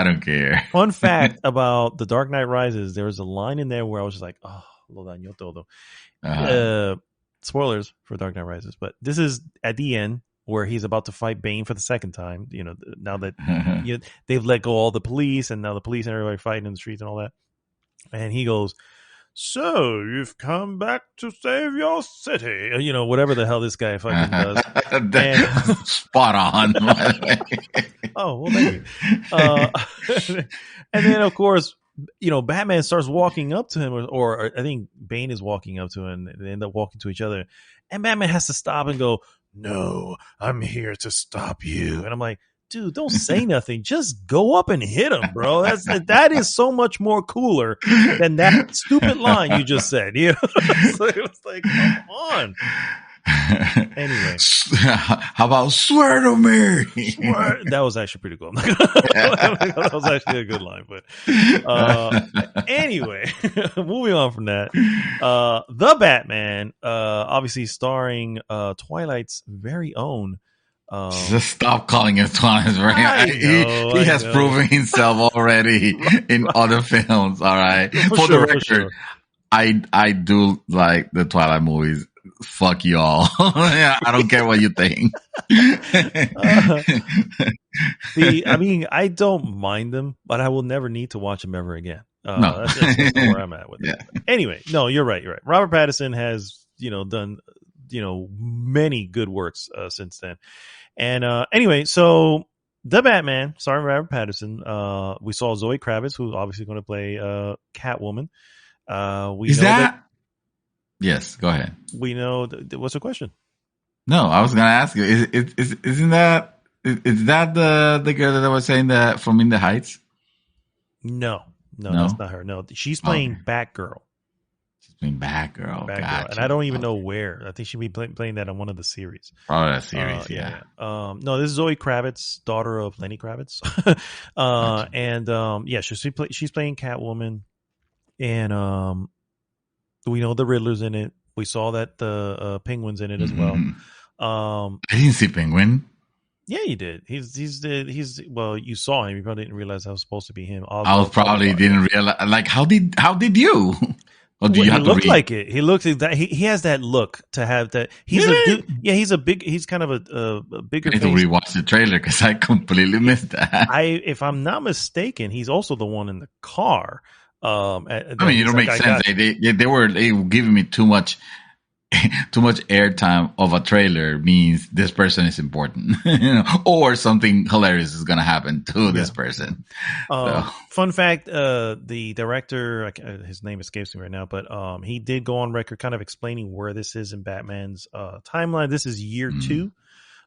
Speaker 2: don't care.
Speaker 1: Fun fact about The Dark Knight Rises, there was a line in there where I was just like, oh, lo dañó todo. Spoilers for Dark Knight Rises, but this is at the end where he's about to fight Bane for the second time. Now that they've let go all the police, and now the police and everybody fighting in the streets and all that. And he goes, "So you've come back to save your city," whatever the hell this guy fucking does.
Speaker 2: Spot on.
Speaker 1: Oh, well, thank you. And then, of course, Batman starts walking up to him, or I think Bane is walking up to him, and they end up walking to each other. And Batman has to stop and go, "No, I'm here to stop you." And I'm like, dude, don't say nothing. Just go up and hit him, bro. That is so much more cooler than that stupid line you just said. So it was like, come on. Anyway,
Speaker 2: how about swear to me?
Speaker 1: That was actually pretty cool. That was actually a good line. But anyway, moving on from that, The Batman, obviously starring Twilight's very own.
Speaker 2: Just stop calling him Twilight, right? He has proven himself already in other films. All right, for the record, I do like the Twilight movies. Fuck y'all. I don't care what you think.
Speaker 1: I don't mind them, but I will never need to watch them ever again. No. That's where I'm at with it. Anyway, no, you're right. Robert Pattinson has, done, many good works since then. And anyway, so The Batman, starring Robert Pattinson. We saw Zoe Kravitz, who's obviously going to play Catwoman.
Speaker 2: Is that? Yes, go ahead.
Speaker 1: We know. What's the question?
Speaker 2: No, I was going to ask you. Isn't that the girl that I was saying that from In the Heights?
Speaker 1: No, that's not her. No, she's playing Batgirl.
Speaker 2: She's playing Batgirl. Gotcha.
Speaker 1: And I don't even know where. I think she'll be playing that on one of the series.
Speaker 2: Oh, that series, yeah.
Speaker 1: No, this is Zoe Kravitz, daughter of Lenny Kravitz. Gotcha. And she's playing Catwoman, and we know the Riddler's in it. We saw that the Penguin's in it as well.
Speaker 2: I didn't see Penguin.
Speaker 1: Yeah, you did. He's well, you saw him. You probably didn't realize that was supposed to be him.
Speaker 2: I probably didn't realize. Like, how did you? Or do you have
Speaker 1: to look like it? He looks that he has that look to have that. He's he's kind of a bigger.
Speaker 2: I need to rewatch the trailer because I completely missed that.
Speaker 1: If I'm not mistaken, he's also the one in the car.
Speaker 2: It don't make sense. They were giving me too much airtime of a trailer means this person is important, or something hilarious is going to happen to this person.
Speaker 1: Fun fact: the director, his name escapes me right now, but he did go on record kind of explaining where this is in Batman's timeline. This is year 2,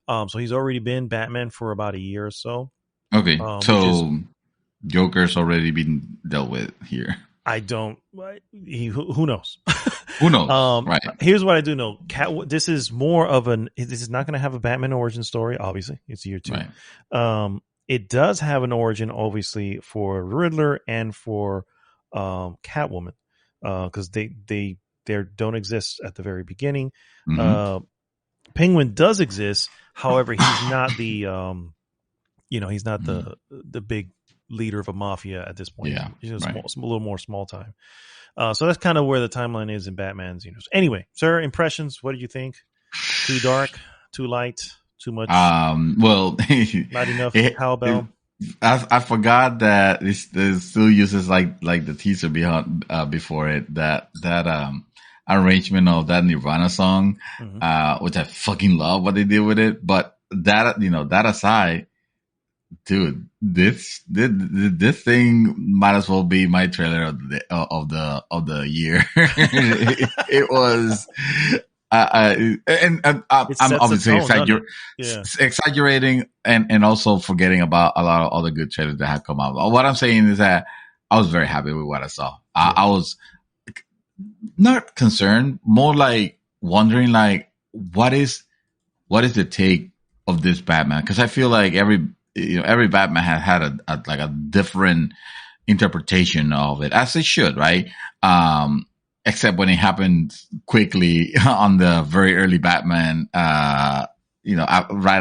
Speaker 1: so he's already been Batman for about a year or so.
Speaker 2: Okay, so Joker's already been dealt with here.
Speaker 1: I don't. Who knows?
Speaker 2: Who knows? Right.
Speaker 1: Here's what I do know. This is more of this is not going to have a Batman origin story. Obviously, it's year 2. Right. It does have an origin, obviously, for Riddler and for Catwoman, because they don't exist at the very beginning. Penguin does exist. However, he's not the he's not the big leader of a mafia at this point. Yeah, he's a little more small time. So that's kind of where the timeline is in Batman's universe. Anyway, sir, impressions. What did you think? Too dark? Too light? Too much?
Speaker 2: Well,
Speaker 1: not enough cowbell.
Speaker 2: I forgot that it still uses like the teaser before it that arrangement of that Nirvana song, which I fucking love what they did with it. But that aside, dude, this thing might as well be my trailer of the year. It was, I'm obviously exaggerating and also forgetting about a lot of other good trailers that have come out. What I'm saying is that I was very happy with what I saw. I was not concerned, more like wondering, like, what is the take of this Batman? Because I feel like every Batman had a different interpretation of it, as it should, right? Except when it happened quickly on the very early Batman, right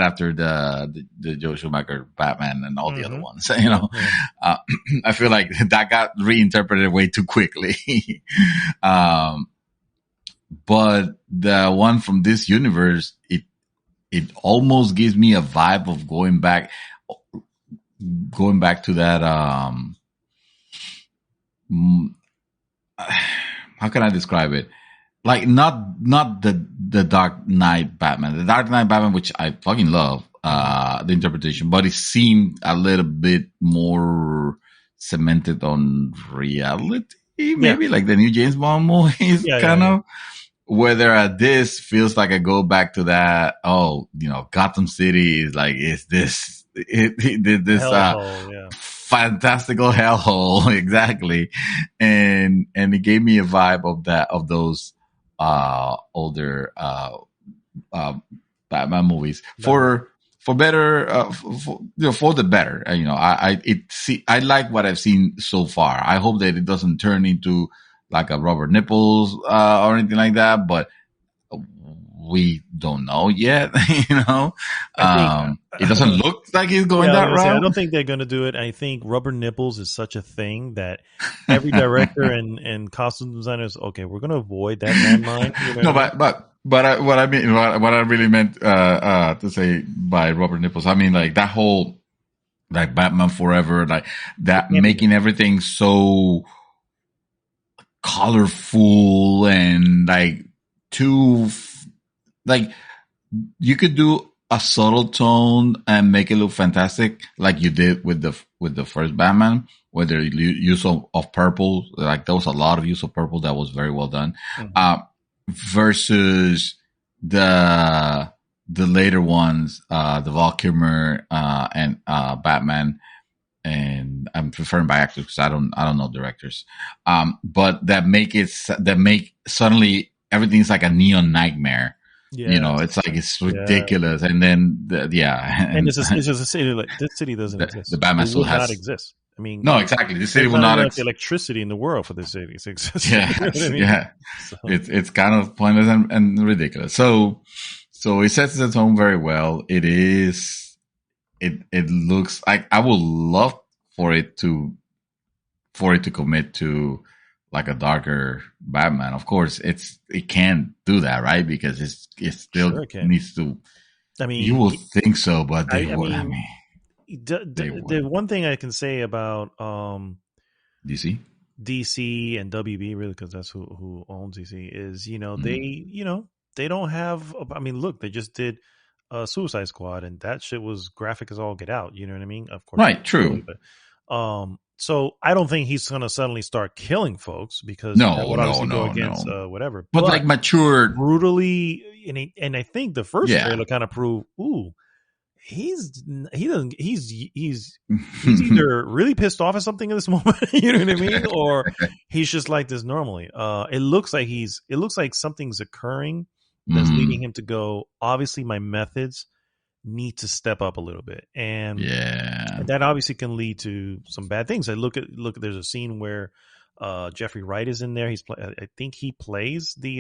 Speaker 2: after the Joe Schumacher Batman and all the other ones, I feel like that got reinterpreted way too quickly. But the one from this universe, it almost gives me a vibe of going back to that, how can I describe it? Like not the Dark Knight Batman. The Dark Knight Batman, which I fucking love, the interpretation, but it seemed a little bit more cemented on reality. Maybe like the new James Bond movies, kind of. Whether this feels like I go back to that, Gotham City is this fantastical hellhole, exactly, and it gave me a vibe of those older Batman movies for better, for the better. I like what I've seen so far. I hope that it doesn't turn into like a Robert Nipples or anything like that, but we don't know yet. It doesn't look like he's going that route.
Speaker 1: I don't think they're going to do it. I think Rubber Nipples is such a thing that every director and costume designers, okay, we're going to avoid that landmine.
Speaker 2: No, but what I really meant to say by Rubber Nipples, I mean like that whole like Batman Forever, like that, making everything so colorful and like you could do a subtle tone and make it look fantastic, like you did with the first Batman, where the use of purple, like there was a lot of use of purple that was very well done, versus the later ones, the Val Kilmer and Batman. And I'm preferring by actors because I don't know directors. But that make suddenly everything's like a neon nightmare. Yeah. It's like, it's ridiculous. And then,
Speaker 1: and it's just a city, like, this city doesn't exist.
Speaker 2: The Batman still
Speaker 1: not exist. I mean,
Speaker 2: no, exactly. This city will not
Speaker 1: exist. Electricity in the world for this city to exist.
Speaker 2: Yeah. Yeah. So. It's kind of pointless and ridiculous. So it sets its tone very well. It looks like, I would love for it to commit to like a darker Batman. Of course, it can't do that, right? Because it still needs to. I mean, you will think so, but they would.
Speaker 1: The one thing I can say about
Speaker 2: DC
Speaker 1: and WB, really, because that's who owns DC, is they don't have. I mean, look, they just did Suicide Squad, and that shit was graphic as all get out. You know what I mean? Of course,
Speaker 2: right? True.
Speaker 1: But, so I don't think he's going to suddenly start killing folks, because that would obviously go against whatever.
Speaker 2: But like matured
Speaker 1: brutally, and I think the first trailer kind of proved, he's either really pissed off at something in this moment, you know what I mean, or he's just like this normally. It looks like something's occurring that's leading him to go, obviously my methods need to step up a little bit, and that obviously can lead to some bad things. I look at there's a scene where Jeffrey Wright is in there. I think he plays the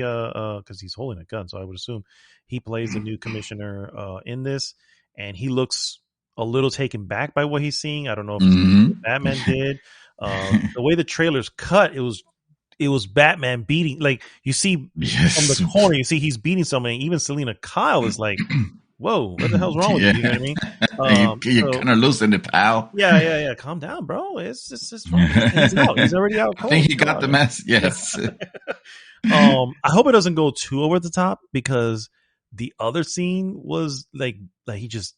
Speaker 1: because he's holding a gun, so I would assume he plays the new commissioner in this, and he looks a little taken back by what he's seeing. I don't know if it's what Batman did. The way the trailer's cut, it was Batman beating, like you see from the corner, you see he's beating somebody. Even Selena Kyle is like, whoa, what the hell's wrong with you? You know what I mean?
Speaker 2: You're kind of losing it, pal.
Speaker 1: Yeah. Calm down, bro. It's fine. He's out. He's already out.
Speaker 2: I think he got the mess. Yes.
Speaker 1: I hope it doesn't go too over the top, because the other scene was like he just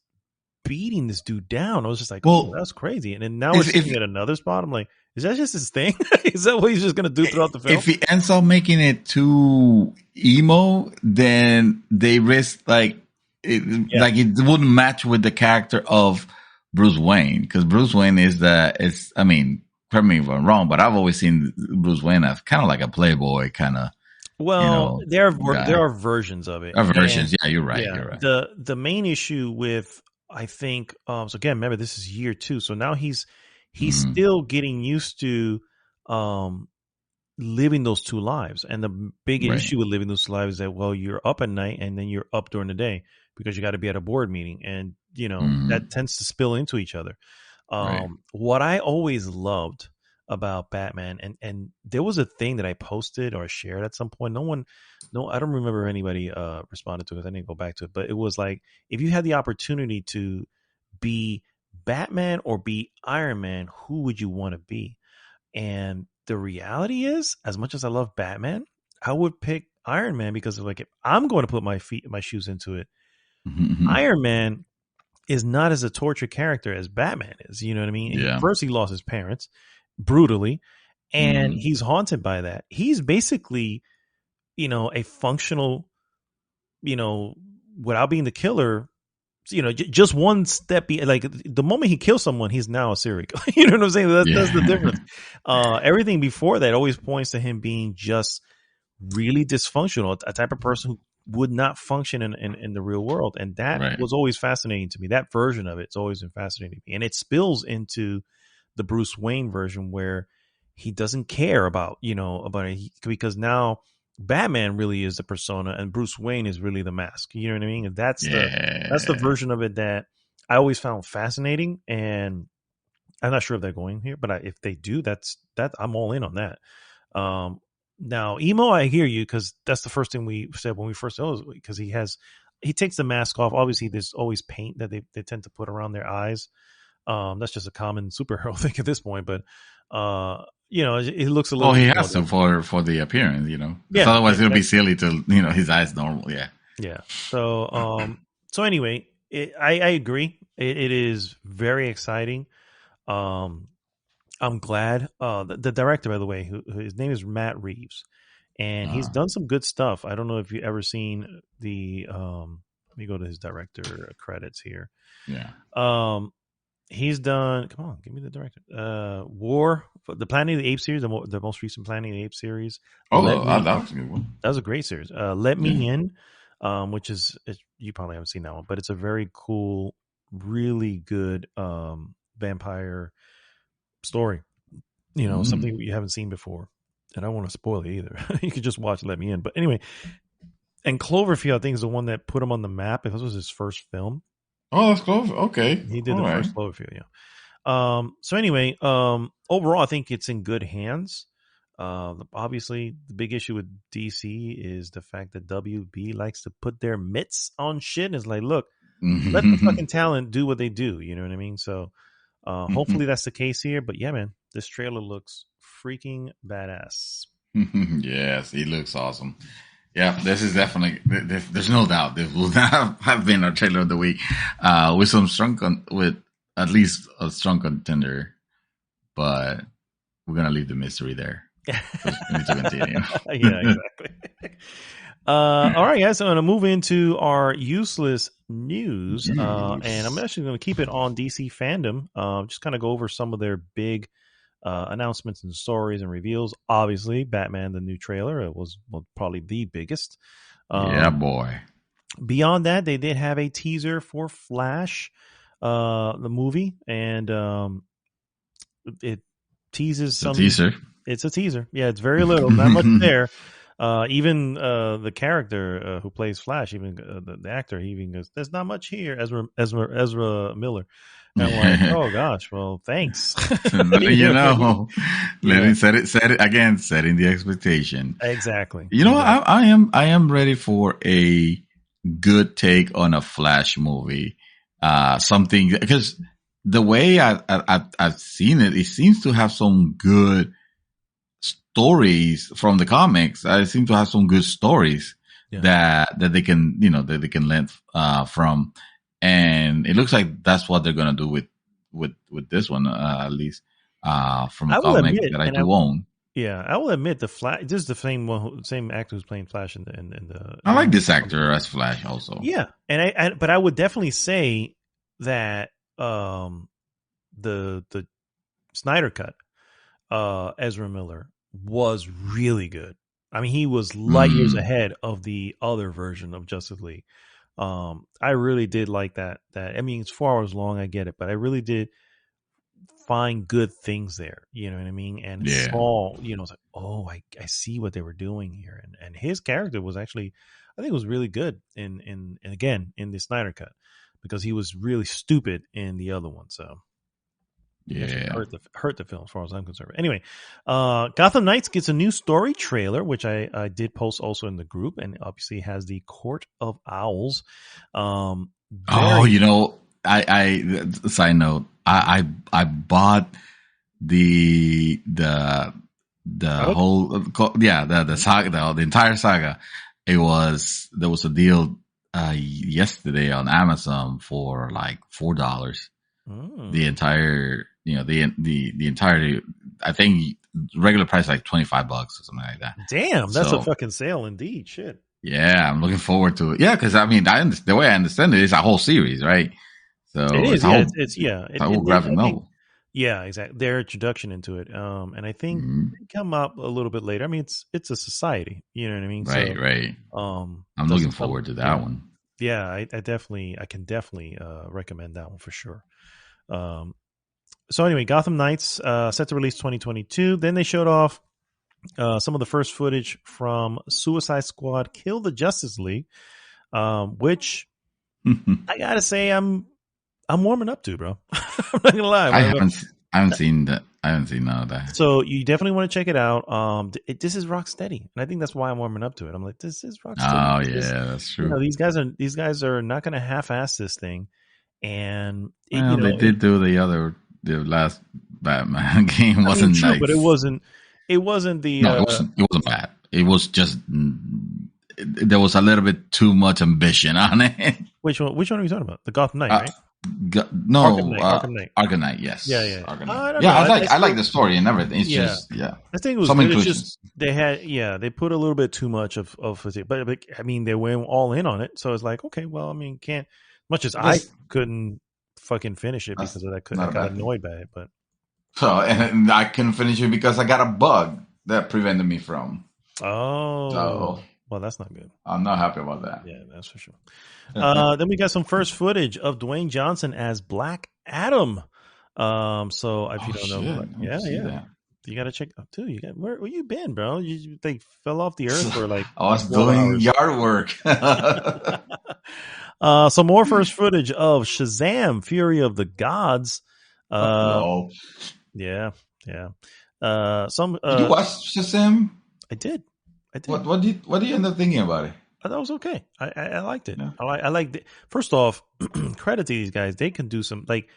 Speaker 1: beating this dude down. I was just like, oh, that's crazy. And then now we're seeing at another spot. I'm like, is that just his thing? Is that what he's just going to do throughout the film?
Speaker 2: If he ends up making it too emo, then they risk like it wouldn't match with the character of Bruce Wayne, because Bruce Wayne I mean, correct me if I'm wrong, but I've always seen Bruce Wayne as kind of like a playboy kind of.
Speaker 1: Well, there are versions of it.
Speaker 2: Versions, yeah, you're right. You're right.
Speaker 1: The main issue with, I think, so again, remember this is year 2, so now he's still getting used to living those two lives, and the big issue with living those two lives is that, well, you're up at night and then you're up during the day because you got to be at a board meeting, and that tends to spill into each other. What I always loved about Batman, and there was a thing that I posted or shared at some point. I don't remember anybody responded to it. I didn't go back to it, but it was like, if you had the opportunity to be Batman or be Iron Man, who would you want to be? And the reality is, as much as I love Batman, I would pick Iron Man, because like, if I'm going to put my shoes into it, Iron Man is not as a tortured character as Batman is. You know what I mean? Yeah. First, he lost his parents brutally, and he's haunted by that. He's basically, a functional, without being the killer, just one step. Like, the moment he kills someone, he's now a serial killer. You know what I'm saying? That's the difference. Everything before that always points to him being just really dysfunctional, a type of person who would not function in the real world. And that was always fascinating to me. That version of it's always been fascinating to me. And it spills into the Bruce Wayne version, where he doesn't care about it, because now Batman really is the persona and Bruce Wayne is really the mask. You know what I mean? And that's the version of it that I always found fascinating. And I'm not sure if they're going here, but if they do, that I'm all in on that. Now, emo, I hear you, because that's the first thing we said when we first saw it, because he takes the mask off. Obviously, there's always paint that they tend to put around their eyes. That's just a common superhero thing at this point, but it looks a little.
Speaker 2: Oh, he has to for the appearance, Yeah. Otherwise, it'll be silly to his eyes normal. Yeah.
Speaker 1: Yeah. So anyway, I agree. It is very exciting. I'm glad. The director, by the way, who his name is Matt Reeves, and he's done some good stuff. I don't know if you've ever seen the. Let me go to his director credits here.
Speaker 2: Yeah.
Speaker 1: He's done. Come on, give me the director. War, the Planet of the Apes series, the most recent Planet of the Apes series.
Speaker 2: Oh, that was a good one.
Speaker 1: That was a great series. Let Me In, which is, you probably haven't seen that one, but it's a very cool, really good vampire story. Something you haven't seen before, and I don't want to spoil it either. You could just watch Let Me In. But anyway, and Cloverfield, I think, is the one that put him on the map. If this was his first film.
Speaker 2: Oh, that's Cloverfield. Okay.
Speaker 1: He did first Cloverfield, yeah. So anyway, overall, I think it's in good hands. Obviously, the big issue with DC is the fact that WB likes to put their mitts on shit. And it's like, look, let the fucking talent do what they do. You know what I mean? So hopefully that's the case here. But yeah, man, this trailer looks freaking badass.
Speaker 2: Yes, he looks awesome. Yeah, this is definitely. There's no doubt this will not have been our trailer of the week, with with at least a strong contender, but we're gonna leave the mystery there. We need to continue.
Speaker 1: Yeah, exactly. All right, guys. So I'm gonna move into our useless news, and I'm actually gonna keep it on DC fandom. Just kind of go over some of their big announcements and stories and reveals. Obviously, Batman, the new trailer, it was probably the biggest.
Speaker 2: Yeah, boy.
Speaker 1: Beyond that, they did have a teaser for Flash, the movie, and it teases some.
Speaker 2: Teaser.
Speaker 1: It's a teaser. Yeah, it's very little, not much there. Even the character who plays Flash, even the actor, he even goes, "There's not much here." Ezra Miller. And I'm like, oh gosh, well, thanks.
Speaker 2: Let him set it again, setting the expectation.
Speaker 1: Exactly.
Speaker 2: I am ready for a good take on a Flash movie. Something, because the way I've seen it seems to have some good stories from the comics. I seem to have some good stories that they can, that they can learn from. And it looks like that's what they're going to do with this one, at least from a comic that I do own.
Speaker 1: Yeah, I will admit the Flash. This is the same actor who's playing Flash in the.
Speaker 2: I like this actor as Flash also.
Speaker 1: Yeah, but I would definitely say that the Snyder cut, Ezra Miller was really good. I mean, he was light years ahead of the other version of Justice League. I really did like that. I mean, it's 4 hours long. I get it, but I really did find good things there. You know what I mean? And saw, it's like, oh, I see what they were doing here. And his character was actually, I think it was really good in again, in the Snyder cut, because he was really stupid in the other one. So hurt the film as far as I'm concerned. Anyway, Gotham Knights gets a new story trailer, which I did post also in the group, and obviously has the Court of Owls.
Speaker 2: I side note, I bought the whole the saga, the entire saga. There was a deal yesterday on Amazon for like $4. The entire, the entire, I think regular price like $25 or something like that.
Speaker 1: Damn, that's a fucking sale indeed. Shit.
Speaker 2: Yeah, I'm looking forward to it. Yeah, because I mean, the way I understand it, it's a whole series, right? So
Speaker 1: it is. It's a
Speaker 2: whole graphic novel.
Speaker 1: Yeah, exactly. Their introduction into it, and I think they come up a little bit later. I mean, it's a society. You know what I mean?
Speaker 2: Right. I'm looking forward to that one.
Speaker 1: Yeah, I can definitely recommend that one for sure. So anyway, Gotham Knights set to release 2022. Then they showed off some of the first footage from Suicide Squad: Kill the Justice League, which I gotta say I'm warming up to, bro. I'm not gonna lie.
Speaker 2: I haven't seen that. I haven't seen none of that.
Speaker 1: So you definitely want to check it out. This is Rocksteady, and I think that's why I'm warming up to it. I'm like, this is Rocksteady.
Speaker 2: Oh yeah, that's true.
Speaker 1: These guys are not going to half-ass this thing. And
Speaker 2: they did do the last Batman game wasn't
Speaker 1: true,
Speaker 2: nice,
Speaker 1: but it wasn't the.
Speaker 2: No, it wasn't bad. It was just there was a little bit too much ambition on it.
Speaker 1: Which one are you talking about? The Gotham Knight, right?
Speaker 2: Arkham Knight, yes.
Speaker 1: Yeah.
Speaker 2: I like the story and everything. It's just
Speaker 1: I think it was good. It's just they put a little bit too much of it, but I mean they went all in on it, so it's like, okay, well, I mean, can't much as I couldn't fucking finish it because of that. I got annoyed by it, but
Speaker 2: and I couldn't finish it because I got a bug that prevented me from.
Speaker 1: Well, that's not good.
Speaker 2: I'm not happy about that.
Speaker 1: Yeah, that's for sure. Then we got some first footage of Dwayne Johnson as Black Adam. So if you don't know, you got to check out too. You got where you been, bro? They fell off the earth for like.
Speaker 2: I was doing yard work.
Speaker 1: Some more first footage of Shazam: Fury of the Gods. Yeah. Did you
Speaker 2: watch Shazam?
Speaker 1: I did.
Speaker 2: What do you end up thinking about it?
Speaker 1: I thought it was okay. I liked it. Yeah. I liked it. First off, credit to these guys. They can do some like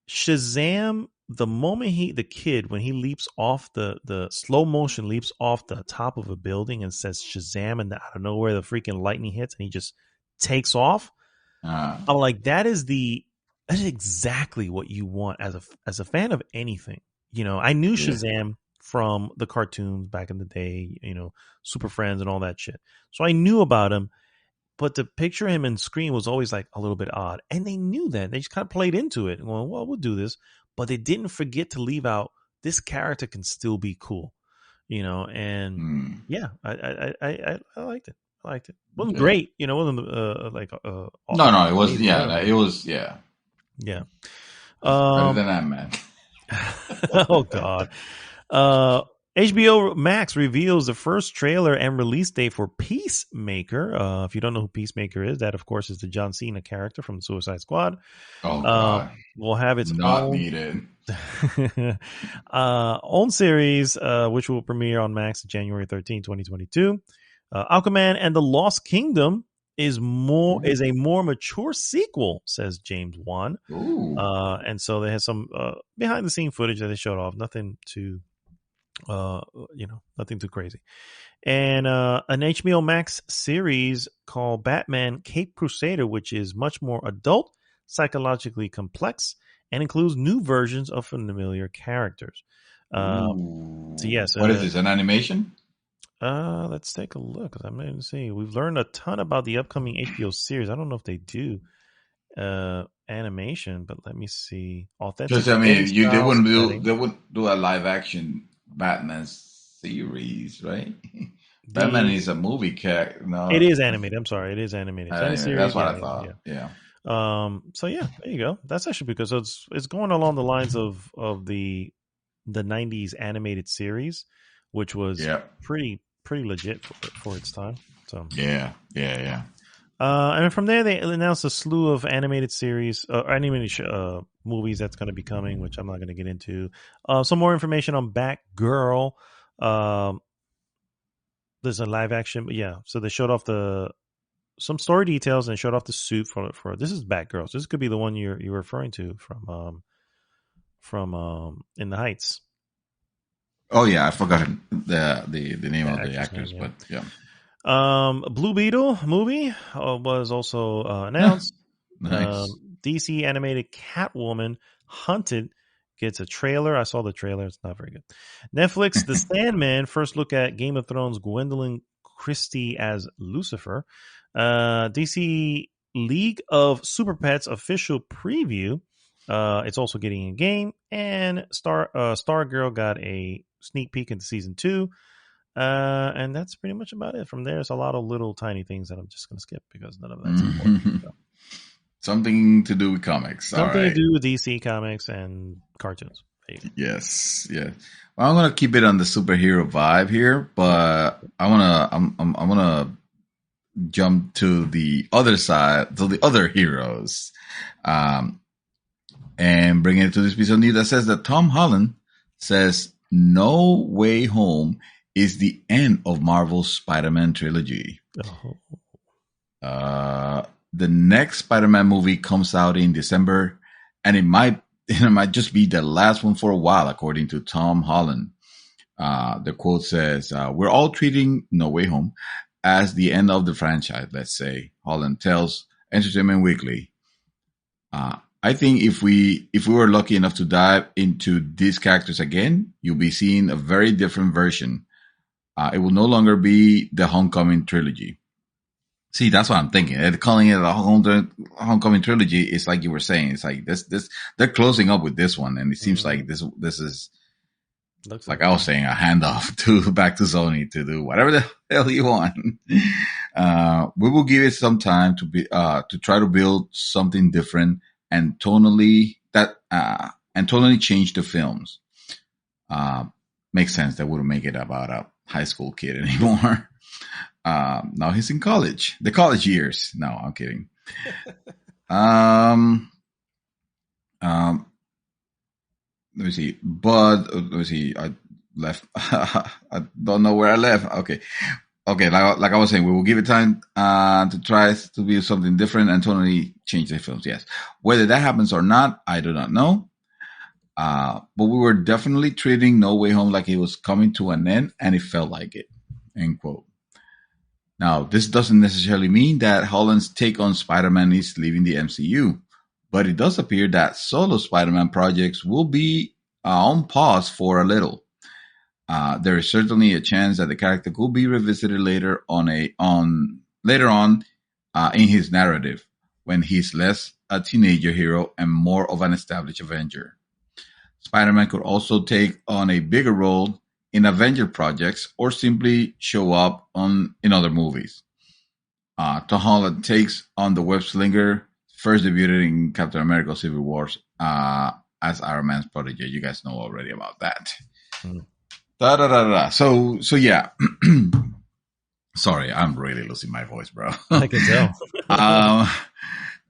Speaker 1: Shazam. The moment the kid when he leaps off the slow motion leaps off the top of a building and says Shazam, and out of nowhere the freaking lightning hits and he just takes off. I'm like, that is exactly what you want as a fan of anything. I knew Shazam from the cartoons back in the day, Super Friends and all that shit. So I knew about him, but to picture him in screen was always like a little bit odd. And they knew that. They just kind of played into it and going, well, we'll do this. But they didn't forget to leave out this character can still be cool, and yeah, I liked it. I liked it. It wasn't great, it wasn't like
Speaker 2: no, it was it was
Speaker 1: yeah.
Speaker 2: Better than that, man.
Speaker 1: Oh God. HBO Max reveals the first trailer and release date for Peacemaker. If you don't know who Peacemaker is, that of course is the John Cena character from Suicide Squad.
Speaker 2: Oh God.
Speaker 1: We'll have its
Speaker 2: not needed.
Speaker 1: own series, which will premiere on Max January 13, 2022. Aquaman and the Lost Kingdom is a more mature sequel, says James Wan. And so they have some behind the scene footage that they showed off. Nothing too Nothing too crazy. And an HBO Max series called Batman Cape Crusader, which is much more adult, psychologically complex, and includes new versions of familiar characters.
Speaker 2: So yes, what is this? An animation?
Speaker 1: Let's take a look. I'm going to see. We've learned a ton about the upcoming HBO series. I don't know if they do animation, but let me see. Authentic.
Speaker 2: Just, I mean, they wouldn't do a live action Batman series, right? Batman is a movie character. No,
Speaker 1: it is animated. I'm sorry, it is animated.
Speaker 2: That's what I thought. Yeah.
Speaker 1: So yeah, there you go. That's actually because it's going along the lines of the 90s animated series, which was pretty legit for its time. So
Speaker 2: yeah.
Speaker 1: And from there, they announced a slew of animated series, movies that's going to be coming, which I'm not going to get into. Some more information on Batgirl. There's a live action, but yeah. So they showed off some story details and showed off the suit for this is Batgirl. So this could be the one you're referring to from In the Heights.
Speaker 2: Oh yeah, I forgot the name of the actors, but yeah.
Speaker 1: Blue Beetle movie was also announced.
Speaker 2: Nice.
Speaker 1: DC animated Catwoman Hunted gets a trailer. I saw the trailer. It's not very good. Netflix, The Sandman, first look at Game of Thrones Gwendolyn Christie as Lucifer. DC League of Super Pets official preview. It's also getting a game. And Stargirl got a sneak peek into season 2. And that's pretty much about it. From there, it's a lot of little tiny things that I'm just going to skip because none of that's important. So.
Speaker 2: Something to do with comics.
Speaker 1: Something to do with DC comics and cartoons.
Speaker 2: Yes. Well, I'm gonna keep it on the superhero vibe here, but I'm gonna jump to the other side, to the other heroes, and bring it to this piece of news that says that Tom Holland says No Way Home is the end of Marvel's Spider-Man trilogy. The next Spider-Man movie comes out in December, and it might just be the last one for a while, according to Tom Holland. The quote says, "We're all treating No Way Home as the end of the franchise, let's say," Holland tells Entertainment Weekly. "I think if we were lucky enough to dive into these characters again, you'll be seeing a very different version. It will no longer be the Homecoming trilogy." See, that's what I'm thinking. And calling it a Homecoming trilogy is like you were saying. It's like this. They're closing up with this one, and it seems like this is looks like I was saying, a handoff back to Sony to do whatever the hell you want. We will give it some time to try to build something different and tonally change the films. Makes sense. They wouldn't make it about a high school kid anymore. Now he's in college, the college years. No, I'm kidding. Let me see. Let me see. I left. I don't know where I left. Okay. Like I was saying, we will give it time to try to be something different and totally change the films. Yes. Whether that happens or not, I do not know. But we were definitely treating No Way Home like it was coming to an end, and it felt like it. End quote. Now, this doesn't necessarily mean that Holland's take on Spider-Man is leaving the MCU, but it does appear that solo Spider-Man projects will be on pause for a little. There is certainly a chance that the character could be revisited later on in his narrative, when he's less a teenager hero and more of an established Avenger. Spider-Man could also take on a bigger role in Avenger projects or simply show up in other movies. Tom Holland takes on the web slinger, first debuted in Captain America Civil War as Iron Man's protege. You guys know already about that. So yeah. Sorry, I'm really losing my voice, bro.
Speaker 1: I can tell.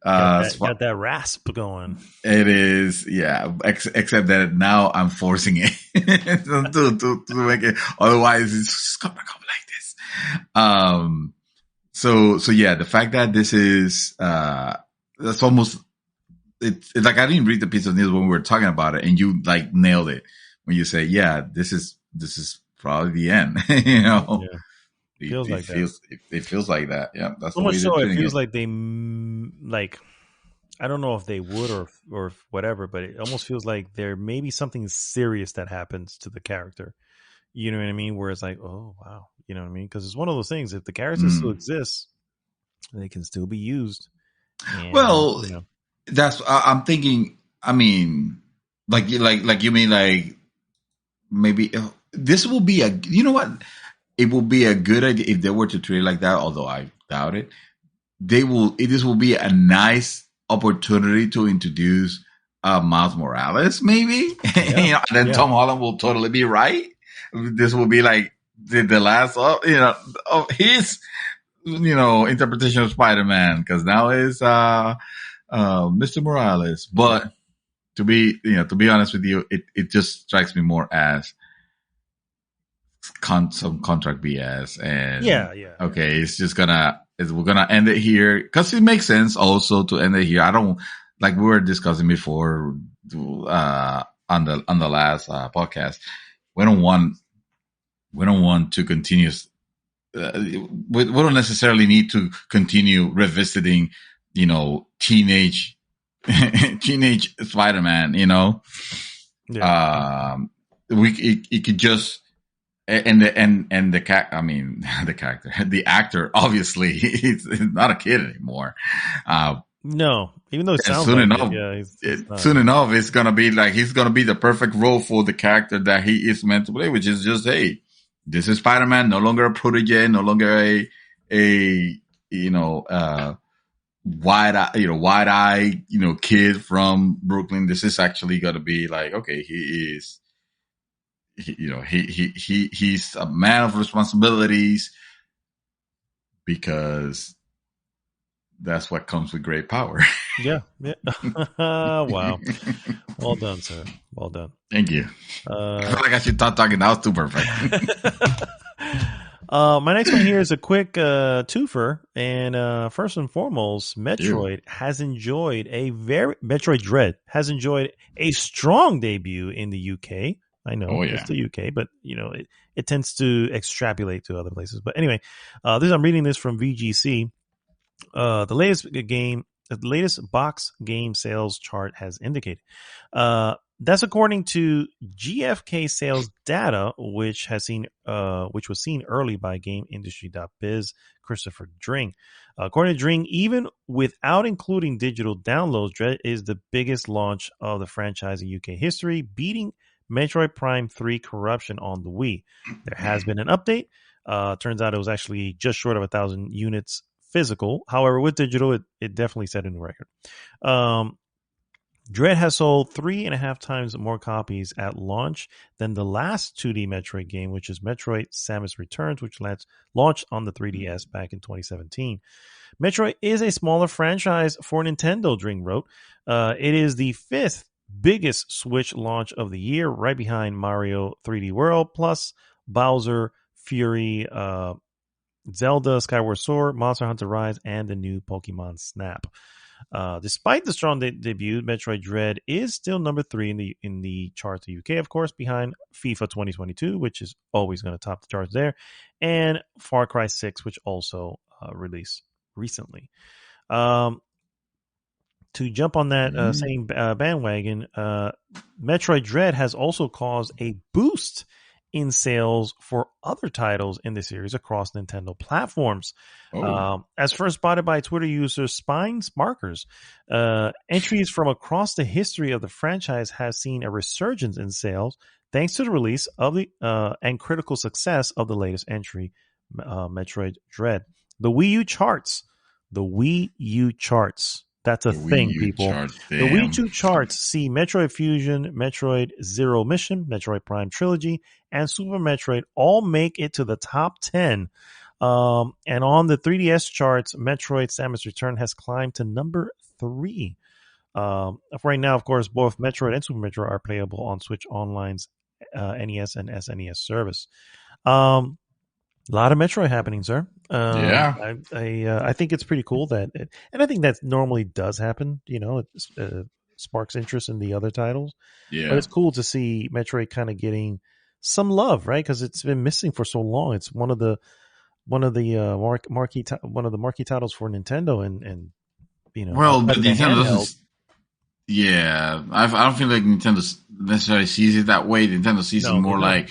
Speaker 1: Got that rasp going.
Speaker 2: It is, yeah. Except that now I'm forcing it to make it. Otherwise, it's just gonna come like this. So yeah, the fact that this is that's almost it's like I didn't read the piece of news when we were talking about it, and you like nailed it when you say, yeah, this is this is probably the end. You know,
Speaker 1: Yeah. Feels like that.
Speaker 2: It feels like that. Yeah, that's
Speaker 1: So
Speaker 2: the
Speaker 1: much
Speaker 2: way they're
Speaker 1: so, it
Speaker 2: treating
Speaker 1: feels
Speaker 2: it.
Speaker 1: like they like. I don't know if they would or whatever, but it almost feels like there may be something serious that happens to the character. You know what I mean? Where it's like, oh wow, you know what I mean? Because it's one of those things. If the character still exists, they can still be used. And
Speaker 2: Well, that's I'm thinking. I mean, like you mean like maybe this will be a. You know what? It will be a good idea if they were to treat it like that. Although I doubt it. This will be a nice opportunity to introduce Miles Morales, maybe.
Speaker 1: yeah,
Speaker 2: And then Tom Holland will totally be right. This will be like the last of of his interpretation of Spider-Man, because now it's Mr. Morales. But to be honest with you, it just strikes me more as some contract BS. And okay, it's just we're gonna end it here, because it makes sense also to end it here. I don't, like we were discussing before on the last podcast. We don't want to continue. We don't necessarily need to continue revisiting, teenage Spider-Man. It could just. And the character, the actor, obviously, he's not a kid anymore.
Speaker 1: No, even though it sounds
Speaker 2: soon
Speaker 1: like
Speaker 2: enough, soon enough, it's gonna be like he's gonna be the perfect role for the character that he is meant to play, which is just, hey, this is Spider-Man, no longer a protege, no longer a wide-eyed, kid from Brooklyn. This is actually gonna be like, okay, he is. He's a man of responsibilities, because that's what comes with great power.
Speaker 1: Yeah. Wow. Well done, sir. Well done.
Speaker 2: Thank you. I feel like I should stop talking. That was too perfect.
Speaker 1: My next one here is a quick twofer, and first and foremost, Metroid Dread has enjoyed a strong debut in the UK. I know it's the UK, but it tends to extrapolate to other places. But anyway, I'm reading this from VGC. The latest box game sales chart has indicated. That's according to GfK sales data, which was seen early by GameIndustry.biz Christopher Dring. According to Dring, even without including digital downloads, Dread is the biggest launch of the franchise in UK history, beating Metroid Prime 3 Corruption on the Wii. There has been an update. Turns out it was actually just short of 1,000 units physical. However, with digital, it definitely set a new record. Dread has sold 3.5 times more copies at launch than the last 2D Metroid game, which is Metroid Samus Returns, which launched on the 3DS back in 2017. Metroid is a smaller franchise for Nintendo, Dring wrote. It is the 5th biggest Switch launch of the year, right behind Mario 3D World, plus Bowser Fury, Zelda Skyward Sword, Monster Hunter Rise, and the new Pokemon Snap. Despite the strong debut, Metroid Dread is still number 3 in the charts of UK, of course, behind FIFA 2022, which is always going to top the charts there, and Far Cry 6, which also released recently. To jump on that same bandwagon, Metroid Dread has also caused a boost in sales for other titles in the series across Nintendo platforms. As first spotted by Twitter user Spines Markers, entries from across the history of the franchise has seen a resurgence in sales thanks to the release of the and critical success of the latest entry, Metroid Dread. The Wii U charts. That's a thing, people. The Wii U charts see Metroid Fusion, Metroid Zero Mission, Metroid Prime Trilogy, and Super Metroid all make it to the top 10. And on the 3DS charts, Metroid Samus Return has climbed to number 3. Right now, of course, both Metroid and Super Metroid are playable on Switch Online's NES and SNES service. A lot of Metroid happening, sir. I think it's pretty cool and I think that normally does happen. It sparks interest in the other titles. But it's cool to see Metroid kind of getting some love, right? Because it's been missing for so long. It's one of the marquee titles for Nintendo, and
Speaker 2: well, but
Speaker 1: outside of the
Speaker 2: Nintendo
Speaker 1: handheld.
Speaker 2: doesn't. Yeah, I don't feel like Nintendo necessarily sees it that way. Nintendo sees it more like,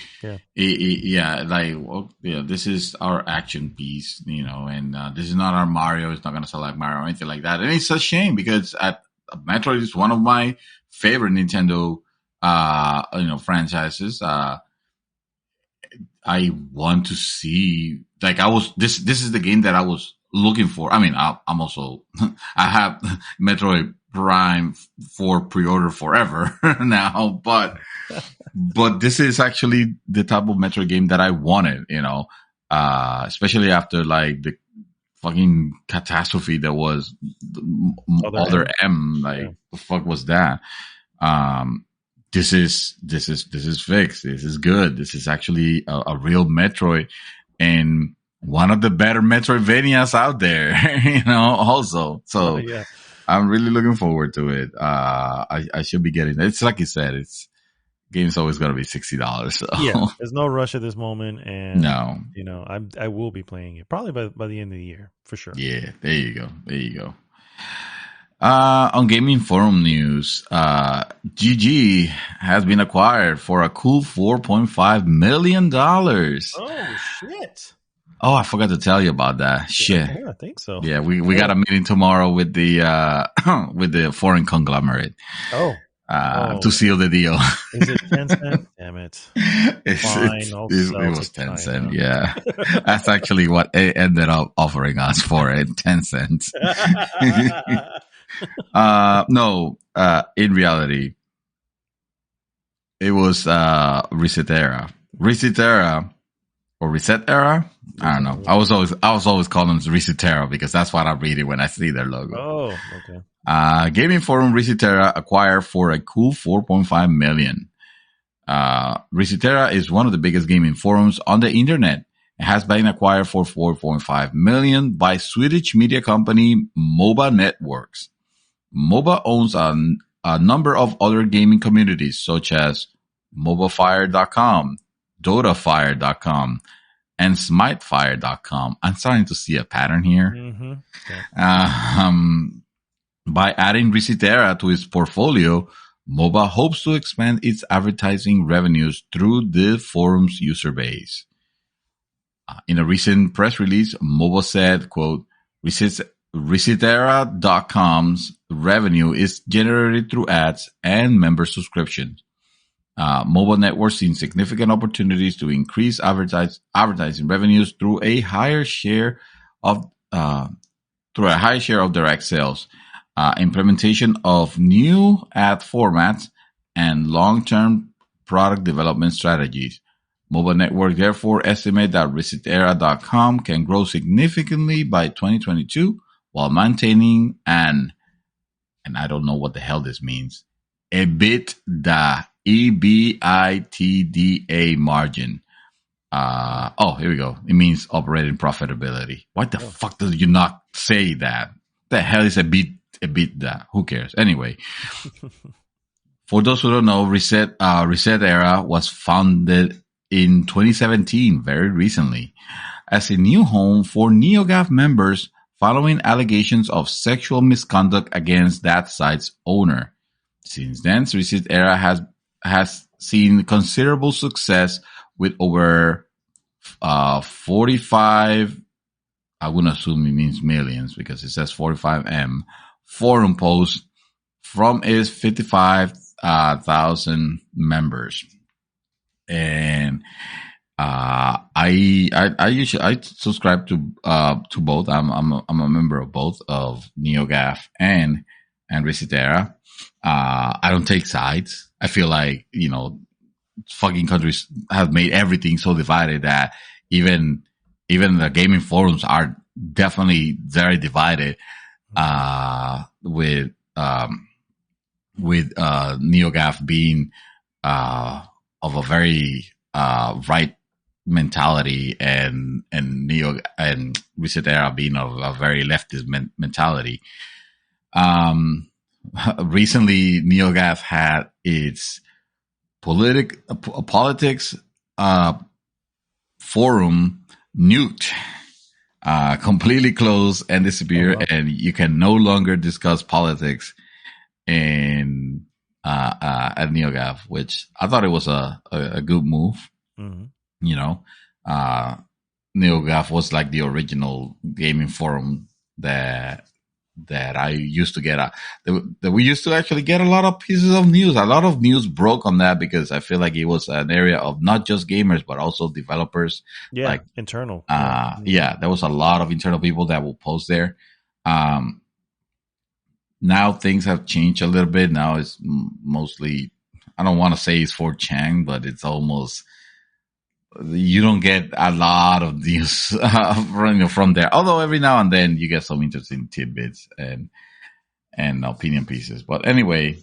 Speaker 2: this is our action piece, and this is not our Mario. It's not going to sell like Mario or anything like that. And it's a shame because Metroid is one of my favorite Nintendo, franchises. I want to see, this is the game that I was looking for. I mean, I'm also, I have Metroid Prime for pre-order forever now, but this is actually the type of Metroid game that I wanted, especially after like the fucking catastrophe that was Other M. The fuck was that? This is fixed. This is good. This is actually a real Metroid and one of the better Metroidvanias out there, also. So I'm really looking forward to it. I should be getting it. It's like you said, game's always going to be $60. So.
Speaker 1: Yeah, there's no rush at this moment. And
Speaker 2: no,
Speaker 1: I will be playing it probably by the end of the year for sure.
Speaker 2: Yeah, there you go. On gaming forum news, GG has been acquired for a cool $4.5 million.
Speaker 1: Oh, shit.
Speaker 2: Oh, I forgot to tell you about that. Shit.
Speaker 1: Yeah, I think so.
Speaker 2: Yeah, we got a meeting tomorrow with the with the foreign conglomerate. To seal the deal.
Speaker 1: Is it 10 cents? Damn it.
Speaker 2: It was 10 cents. Yeah. That's actually what it ended up offering us for it. 10 cents. No, in reality, it was Reset Era. Or Reset Era? I don't know. I was always calling them Reset Era because that's what I read it when I see their logo.
Speaker 1: Oh, okay.
Speaker 2: Gaming forum Resetera acquired for a cool $4.5 million. Resetera is one of the biggest gaming forums on the internet. It has been acquired for $4.5 million by Swedish media company MOBA Networks. MOBA owns a number of other gaming communities such as MobaFire.com, DotaFire.com, and SmiteFire.com. I'm starting to see a pattern here.
Speaker 1: Mm-hmm. Okay.
Speaker 2: By adding Resetera to its portfolio, MOBA hopes to expand its advertising revenues through the forum's user base. In a recent press release, MOBA said, quote, Resetera.com's revenue is generated through ads and member subscriptions. MOBA Network sees significant opportunities to increase advertising revenues through a higher share of direct sales. Implementation of new ad formats, and long-term product development strategies. MOBA Network therefore estimate that Resetera.com can grow significantly by 2022 while maintaining and I don't know what the hell this means, EBITDA, EBITDA margin. Here we go. It means operating profitability. Why the fuck does you not say that? The hell is EBITDA? Who cares? Anyway, for those who don't know, Resetera was founded in 2017, very recently, as a new home for NeoGAF members following allegations of sexual misconduct against that site's owner. Since then, Resetera has seen considerable success with over 45. I wouldn't assume it means millions because it says 45M forum posts from its 55,000 members. And I subscribe to both. I'm a member of both, of NeoGAF and Resetera. I don't take sides. I feel like, fucking countries have made everything so divided that even the gaming forums are definitely very divided, with NeoGAF being of a very right mentality and Resetera being of a very leftist mentality. Recently, NeoGAF had its politics forum nuked, completely closed and disappeared, and you can no longer discuss politics in at NeoGAF, which I thought it was a good move. Mm-hmm. You know, NeoGAF was like the original gaming forum that I used to get. That we used to actually get a lot of pieces of news. A lot of news broke on that because I feel like it was an area of not just gamers but also developers.
Speaker 1: Yeah, like internal.
Speaker 2: Yeah, there was a lot of internal people that will post there. Now things have changed a little bit. Now it's mostly, I don't want to say it's 4chan, but it's almost, you don't get a lot of news from there. Although every now and then you get some interesting tidbits and opinion pieces. But anyway,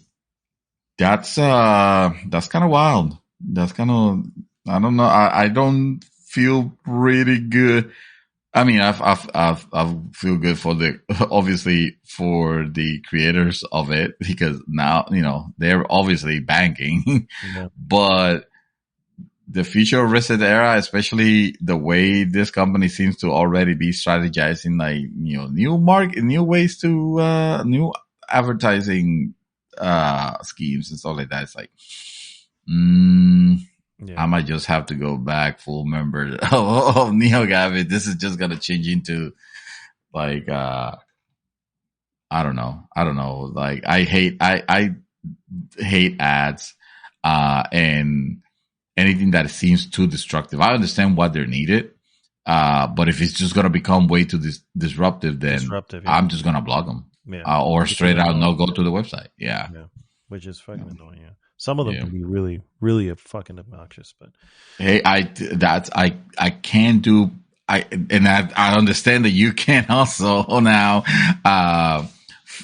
Speaker 2: that's kind of wild. That's kind of, I don't know. I don't feel pretty good. I mean, I feel good for obviously for the creators of it, because now, they're obviously banking, but the future of Reset Era, especially the way this company seems to already be strategizing, like, new ways to, new advertising, schemes and stuff like that. It's like, I might just have to go back full member of NeoGAF. This is just gonna change into like I don't know. Like I hate ads and anything that seems too destructive. I understand why they're needed, but if it's just gonna become way too disruptive, then I'm just gonna block them, or straight out no go to the website. Yeah.
Speaker 1: Which is fucking annoying. Yeah. Some of them can be really, really fucking obnoxious, but
Speaker 2: hey, I can do. I understand that you can also now,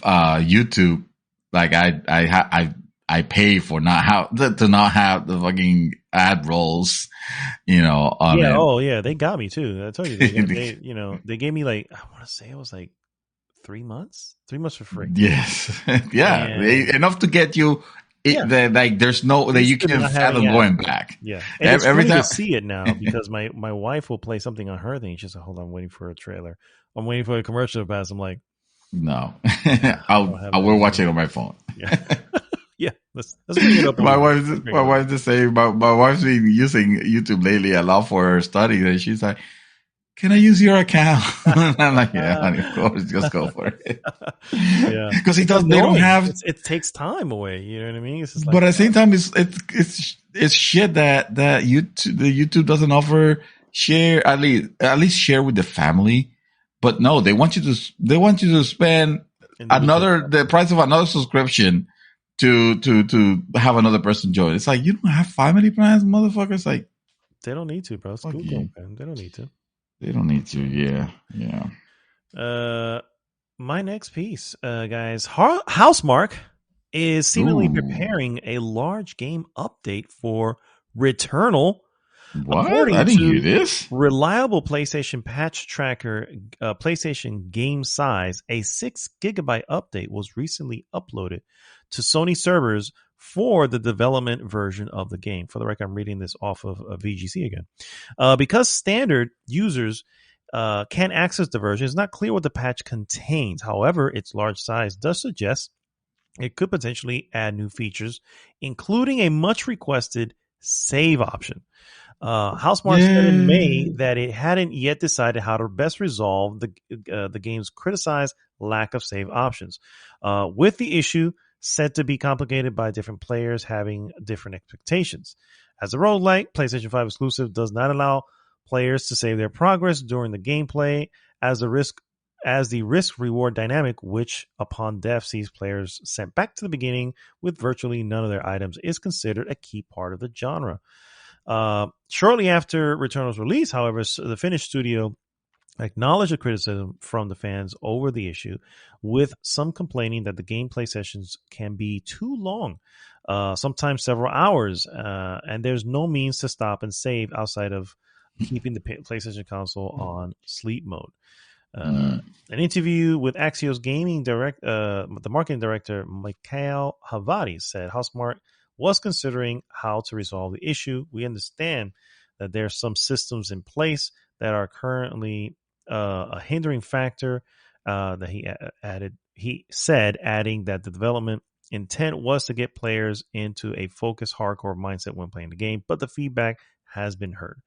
Speaker 2: YouTube. Like I pay for not to not have the fucking ad rolls, on it.
Speaker 1: Oh yeah, they got me too. I told you, they gave me like, I want to say it was like 3 months for free.
Speaker 2: Yes, yeah, enough to get you. There's no that you can't fathom going back.
Speaker 1: Yeah, and it's every time to see it now, because my wife will play something on her thing. She's like, "Hold on, I'm waiting for a trailer. I'm waiting for a commercial to pass." I'm like,
Speaker 2: "No, we're watching on my phone."
Speaker 1: Yeah, yeah. Let's bring it up.
Speaker 2: My wife just saying, my wife's been using YouTube lately a lot for her studies, and she's like, "Can I use your account?" I'm like, "Yeah, honey, of course, just go for it."
Speaker 1: Yeah,
Speaker 2: because they don't have.
Speaker 1: It takes time away. You know what I mean? It's just like,
Speaker 2: but at the same time, it's shit that YouTube doesn't offer share, at least share with the family. But no, they want you to spend the price of another subscription to have another person join. It's like, you don't have family plans, motherfuckers. Like,
Speaker 1: they don't need to, bro. It's Google, man. They don't need to.
Speaker 2: They don't need to, yeah.
Speaker 1: My next piece, guys. Housemarque is seemingly preparing a large game update for Returnal.
Speaker 2: What? I didn't hear this.
Speaker 1: Reliable PlayStation patch tracker, PlayStation Game Size, a 6 gigabyte update was recently uploaded to Sony servers for the development version of the game. For the record, I'm reading this off of VGC again. Because standard users can access the version, it's not clear what the patch contains. However, its large size does suggest it could potentially add new features, including a much requested save option. Housemarque said in May that it hadn't yet decided how to best resolve the game's criticized lack of save options, with the issue said to be complicated by different players having different expectations. As a roguelike, PlayStation 5 exclusive does not allow players to save their progress during the gameplay, as the risk-reward dynamic, which upon death sees players sent back to the beginning with virtually none of their items, is considered a key part of the genre. Shortly after Returnal's release, however, the Finnish studio acknowledged the criticism from the fans over the issue, with some complaining that the gameplay sessions can be too long, sometimes several hours, and there's no means to stop and save outside of keeping the PlayStation console on sleep mode. An interview with Axios Gaming the marketing director Mikhail Havadi said Housemarque was considering how to resolve the issue. We understand that there's some systems in place that are currently a hindering factor. That he added. He said, adding that the development intent was to get players into a focused, hardcore mindset when playing the game, but the feedback has been heard.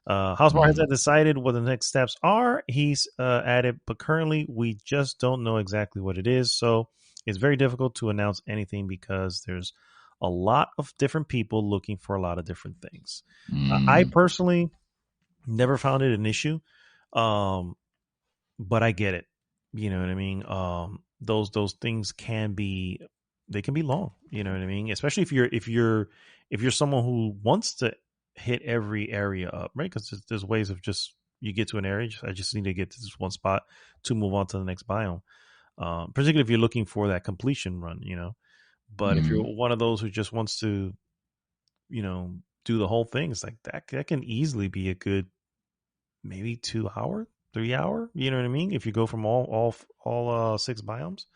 Speaker 1: Housemarque has decided what the next steps are. He's added, but currently we just don't know exactly what it is. So it's very difficult to announce anything because there's a lot of different people looking for a lot of different things. I personally never found it an issue, but I get it. You know what I mean? Those things can be long. You know what I mean? Especially if you're someone who wants to hit every area up, right? Because there's ways of just you get to an area. I just need to get to this one spot to move on to the next biome. Particularly if you're looking for that completion run, you know. But if you're one of those who just wants to, you know, do the whole thing, it's like that can easily be a good maybe 2 hour, 3 hour. You know what I mean? If you go from all 6 biomes.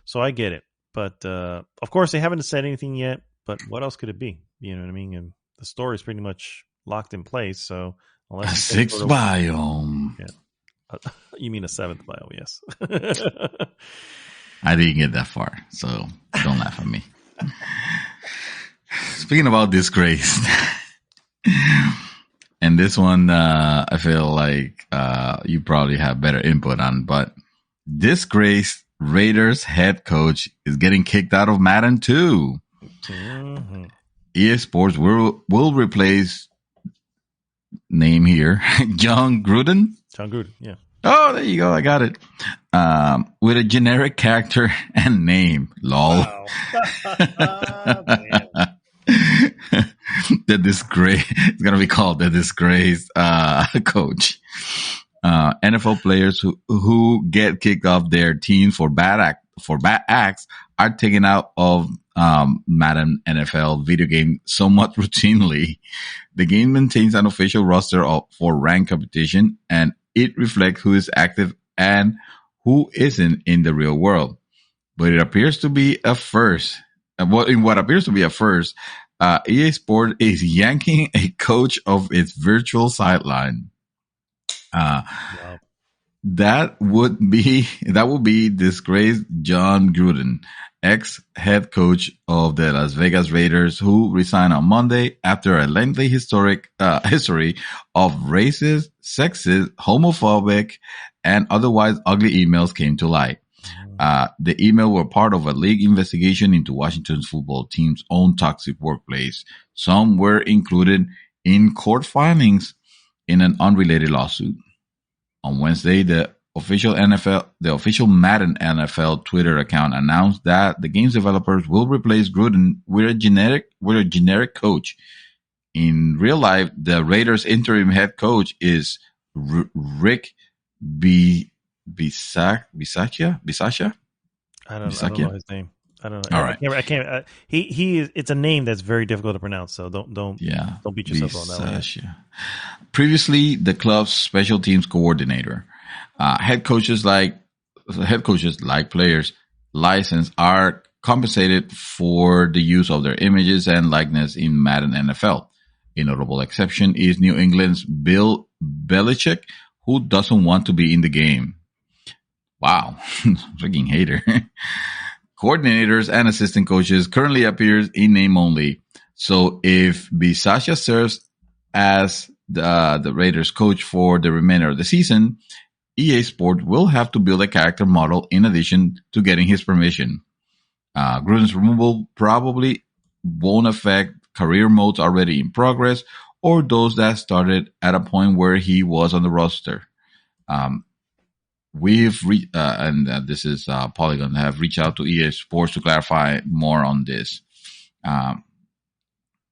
Speaker 1: So I get it. But of course they haven't said anything yet. But what else could it be? You know what I mean? And the story is pretty much locked in place. So unless
Speaker 2: a 6th biome.
Speaker 1: Yeah. You mean a 7th biome? Yes.
Speaker 2: I didn't get that far, so don't laugh at me. Speaking about disgrace, and this one I feel like you probably have better input on, but disgraced Raiders head coach is getting kicked out of Madden 2. Mm-hmm. EA Sports will replace name here Jon Gruden.
Speaker 1: Jon Gruden, yeah.
Speaker 2: Oh, there you go. I got it. With a generic character and name. LOL. Wow. The disgrace. It's going to be called the disgraced coach. NFL players who get kicked off their teams for bad acts are taken out of Madden NFL video game somewhat routinely. The game maintains an official roster for ranked competition, and it reflects who is active and who isn't in the real world. But it appears to be a first. In what appears to be a first, EA Sport is yanking a coach of its virtual sideline. Wow. That would be disgraced Jon Gruden, ex-head coach of the Las Vegas Raiders, who resigned on Monday after a lengthy history of racist, sexist, homophobic, and otherwise ugly emails came to light. The email were part of a league investigation into Washington's football team's own toxic workplace. Some were included in court filings in an unrelated lawsuit. On Wednesday, the official Madden NFL Twitter account announced that the game's developers will replace Gruden with a generic coach. In real life, the Raiders' interim head coach is Rick Bisaccia?
Speaker 1: I don't know his name. I don't know. All right. I can't. He is. It's a name that's very difficult to pronounce. So don't beat yourself on that one.
Speaker 2: Previously, the club's special teams coordinator, head coaches like players licensed are compensated for the use of their images and likeness in Madden NFL. A notable exception is New England's Bill Belichick, who doesn't want to be in the game. Wow, freaking hater. Coordinators and assistant coaches currently appears in name only. So if Bisaccia serves as the Raiders coach for the remainder of the season, EA Sports will have to build a character model in addition to getting his permission. Gruden's removal probably won't affect career modes already in progress or those that started at a point where he was on the roster. This is Polygon, have reached out to EA Sports to clarify more on this.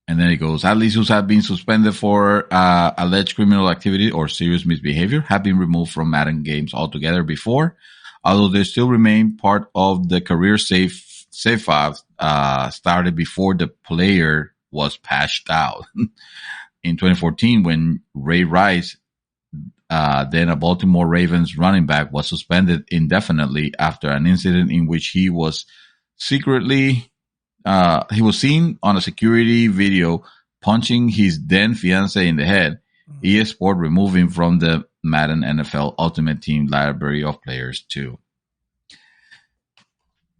Speaker 2: And then it goes, athletes who have been suspended for alleged criminal activity or serious misbehavior have been removed from Madden games altogether before, although they still remain part of the career save file started before the player was patched out. In 2014, when Ray Rice, then a Baltimore Ravens running back, was suspended indefinitely after an incident in which he was seen on a security video punching his then fiancée in the head. EA Sport removed him from the Madden NFL Ultimate Team library of players too.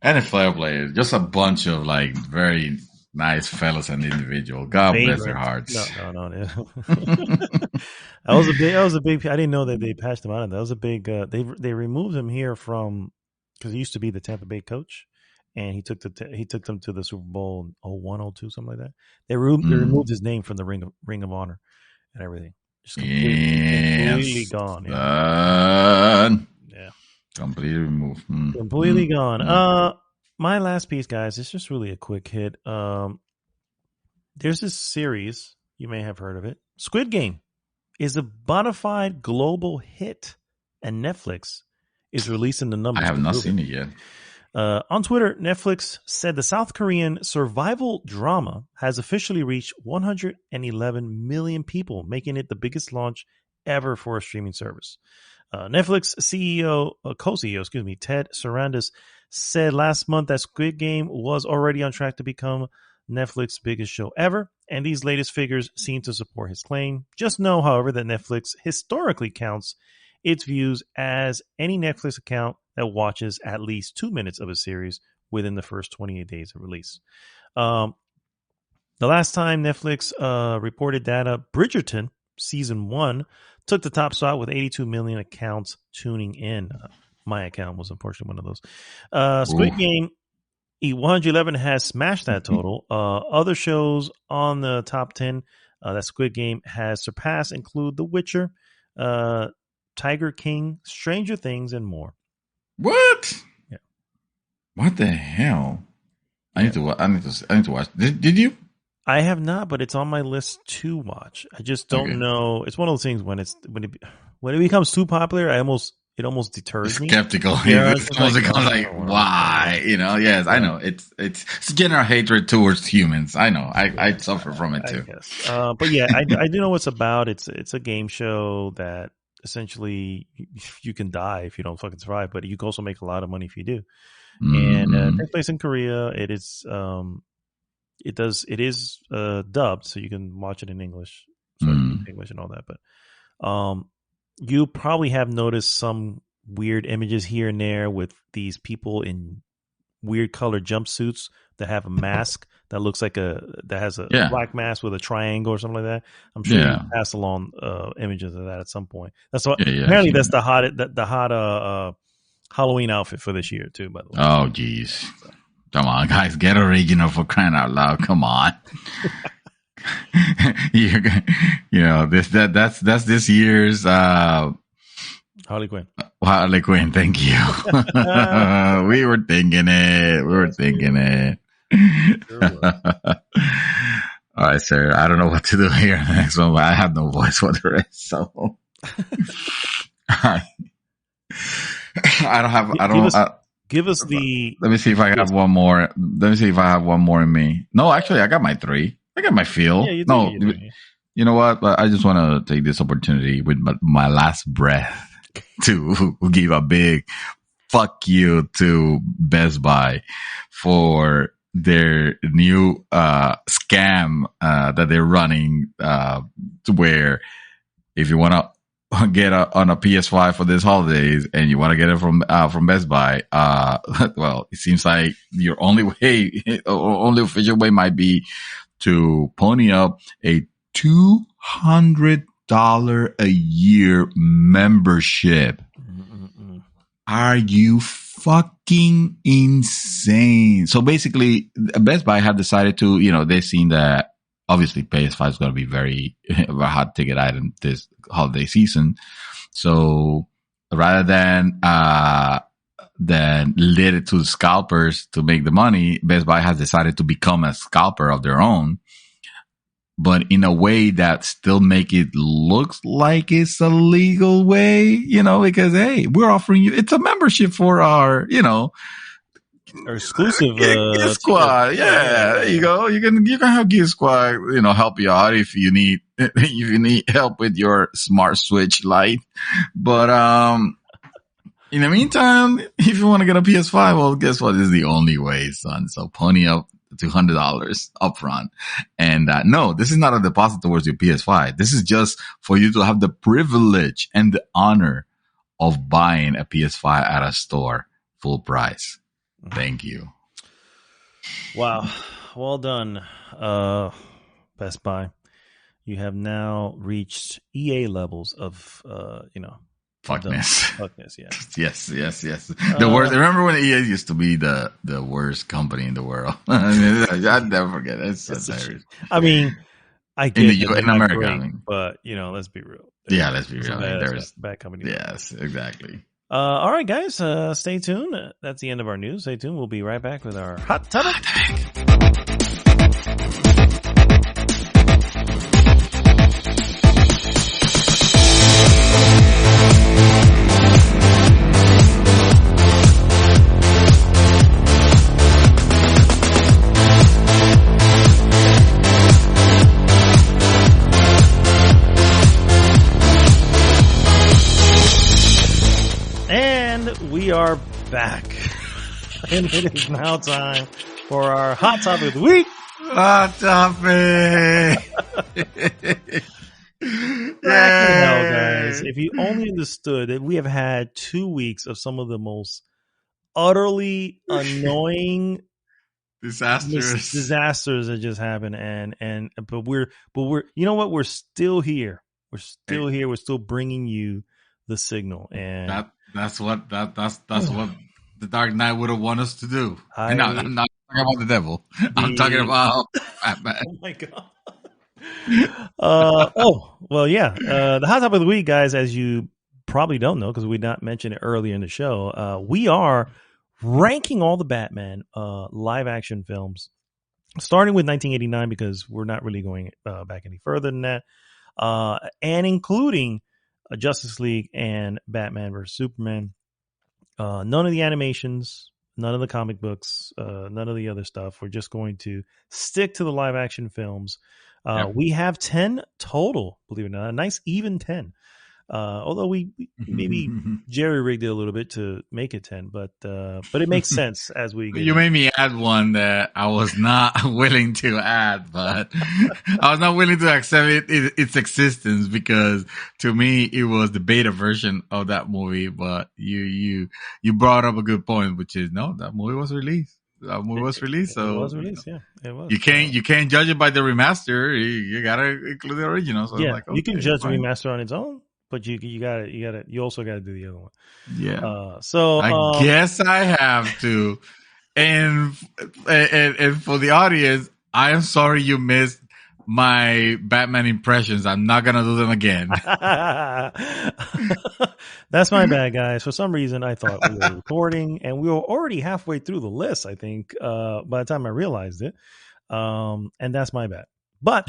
Speaker 2: NFL players, just a bunch of like very nice fellas and individual. God bless their hearts.
Speaker 1: No. That was a big. I didn't know that they patched him out of that. That was a big. They removed him here from because he used to be the Tampa Bay coach, and he took them to the Super Bowl in 01, 02, something like that. They removed his name from the Ring of Honor and everything. Just completely gone. Yeah.
Speaker 2: Completely removed.
Speaker 1: Completely gone. My last piece, guys, it's just really a quick hit. There's this series, you may have heard of it. Squid Game is a bona fide global hit, and Netflix is releasing the numbers.
Speaker 2: I have not seen it yet.
Speaker 1: On Twitter, Netflix said the South Korean survival drama has officially reached 111 million people, making it the biggest launch ever for a streaming service. Netflix co-CEO, Ted Sarandos, said last month that Squid Game was already on track to become Netflix's biggest show ever, and these latest figures seem to support his claim. Just know, however, that Netflix historically counts its views as any Netflix account that watches at least 2 minutes of a series within the first 28 days of release. The last time Netflix reported data, Bridgerton Season 1 took the top spot with 82 million accounts tuning in. My account was unfortunately one of those. Squid Game E111 has smashed that total. Other shows on the top 10 that Squid Game has surpassed include The Witcher, Tiger King, Stranger Things, and more.
Speaker 2: What?
Speaker 1: Yeah.
Speaker 2: What the hell? I need to watch. Did you?
Speaker 1: I have not, but it's on my list to watch. I just don't know. It's one of those things when it becomes too popular, it almost deters me.
Speaker 2: Skeptical. Yeah, it almost becomes like, why? Yes, I know. It's general hatred towards humans. I know. I suffer from it too.
Speaker 1: But yeah, I do know what it's about. It's a game show that essentially you can die if you don't fucking survive, but you can also make a lot of money if you do. And it takes place in Korea. It is dubbed, so you can watch it in English, English and all that. But you probably have noticed some weird images here and there with these people in weird colored jumpsuits that have a mask that looks like has a black mask with a triangle or something like that. I'm sure you pass along images of that at some point. That's what apparently that's the hot Halloween outfit for this year too. By the way. Oh
Speaker 2: geez, come on, guys, get original for crying out loud! Come on. That's this year's
Speaker 1: Harley Quinn.
Speaker 2: Harley Quinn, thank you. We were thinking it. All right, sir. I don't know what to do here in the next one, but I have no voice for the rest. So,
Speaker 1: Give us the.
Speaker 2: Let me see if I have one more. Let me see if I have one more in me. No, actually, I got my 3. I got my feel. Yeah, you know what? I just want to take this opportunity with my last breath to give a big fuck you to Best Buy for their new scam that they're running, where if you want to get on a PS5 for this holidays and you want to get it from Best Buy, well, it seems like your only official way might be to pony up a $200 a year membership. Are you fucking insane? So basically, Best Buy have decided to, they've seen that obviously PS5 is going to be very hot ticket item this holiday season. So rather than lead it to the scalpers to make the money, Best Buy has decided to become a scalper of their own, but in a way that still make it look like it's a legal way, because, hey, we're offering you, it's a membership for our,
Speaker 1: our exclusive
Speaker 2: Gear Squad. Yeah, there you go. You can have Gear Squad, help you out if you need help with your smart switch light. But in the meantime, if you want to get a PS5, well, guess what? This is the only way, son. So pony up $200 upfront. And no, this is not a deposit towards your PS5. This is just for you to have the privilege and the honor of buying a PS5 at a store full price. Thank you.
Speaker 1: Wow. Well done, Best Buy. You have now reached EA levels of, fuckness, yeah.
Speaker 2: Yes. The worst. Remember when EA used to be the worst company in the world? I'd never forget it. It's so hilarious.
Speaker 1: I mean, I get
Speaker 2: in America,
Speaker 1: great, but let's be real.
Speaker 2: Let's be real. There's
Speaker 1: bad company.
Speaker 2: Yes, exactly.
Speaker 1: All right, guys, stay tuned. That's the end of our news. Stay tuned. We'll be right back with our hot topic. We are back, and it is now time for our hot topic of the week.
Speaker 2: Hot topic.
Speaker 1: Hell, guys! If you only understood that we have had 2 weeks of some of the most utterly annoying disasters that just happened, but we're you know what? We're still here. We're still here. We're still bringing you the signal, and
Speaker 2: that's what the Dark Knight would have wanted us to do. I'm not talking about the devil. I'm talking about Batman.
Speaker 1: Oh my god. The hot topic of the week, guys, as you probably don't know because we not mentioned it earlier in the show, we are ranking all the Batman live action films, starting with 1989 because we're not really going back any further than that, and including Justice League and Batman vs Superman. None of the animations, none of the comic books, none of the other stuff. We're just going to stick to the live action films. We have 10 total, believe it or not, a nice even 10. Although we maybe jerry rigged it a little bit to make it 10, but it makes sense as we.
Speaker 2: You made me add one that I was not willing to add, but I was not willing to accept its existence because to me it was the beta version of that movie. But you brought up a good point, which is no, that movie was released. So
Speaker 1: it was released. Yeah, it was.
Speaker 2: You can't judge it by the remaster. You gotta include the original. So
Speaker 1: yeah, you can judge the remaster on its own. But you also gotta do the other one.
Speaker 2: Yeah.
Speaker 1: So
Speaker 2: I guess I have to. And for the audience, I am sorry you missed my Batman impressions. I'm not gonna do them again.
Speaker 1: That's my bad, guys. For some reason, I thought we were recording, and we were already halfway through the list. I think by the time I realized it, and that's my bad. But.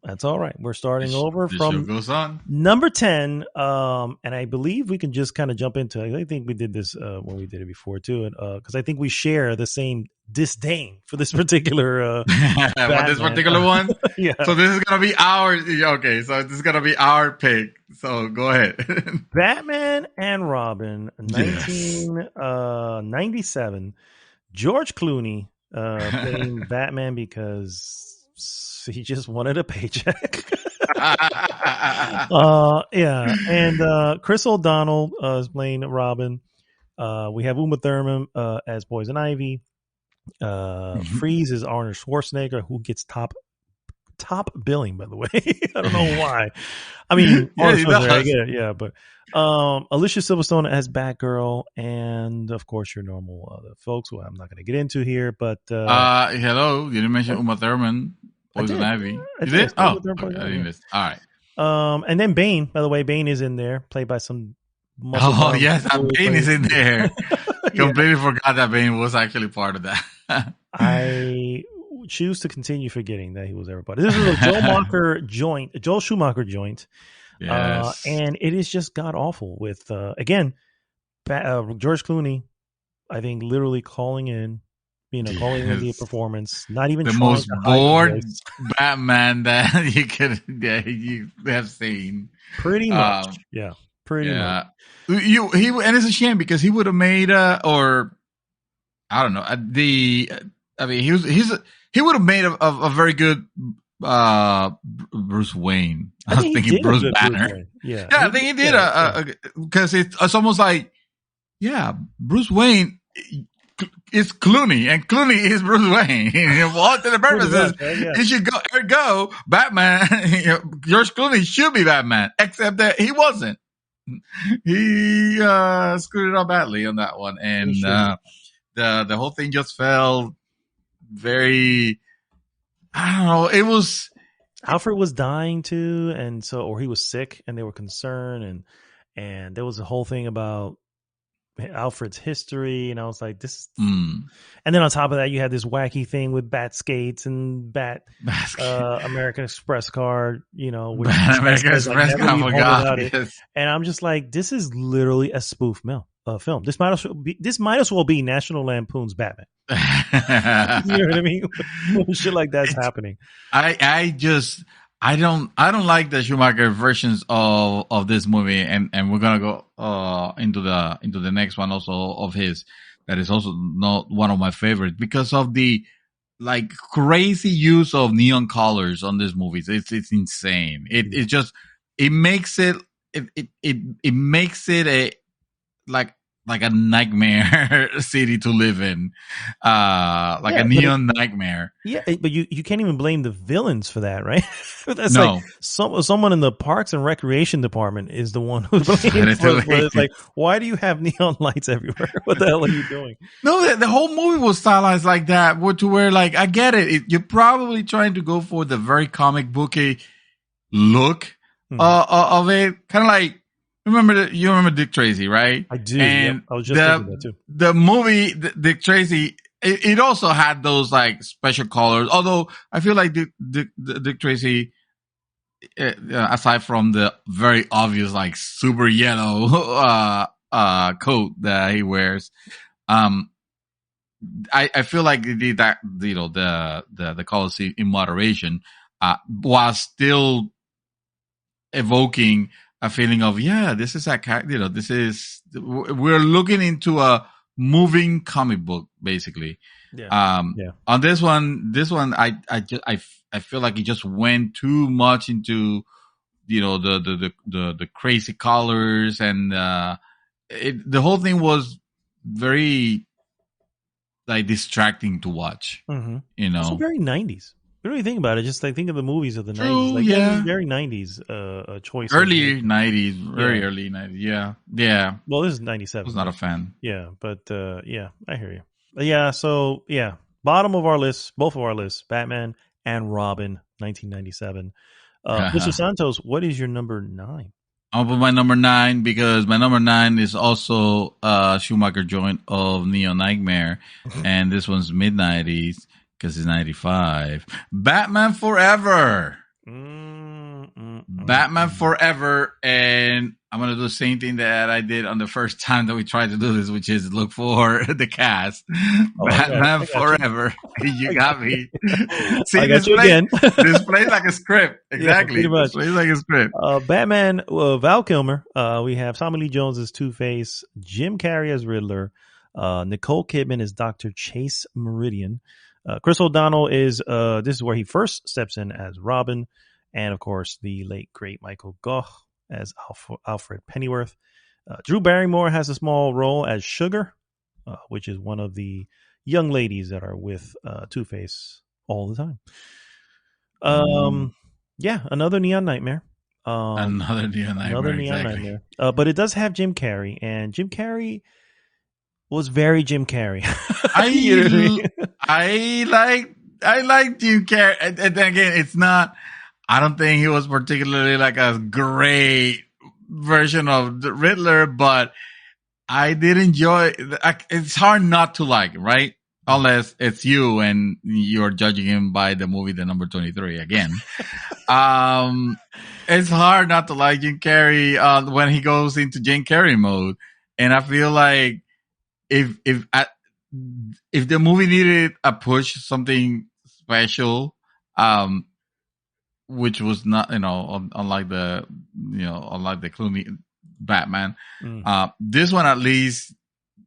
Speaker 1: That's all right. We're starting over from
Speaker 2: goes on.
Speaker 1: number 10. And I believe we can just kind of jump into it. I think we did this when we did it before too. Because I think we share the same disdain for this particular
Speaker 2: this particular one.
Speaker 1: Yeah.
Speaker 2: So this is gonna be our so this is gonna be our pick. So go ahead.
Speaker 1: Batman and Robin, 1997. George Clooney playing Batman because he just wanted a paycheck. And Chris O'Donnell is playing Robin. We have Uma Thurman as Poison Ivy. Freeze is Arnold Schwarzenegger, who gets top billing, by the way. I don't know why. I mean, I get it, yeah, but Alicia Silverstone as Batgirl, and of course your normal folks who I'm not going to get into here. But
Speaker 2: hello, you didn't mention Uma Thurman. Poison Ivy. You did? Oh, okay. I didn't miss. All right.
Speaker 1: And then Bane, by the way, Bane is in there, played by some.
Speaker 2: Oh yes, Bane is in there. Completely forgot that Bane was actually part of that.
Speaker 1: I choose to continue forgetting that he was ever part of this. Is a Joel Schumacher joint.
Speaker 2: Yes.
Speaker 1: And it is just god awful with again George Clooney, I think literally calling in the performance, not even
Speaker 2: the most bored Batman that you have seen.
Speaker 1: Pretty much, pretty much.
Speaker 2: And it's a shame because he would have made I don't know, I mean, he would have made a very good Bruce Wayne. I was thinking Bruce Banner.
Speaker 1: Yeah,
Speaker 2: I think he did because it's almost like, yeah, Bruce Wayne is Clooney, and Clooney is Bruce Wayne. What to the purposes, he should go Batman. George Clooney should be Batman, except that he wasn't. He screwed it up badly on that one, and the whole thing just felt very. I don't know. It was
Speaker 1: Alfred was dying too, and or he was sick, and they were concerned, and there was a whole thing about Alfred's history, and I was like, this. And then on top of that, you had this wacky thing with bat skates and American Express card, which
Speaker 2: American Express card,
Speaker 1: and I'm just like, this is literally a spoof film. This might as well be National Lampoon's Batman. You know what I mean? Shit like that's happening.
Speaker 2: I don't like the Schumacher versions of this movie, and we're gonna go into the next one also of his that is also not one of my favorites because of the like crazy use of neon colors on these movies. It's insane. It makes it a like a nightmare city to live in, a neon nightmare.
Speaker 1: Yeah, but you can't even blame the villains for that, right? That's like someone in the Parks and Recreation Department is the one who's blamed for it. It's like, why do you have neon lights everywhere? What the hell are you doing?
Speaker 2: No, the whole movie was stylized like that, to where like I get it. You're probably trying to go for the very comic booky look of it, kind of like. You remember Dick Tracy, right?
Speaker 1: I do. And I was just thinking that too.
Speaker 2: The movie Dick Tracy, it also had those like special colors. Although I feel like Dick Tracy, aside from the very obvious like super yellow coat that he wears, I feel like they did that. The colors in moderation, while still evoking a feeling of, this is we're looking into a moving comic book basically. On this one I feel like it just went too much into the crazy colors, and the whole thing was very like distracting to watch.
Speaker 1: It's very 90s. When you think about it, just like think of the movies of the 90s. Like, that was very 90s choice.
Speaker 2: Early 90s, very early 90s. Yeah.
Speaker 1: Well, this is 97.
Speaker 2: I was not a fan.
Speaker 1: Yeah, but I hear you. Yeah, so bottom of our list, both of our lists, Batman and Robin, 1997. Mr. Santos, what is your number 9?
Speaker 2: I'll put my number 9 because my number 9 is also a Schumacher joint of Neo Nightmare, and this one's mid-90s. Because it's 95. Batman Forever. Batman Forever. And I'm going to do the same thing that I did on the first time that we tried to do this, which is look for the cast. Batman Forever. You got me. See,
Speaker 1: I got you again.
Speaker 2: This plays like a script. Exactly.
Speaker 1: Yeah,
Speaker 2: this plays like a script.
Speaker 1: Batman, Val Kilmer. We have Tommy Lee Jones as Two-Face. Jim Carrey as Riddler. Nicole Kidman as Dr. Chase Meridian. Chris O'Donnell is this is where he first steps in as Robin, and of course the late great Michael Gough as Alfred Pennyworth. Drew Barrymore has a small role as Sugar, which is one of the young ladies that are with Two-Face all the time. Another Neon Nightmare.
Speaker 2: Another Neon
Speaker 1: Nightmare. But it does have Jim Carrey, and Jim Carrey was very Jim Carrey.
Speaker 2: I like Jim Carrey. And again, it's not, I don't think he was particularly like a great version of the Riddler, but I did enjoy, it's hard not to like it, right? Unless it's you and you're judging him by the movie The Number 23 again. It's hard not to like Jim Carrey when he goes into Jim Carrey mode. And I feel like if the movie needed a push, something special, which was not, unlike the Clooney Batman, this one at least,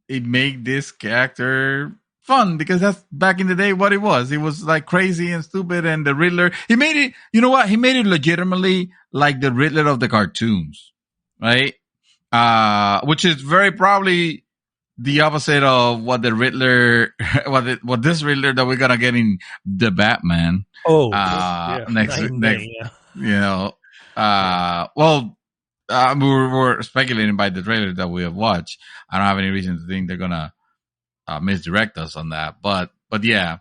Speaker 2: it made this character fun because that's back in the day what it was. It was like crazy and stupid, and the Riddler, he made it, you know what? He made it legitimately like the Riddler of the cartoons, right? Which is very probably the opposite of what the Riddler, what this Riddler that we're gonna get in the Batman. Next, yeah. You know, we're speculating by the trailer that we have watched. I don't have any reason to think they're gonna misdirect us on that, but yeah,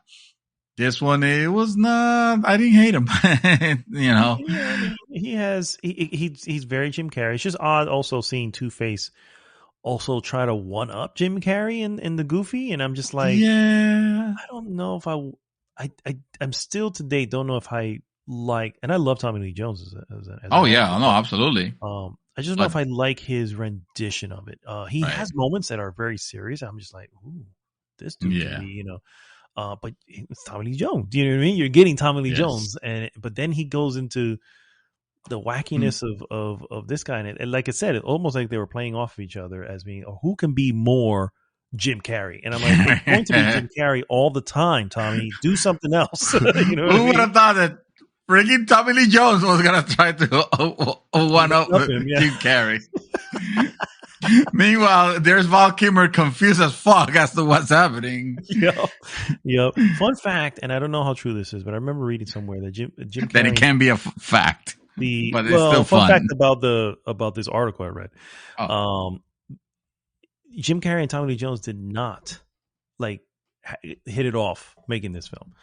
Speaker 2: this one, it was not, I didn't hate him. You know,
Speaker 1: yeah, I mean, he's very Jim Carrey. It's just odd also seeing Two-Face also try to one up Jim Carrey in the Goofy, and I'm just like,
Speaker 2: yeah,
Speaker 1: I don't know if I'm still to date don't know if I like, and I love Tommy Lee Jones as
Speaker 2: absolutely.
Speaker 1: I just don't know if I like his rendition of it. He has moments that are very serious. I'm just like, ooh, this dude can be, you know. But it's Tommy Lee Jones. Do you know what I mean? You're getting Tommy Lee Jones, but then he goes into the wackiness of this guy, and like I said, it's almost like they were playing off of each other as being, who can be more Jim Carrey? And I'm like, you're going to be Jim Carrey all the time, Tommy. Do something else. You know,
Speaker 2: who would have thought that freaking Tommy Lee Jones was gonna try to one up him, Jim Carrey? Meanwhile, there's Val Kilmer confused as fuck as to what's happening.
Speaker 1: Yep. Fun fact, and I don't know how true this is, but I remember reading somewhere that Jim Carrey,
Speaker 2: that it can be a fact. But it's still
Speaker 1: fun
Speaker 2: fun.
Speaker 1: Fact about this article I read. Jim Carrey and Tommy Lee Jones did not hit it off making this film.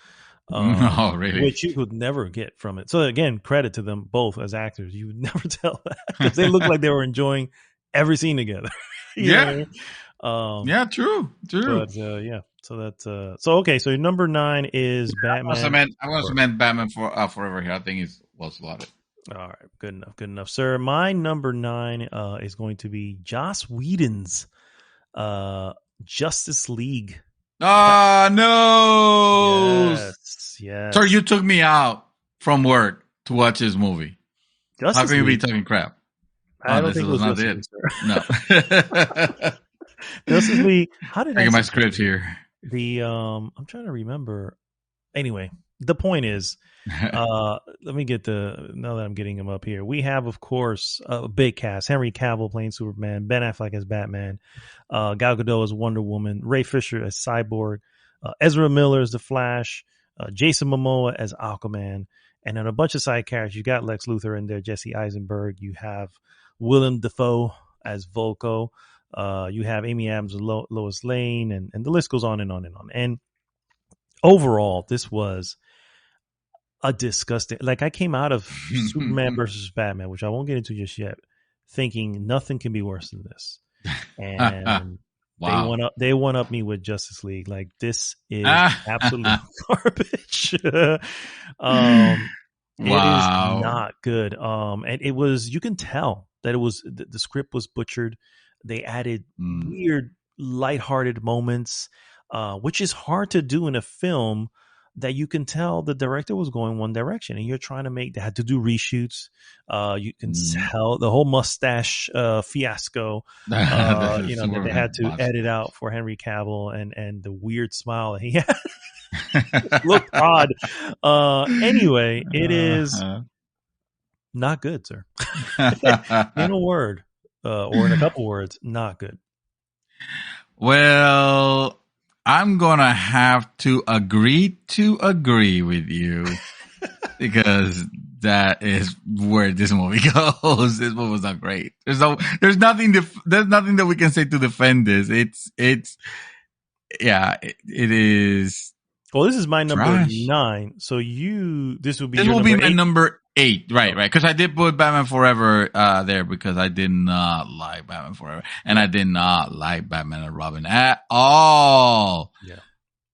Speaker 2: No, really?
Speaker 1: Which you would never get from it. So again, credit to them both as actors. You would never tell that because they looked like they were enjoying every scene together.
Speaker 2: Yeah, true.
Speaker 1: But so that's so okay. So your number 9 is Batman.
Speaker 2: I also meant Batman Forever here. I think it was slotted.
Speaker 1: All right, good enough, sir. My number 9 is going to be Joss Whedon's Justice League.
Speaker 2: Ah, no.
Speaker 1: Yes.
Speaker 2: Sir, you took me out from work to watch this movie. How can you be talking crap?
Speaker 1: I don't think it was not it.
Speaker 2: No.
Speaker 1: Justice League. How did I
Speaker 2: get my script here?
Speaker 1: I'm trying to remember. Anyway, the point is, let me get now that I'm getting him up here. We have, of course, a big cast. Henry Cavill playing Superman, Ben Affleck as Batman, Gal Gadot as Wonder Woman, Ray Fisher as Cyborg, Ezra Miller as The Flash, Jason Momoa as Aquaman, and then a bunch of side characters. You got Lex Luthor in there, Jesse Eisenberg. You have Willem Dafoe as Volko. You have Amy Adams as Lois Lane, and the list goes on and on and on. And overall, this was a disgusting, I came out of Superman versus Batman, which I won't get into just yet, thinking nothing can be worse than this. And wow. They one up me with Justice League. Like, this is absolute garbage. It is not good. And it was, you can tell that it was, the script was butchered. They added weird, lighthearted moments, which is hard to do in a film that you can tell the director was going one direction, and you're trying to they had to do reshoots. You can tell the whole mustache fiasco, that they had to edit out for Henry Cavill, and the weird smile that he had looked odd. Anyway, it is not good, sir. In a word, or in a couple words, not good.
Speaker 2: Well, I'm going to have to agree with you because that is where this movie goes. This movie was not great. There's nothing that we can say to defend this. it is.
Speaker 1: Well, this is my number trash. 9. So this will
Speaker 2: be my number 8. Right. Because I did put Batman Forever there because I did not like Batman Forever, and I did not like Batman and Robin at all.
Speaker 1: Yeah.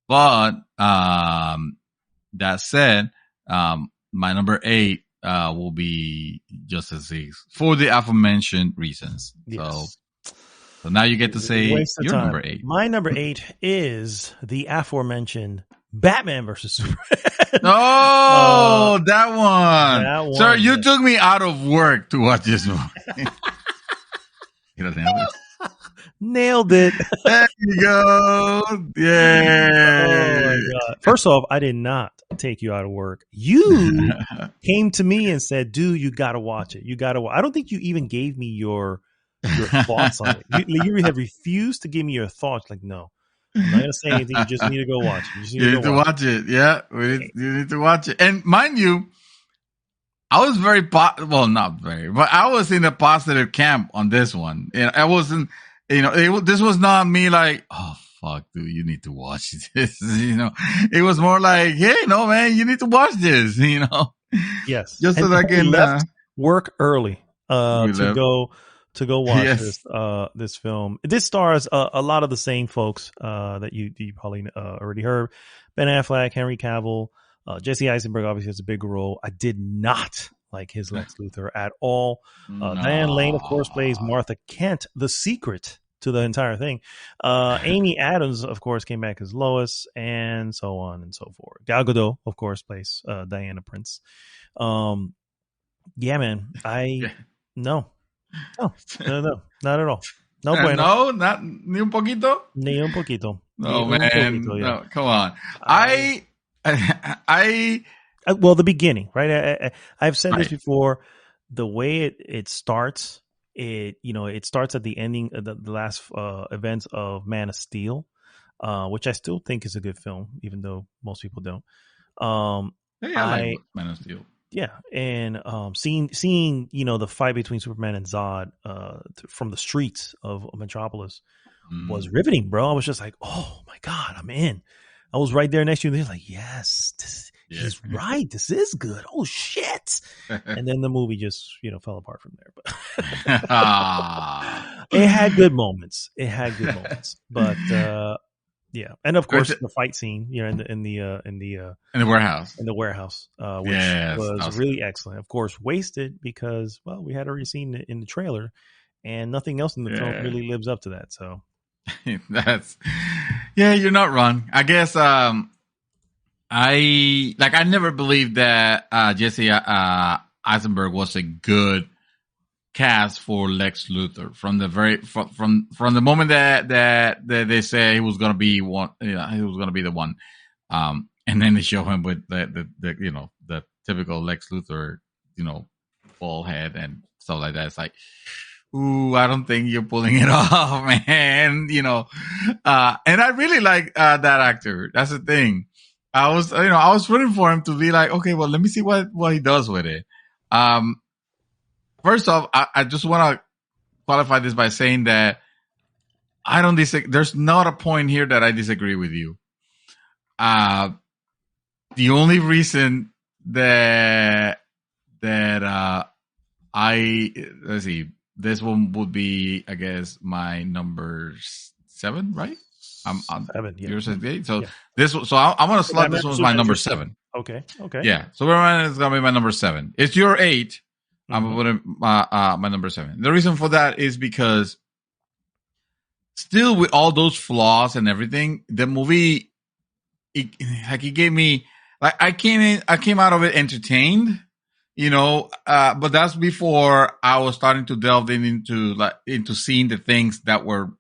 Speaker 2: But that said, my number 8 will be Justice League for the aforementioned reasons. Yes. So now you get to say your number 8.
Speaker 1: My number 8 is the aforementioned Batman versus Superman.
Speaker 2: Oh, that one. Sir, you took me out of work to watch this movie.
Speaker 1: Nailed it.
Speaker 2: There you go. Yeah.
Speaker 1: Oh my God. First off, I did not take you out of work. You came to me and said, dude, you got to watch it. You got to. I don't think you even gave me your thoughts on it. You have refused to give me your thoughts. Like, no, I'm not going to say anything. You just need to go watch it.
Speaker 2: You need to watch it. Yeah. You need to watch it. And mind you, I was very, not very, but I was in a positive camp on this one. I wasn't, this was not me like, oh, fuck, dude, you need to watch this. It was more like, hey, no, man, you need to watch this,
Speaker 1: Yes.
Speaker 2: Just so that I can
Speaker 1: left work early to go watch this film. This stars a lot of the same folks that you probably already heard. Ben Affleck, Henry Cavill, Jesse Eisenberg obviously has a big role. I did not like his Lex Luthor at all. No. Diane Lane, of course, plays Martha Kent, the secret to the entire thing. Amy Adams, of course, came back as Lois, and so on and so forth. Gal Gadot, of course, plays Diana Prince. Yeah, man. No, not at all. No bueno.
Speaker 2: No, not ni un poquito.
Speaker 1: Ni un poquito.
Speaker 2: No, man. Poquito, yeah. No, come on.
Speaker 1: Well, the beginning, right? I've said this before. The way it starts, it starts at the ending of the last events of Man of Steel, which I still think is a good film, even though most people don't.
Speaker 2: I like Man of Steel.
Speaker 1: Yeah, and seeing the fight between Superman and Zod from the streets of Metropolis was riveting, bro. I was just like, oh my God, I'm in. I was right there next to you. He's like, yes, he's right. This is good. Oh shit! And then the movie just fell apart from there. But it had good moments. But yeah, and of course the fight scene, in the
Speaker 2: warehouse,
Speaker 1: which was really excellent. Of course, wasted because we had already seen it in the trailer, and nothing else in the film really lives up to that. So
Speaker 2: you're not wrong. I guess I never believed that Jesse Eisenberg was a good cast for Lex Luthor from the moment that they say he was gonna be one, he was gonna be the one, and then they show him with the typical Lex Luthor, bald head and stuff like that. It's like, ooh, I don't think you're pulling it off, man. And I really like that actor. That's the thing. I was rooting for him to be like, okay, well, let me see what he does with it. First off, I just want to qualify this by saying that I don't disagree. There's not a point here that I disagree with you. The only reason that let's see, this one would be, I guess, my number 7, right? I'm
Speaker 1: 7. Yeah.
Speaker 2: Yours is 8. So I'm gonna slot this one as my number 7.
Speaker 1: Okay.
Speaker 2: Yeah. So Superman is gonna be my number 7. It's your 8. I'm gonna put my number 7. The reason for that is because still with all those flaws and everything, the movie, it gave me, like, I came out of it entertained, but that's before I was starting to delve into seeing the things that were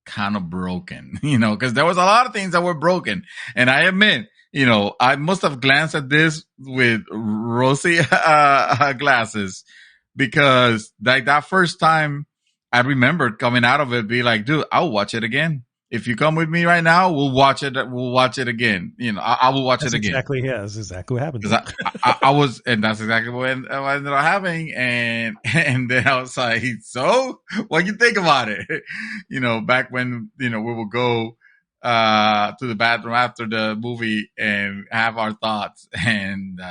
Speaker 2: kind of broken, because there was a lot of things that were broken. And I admit, I must have glanced at this with rosy glasses, because like that first time I remembered coming out of it, be like, dude, I'll watch it again. If you come with me right now, we'll watch it. We'll watch it again. I will watch it again.
Speaker 1: That's exactly what happened.
Speaker 2: I was, and that's exactly what I ended up having. And then I was like, so what do you think about it? Back when, we would go, to the bathroom after the movie and have our thoughts, and,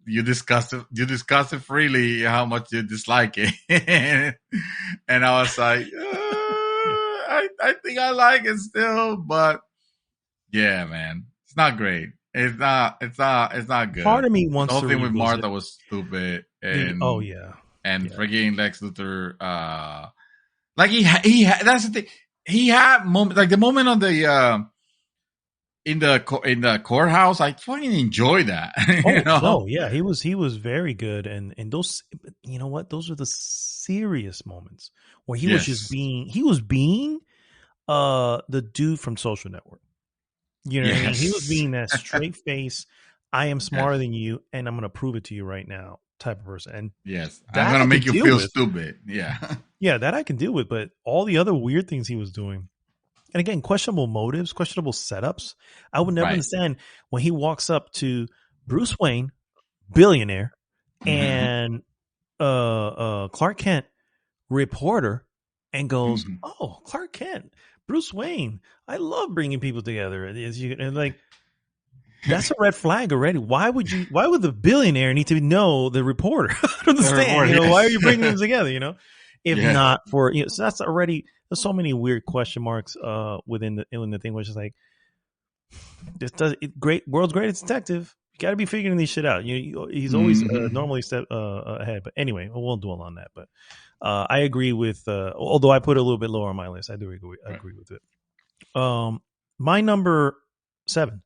Speaker 2: you discuss it freely how much you dislike it. And I was like, I think I like it still, but yeah, man, it's not great. It's not good.
Speaker 1: Part of me wants
Speaker 2: the
Speaker 1: to
Speaker 2: whole thing with Martha was stupid, and freaking Lex Luthor, like he that's the thing. He had moment, like the moment on the in the courthouse, I fucking enjoy that.
Speaker 1: No, yeah, he was very good, and those, you know what, those are the serious moments where he was just being the dude from Social Network. You know what I mean? He was being that straight face, I am smarter than you, and I'm going to prove it to you right now type of person. And
Speaker 2: I'm going to make you feel stupid. Yeah.
Speaker 1: Yeah, that I can deal with, but all the other weird things he was doing, and again, questionable motives, questionable setups, I would never understand when he walks up to Bruce Wayne, billionaire, and Clark Kent, reporter, and goes, "Oh, Clark Kent, Bruce Wayne, I love bringing people together." And like, that's a red flag already. Why would the billionaire need to know the reporter? I don't understand. Why are you bringing them together? If not for so that's already, there's so many weird question marks within the thing, which is like, this does it great. World's greatest detective. You got to be figuring these shit out. He's always normally step ahead. But anyway, I won't dwell on that. But I agree with, although I put it a little bit lower on my list, I do agree with it. My number 7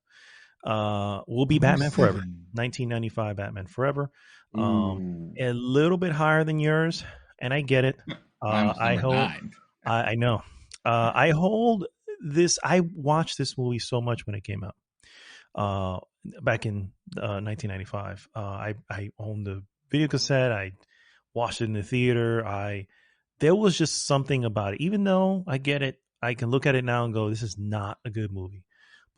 Speaker 1: will be Batman Forever. 1995 Batman Forever. A little bit higher than yours, and I get it. I know. I hold this. I watched this movie so much when it came out. Back in 1995. I owned the video cassette. I watched it in the theater. There was just something about it. Even though I get it, I can look at it now and go, this is not a good movie.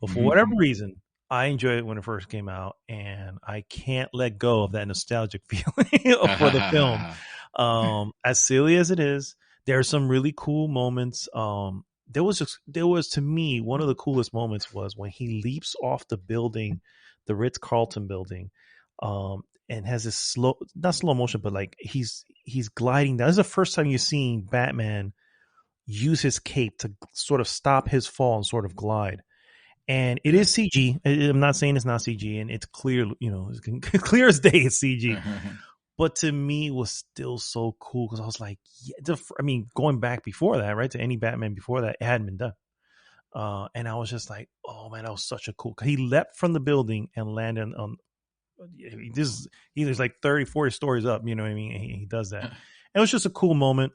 Speaker 1: But for whatever reason, I enjoyed it when it first came out, and I can't let go of that nostalgic feeling for the film. As silly as it is, there are some really cool moments. There was to me, one of the coolest moments was when he leaps off the building, the Ritz-Carlton building, and has this not slow motion, but like he's gliding down. This is the first time you're seeing Batman use his cape to sort of stop his fall and sort of glide. And it is CG. I'm not saying it's not CG, and it's clear, it's clear as day it's CG. But to me, it was still so cool because I was like, going back before that, right, to any Batman before that, it hadn't been done. And I was just like, oh man, that was such a cool. He leapt from the building and landed on. He's like 30, 40 stories up. You know what I mean? He does that. And it was just a cool moment.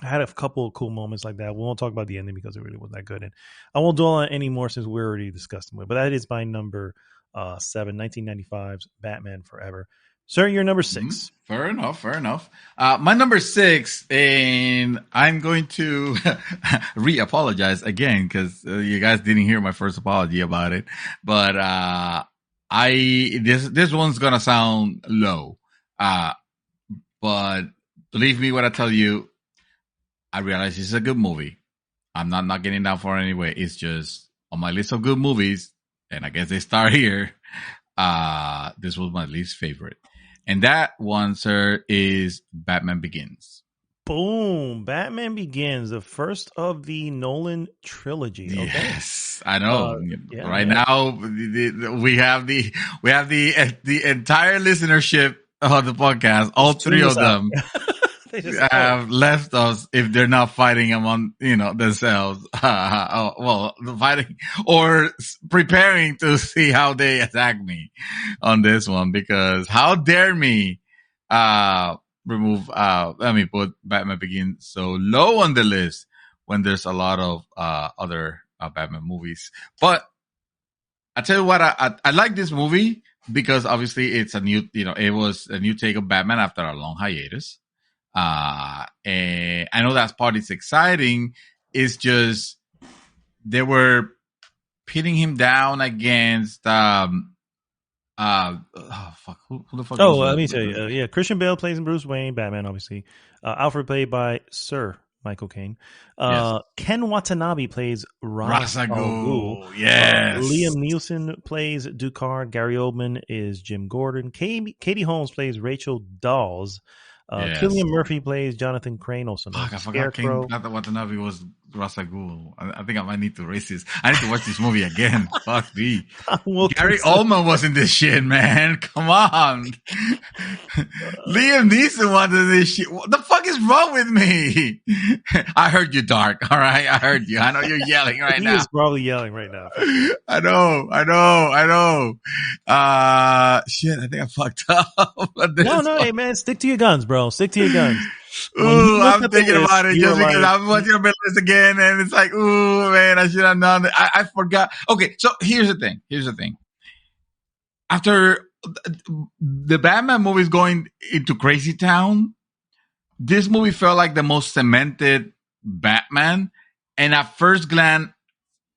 Speaker 1: I had a couple of cool moments like that. We won't talk about the ending because it really wasn't that good. And I won't dwell on it anymore since we already discussed it. But that is my number 7, 1995's Batman Forever. Sir, you're number 6.
Speaker 2: Fair enough. My number 6, and I'm going to re-apologize again because you guys didn't hear my first apology about it. But this one's gonna sound low, but believe me when I tell you, I realize this is a good movie. I'm not getting down for it anyway. It's just on my list of good movies, and I guess they start here. This was my least favorite. And that one, sir, is Batman Begins.
Speaker 1: Boom. Batman Begins, the first of the Nolan trilogy. Okay.
Speaker 2: Yes, I know. Now we have the entire listenership of the podcast, all three of them. Have left us if they're not fighting among themselves. Fighting or preparing to see how they attack me on this one, because how dare me put Batman Begins so low on the list when there's a lot of other Batman movies. But I tell you what, I like this movie because obviously it's it was a new take of Batman after a long hiatus. And I know that part is exciting. It's just they were pitting him down against who the fuck?
Speaker 1: Oh, let me tell you. Christian Bale plays Bruce Wayne, Batman, obviously. Alfred played by Sir Michael Caine. Ken Watanabe plays Ra's al Ghul.
Speaker 2: Yes.
Speaker 1: Liam Neeson plays Ducard. Gary Oldman is Jim Gordon. Katie Holmes plays Rachel Dawes. Cillian Murphy plays Jonathan Crane, also known as
Speaker 2: Scarecrow. I forgot Ken Watanabe was Ra's al Ghul. I think I might need to erase this. I need to watch this movie again. Fuck me. Gary Oldman was in this shit, man. Come on. Liam Neeson wanted this shit. What the fuck is wrong with me? I heard you, Dark. All right, I heard you. I know you're yelling right now.
Speaker 1: He is probably yelling right now.
Speaker 2: I know. Shit, I think I fucked up.
Speaker 1: No, hey man, stick to your guns, bro. Stick to your guns.
Speaker 2: Ooh, I'm thinking about it just because I'm watching the list again, and it's like, ooh, man, I should have known it. I forgot. Okay, so here's the thing. After the Batman movies going into Crazy Town, this movie felt like the most cemented Batman. And at first glance,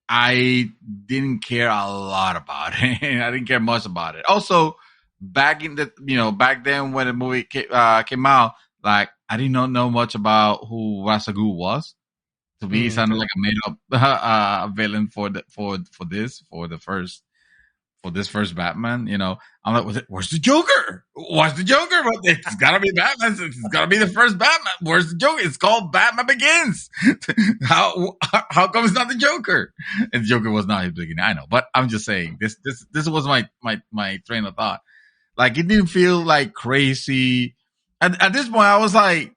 Speaker 2: I didn't care a lot about it. I didn't care much about it. Also, back then when the movie came out, like I did not know much about who Ra's al Ghul was. To me, he sounded like a made up villain for this first Batman. You know, I'm like, where's the Joker? Where's the Joker? But it's gotta be Batman. It's gotta be the first Batman. Where's the Joker? It's called Batman Begins. How come it's not the Joker? And the Joker was not his beginning. I know, but I'm just saying this was my train of thought. Like it didn't feel like crazy. At this point, I was like,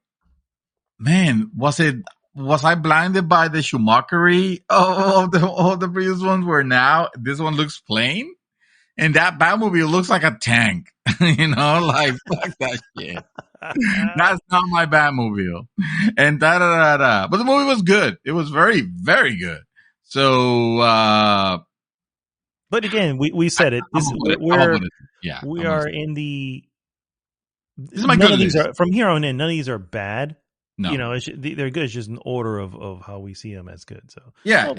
Speaker 2: man, was I blinded by the Schumachery of the previous ones? Where now this one looks plain. And that Batmobile looks like a tank, you know, like fuck that shit. That's not my Batmobile. And But the movie was good. It was very, very good. So,
Speaker 1: but again, we said it. We are in the. This is my good list. From here on in, none of these are bad. No. You know, they're good. It's just an order of how we see them as good. So
Speaker 2: yeah.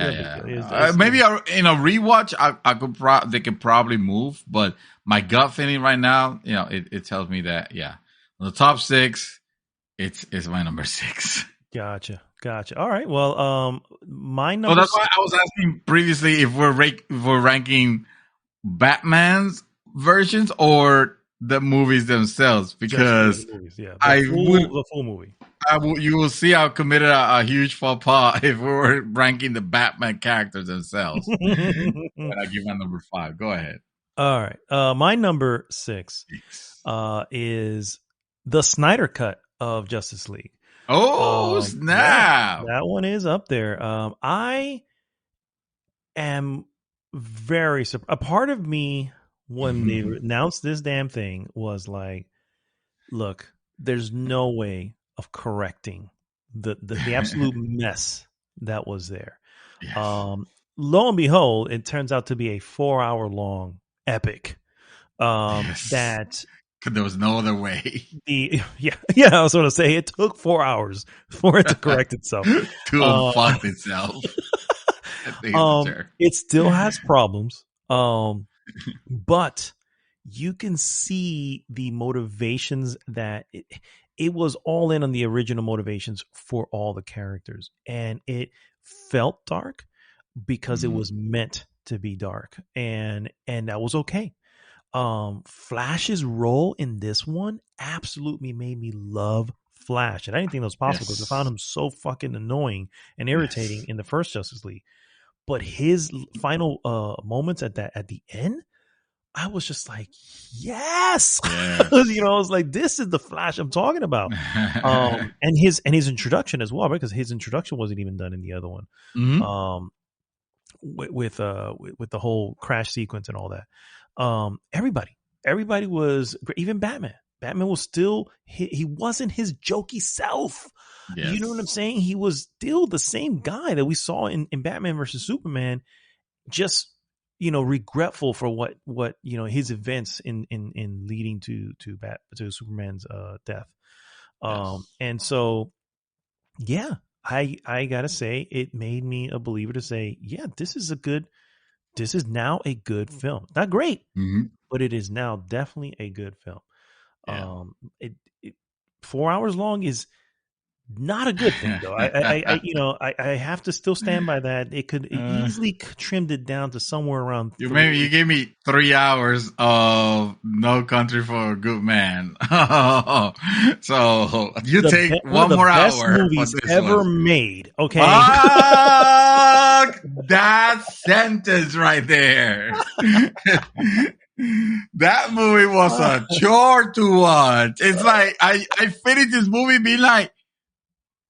Speaker 2: Maybe in a rewatch, they could probably move, but my gut feeling right now, you know, it tells me that the top 6, it's my number 6.
Speaker 1: Gotcha. All right. Well, my number.
Speaker 2: So that's why I was asking previously if we're ranking Batman's versions or the movies themselves, because
Speaker 1: the full movie.
Speaker 2: You will see how committed a huge faux pas if we were ranking the Batman characters themselves. And I give my number 5. Go ahead.
Speaker 1: All right. My number 6 is the Snyder cut of Justice League.
Speaker 2: Oh, snap.
Speaker 1: That one is up there. I am very surprised. A part of me, when they announced this damn thing, was like, look, there's no way of correcting the absolute mess that was there. Yes. Lo and behold, it turns out to be a 4-hour long epic. That
Speaker 2: there was no other way.
Speaker 1: I was going to say it took 4 hours for it to correct itself.
Speaker 2: To unfuck itself.
Speaker 1: It still has problems. But you can see the motivations that it was all in on the original motivations for all the characters, and it felt dark because it was meant to be dark, and that was okay. Flash's role in this one absolutely made me love Flash, and I didn't think that was possible because I found him so fucking annoying and irritating in the first Justice League. But his final moments at the end, I was just like, yes. You know, I was like, this is the Flash I'm talking about. And his introduction as well, right? Because his introduction wasn't even done in the other one. With the whole crash sequence and all that. Everybody was great. Even Batman. Batman was still, he wasn't his jokey self. Yes. You know what I'm saying? He was still the same guy that we saw in Batman versus Superman, just, you know, regretful for what you know, his events in leading to Superman's death. And so, I gotta say, it made me a believer to say, this is now a good film. Not great, but it is now definitely a good film. 4 hours long is Not a good thing, though. I have to still stand by that. It could easily trimmed it down to somewhere around.
Speaker 2: You gave me 3 hours of No Country for a Good Man. So you take one more hour.
Speaker 1: Best movies ever made. Okay.
Speaker 2: Fuck that sentence right there. That movie was a chore to watch. It's like I finished this movie being like,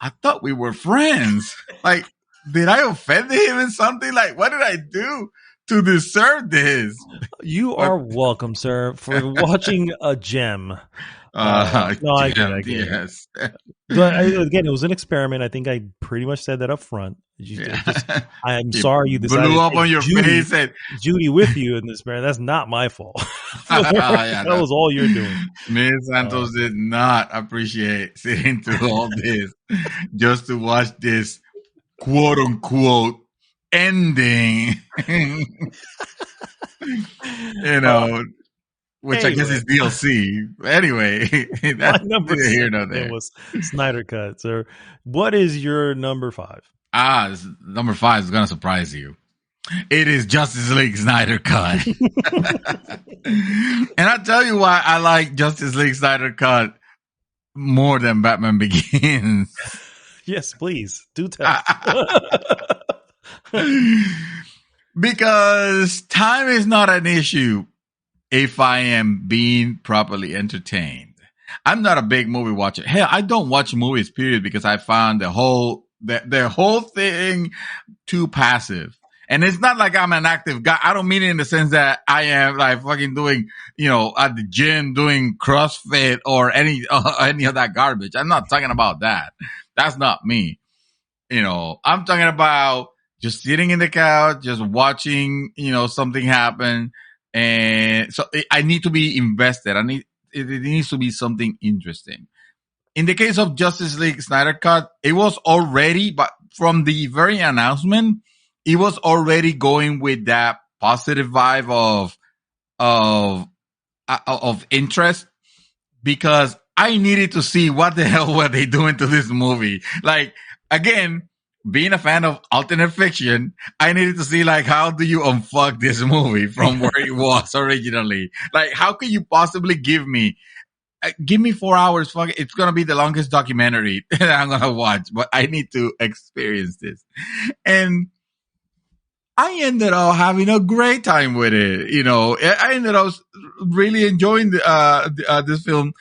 Speaker 2: I thought we were friends. Like, did I offend him in something? Like, what did I do to deserve this?
Speaker 1: You are welcome, sir, for watching a gem.
Speaker 2: No, I get it.
Speaker 1: Yes. But again, it was an experiment. I think I pretty much said that up front. I'm sorry you decided
Speaker 2: blew up on your face and
Speaker 1: Judy with you in this, man. That's not my fault. That was all you're doing.
Speaker 2: Ms. Santos did not appreciate sitting through all this just to watch this quote unquote ending. Which I guess is DLC. Anyway, that's
Speaker 1: number here, no there. It was Snyder Cut, sir. What is your number 5?
Speaker 2: Number 5 is going to surprise you. It is Justice League Snyder Cut. And I'll tell you why I like Justice League Snyder Cut more than Batman Begins.
Speaker 1: Yes, please. Do tell.
Speaker 2: Because time is not an issue if I am being properly entertained. I'm not a big movie watcher. Hell, I don't watch movies, period, because I found the whole thing too passive. And it's not like I'm an active guy. I don't mean it in the sense that I am like fucking doing, at the gym doing CrossFit or any of that garbage. I'm not talking about that. That's not me. I'm talking about just sitting in the couch, just watching, something happen. And so I need to be invested. It needs to be something interesting. In the case of Justice League Snyder Cut, it was already, but from the very announcement, it was already going with that positive vibe of interest, because I needed to see what the hell were they doing to this movie. Like, again, being a fan of alternate fiction, I needed to see, like, how do you unfuck this movie from where it was originally? Like, how can you possibly give me 4 hours? Fuck it. It's going to be the longest documentary that I'm going to watch, but I need to experience this. And I ended up having a great time with it. I ended up really enjoying this film.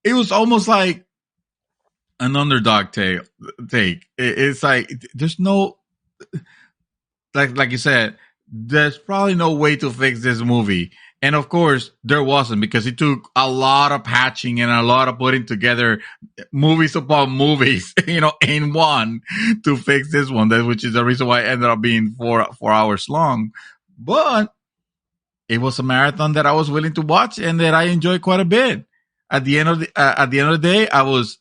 Speaker 2: It was almost like an underdog take. It's like there's no, like you said, there's probably no way to fix this movie. And of course, there wasn't, because it took a lot of patching and a lot of putting together movies upon movies, in one to fix this one, which is the reason why it ended up being 4 hours long. But it was a marathon that I was willing to watch and that I enjoyed quite a bit. At the end of the day, I was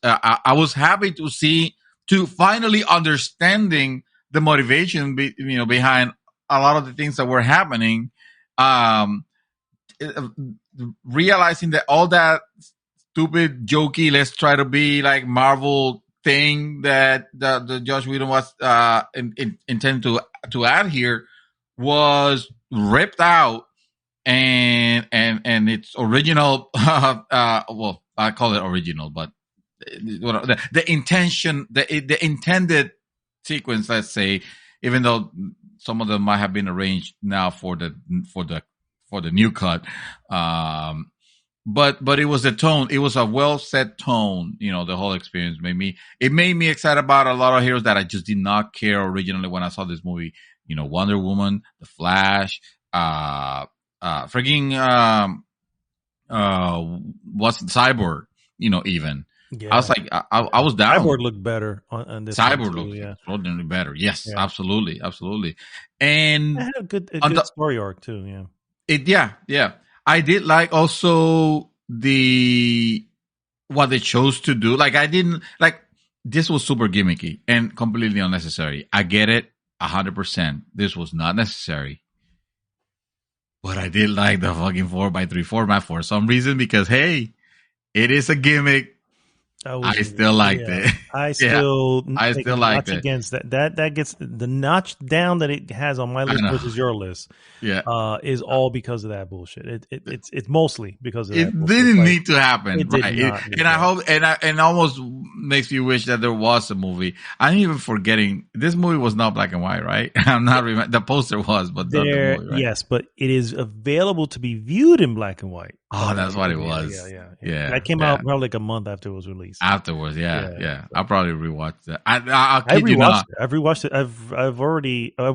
Speaker 2: happy to finally understanding the motivation, behind a lot of the things that were happening. Realizing that all that stupid, jokey, let's try to be like Marvel thing that the Joss Whedon was intended to add here was ripped out. And its original, well, I call it original, but the intention, the intended sequence, let's say, even though some of them might have been arranged now for the new cut, but it was the tone. It was a well set tone. The whole experience made me excited about a lot of heroes that I just did not care originally when I saw this movie. Wonder Woman, The Flash, what's Cyborg, even. Yeah. I was like, I was down.
Speaker 1: Cyborg looked better on this.
Speaker 2: Cyborg looked extraordinarily better. Yes, yeah. Absolutely. And
Speaker 1: it had a good story arc too.
Speaker 2: Yeah. Yeah. I did like also what they chose to do. Like, I didn't like, this was super gimmicky and completely unnecessary. I get it 100%. This was not necessary. But I did like the fucking 4x3 format for some reason, because, hey, it is a gimmick. I still liked it.
Speaker 1: I still
Speaker 2: liked it.
Speaker 1: Against that gets the notch down that it has on my list versus your list. Is all because of that bullshit. It's mostly because of that.
Speaker 2: It didn't need to happen, right? And I hope, and almost makes me wish that there was a movie. I'm even forgetting this movie was not black and white, right? I'm not the poster was, but not the movie, right?
Speaker 1: Yes, but it is available to be viewed in black and white.
Speaker 2: Oh, that's what it was.
Speaker 1: Yeah. That came out probably like a month after it was released.
Speaker 2: Afterwards, yeah. I'll probably rewatch that. I'll kid you not.
Speaker 1: I've rewatched it. I've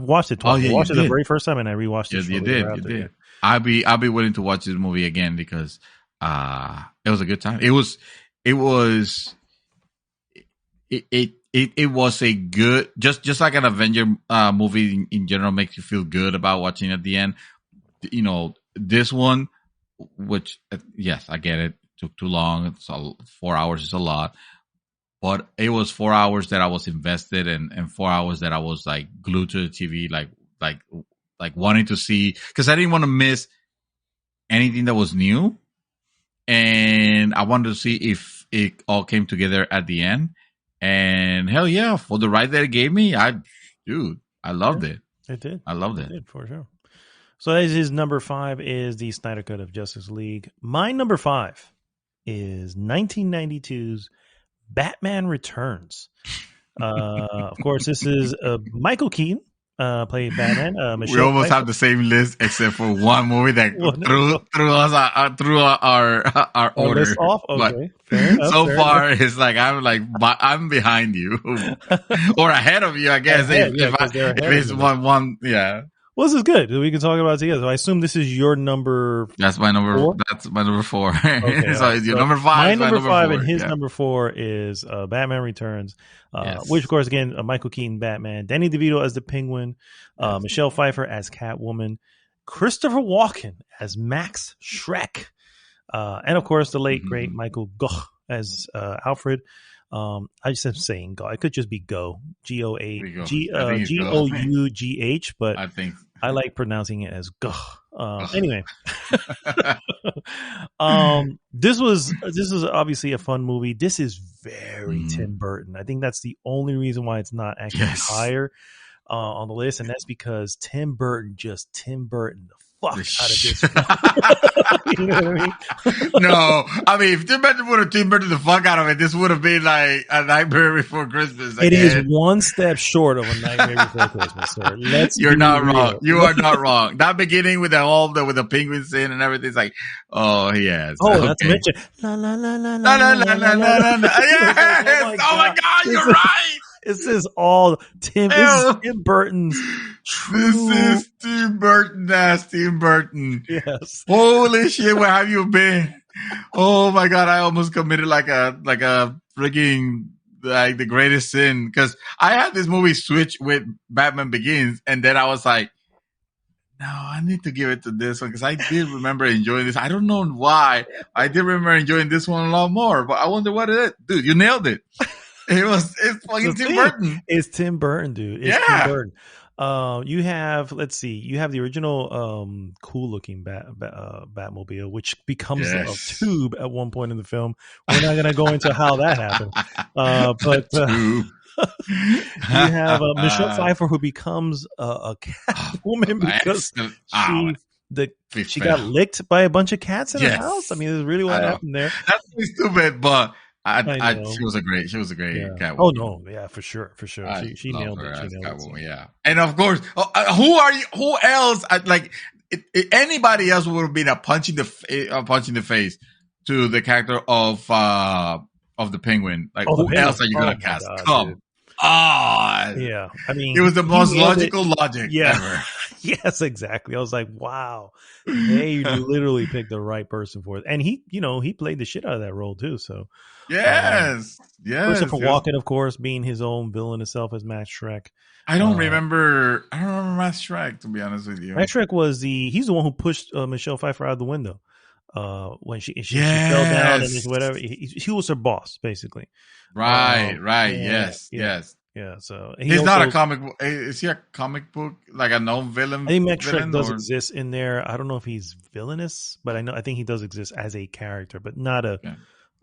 Speaker 1: watched it twice. I watched it the very first time, and I rewatched it.
Speaker 2: You did. I'll be willing to watch this movie again because it was a good time. It was a good, just like an Avenger movie in general makes you feel good about watching at the end. You know, this one, which yes, I get it, took too long. 4 hours is a lot, but it was 4 hours that I was invested in, and 4 hours that I was like glued to the TV, like wanting to see, because I didn't want to miss anything that was new, and I wanted to see if it all came together at the end. And hell yeah, for the ride that it gave me, I loved it.
Speaker 1: It did.
Speaker 2: I loved
Speaker 1: it. It did, for sure. So his number 5 is the Snyder Cut of Justice League. My number 5 is 1992's Batman Returns. Of course, this is Michael Keaton played Batman.
Speaker 2: We almost have the same list except for one movie that threw our order.
Speaker 1: List off? Okay.
Speaker 2: So far, it's like I'm behind you or ahead of you, I guess. If it's one, yeah.
Speaker 1: Well, this is good. We can talk about it together. So I assume this is your number.
Speaker 2: That's my number 4. That's my number 4. Okay, so it's your number 5.
Speaker 1: My number 5 and his number 4 is Batman Returns, which of course again Michael Keaton Batman, Danny DeVito as the Penguin, Michelle Pfeiffer as Catwoman, Christopher Walken as Max Schreck, and of course the late great Michael Gough as Alfred. I just am saying Go. It could just be Go. G-O-U-G-H, but I like pronouncing it as Go. Anyway, this is obviously a fun movie. This is very Tim Burton. I think that's the only reason why it's not actually higher on the list, and that's because Tim Burton the fuck out of this. You know what I mean?
Speaker 2: No, I mean, if Tim Burton would have Tim Burton the fuck out of it, this would have been like A Nightmare Before Christmas.
Speaker 1: It is one step short of A Nightmare Before Christmas, sir.
Speaker 2: You're not wrong. You are not wrong. That beginning with the penguin scene and everything, it's like, oh, yes.
Speaker 1: Oh, not to mention, la la la la la
Speaker 2: la la la la la. Yes! Oh my God, you're right.
Speaker 1: This is all Tim. This is Tim Burton's true.
Speaker 2: This is Tim Burton as Tim Burton.
Speaker 1: Yes.
Speaker 2: Holy shit, where have you been? Oh my God, I almost committed like a freaking like the greatest sin, because I had this movie switch with Batman Begins, and then I was like, no, I need to give it to this one because I did remember enjoying this. I don't know why. I did remember enjoying this one a lot more, but I wonder what it is. Dude, you nailed it. It's fucking Tim Burton.
Speaker 1: It's Tim Burton, dude. It's Tim Burton. You have the original cool looking Batmobile, which becomes a tube at one point in the film. We're not going to go into how that happened. But you have Michelle Pfeiffer, who becomes a Catwoman because she got licked by a bunch of cats in her house. I mean, this is really what happened there.
Speaker 2: That's really stupid, but she was a great Catwoman.
Speaker 1: Oh no, yeah, for sure. She nailed it. She nailed
Speaker 2: it. Yeah, and of course, who are you? Who else? Anybody else would have been a punch in the face to the character of the Penguin. Like, who else are you gonna cast? Come on.
Speaker 1: Yeah, I mean,
Speaker 2: it was the most logical logic ever.
Speaker 1: Yes, exactly. I was like, wow, they literally picked the right person for it, and he played the shit out of that role too. So.
Speaker 2: Yes.
Speaker 1: Christopher Walken, of course, being his own villain himself as Max Schreck.
Speaker 2: I don't remember Max Schreck, to be honest with you.
Speaker 1: Max Schreck he's the one who pushed Michelle Pfeiffer out of the window when she fell down and whatever. He was her boss, basically.
Speaker 2: Right. Yes.
Speaker 1: Yeah, so
Speaker 2: he's not a comic book. Is he a comic book, like a known villain?
Speaker 1: I think Max Schreck does exist in there. I don't know if he's villainous, but I think he does exist as a character, but not a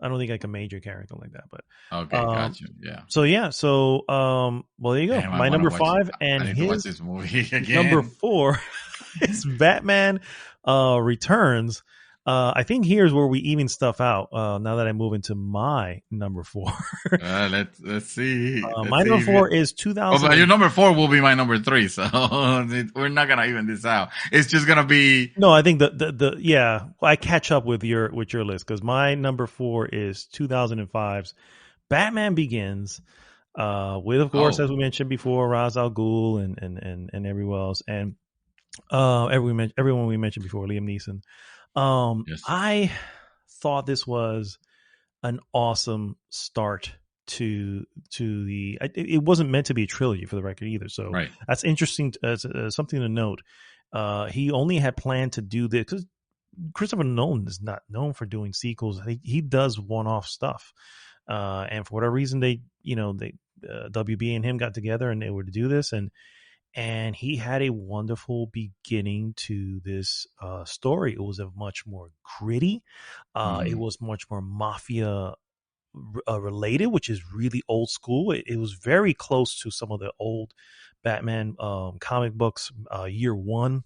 Speaker 1: I don't think like a major character like that. But
Speaker 2: okay, gotcha. Yeah.
Speaker 1: So yeah, so well, there you go.
Speaker 2: Damn,
Speaker 1: My number 5 and
Speaker 2: I need to watch
Speaker 1: his
Speaker 2: this movie again.
Speaker 1: number 4 is Batman Returns. I think here's where we even stuff out. Now that I move into my number 4,
Speaker 2: let's see.
Speaker 1: my number 4 is 2000.
Speaker 2: But your number 4 will be my number 3, so we're not gonna even this out. It's just gonna be.
Speaker 1: No, I think the yeah. I catch up with your list because my number 4 is 2005's Batman Begins. With of course, as we mentioned before, Ra's al Ghul and everyone else, and everyone we mentioned before, Liam Neeson. Yes. I thought this was an awesome start to the. It wasn't meant to be a trilogy for the record either, so that's interesting. Something to note. He only had planned to do this because Christopher Nolan is not known for doing sequels. He does one-off stuff, and for whatever reason, WB and him got together and they were to do this, and he had a wonderful beginning to this story. It was a much more gritty. It was much more mafia related, which is really old school. It was very close to some of the old Batman comic books. Year One,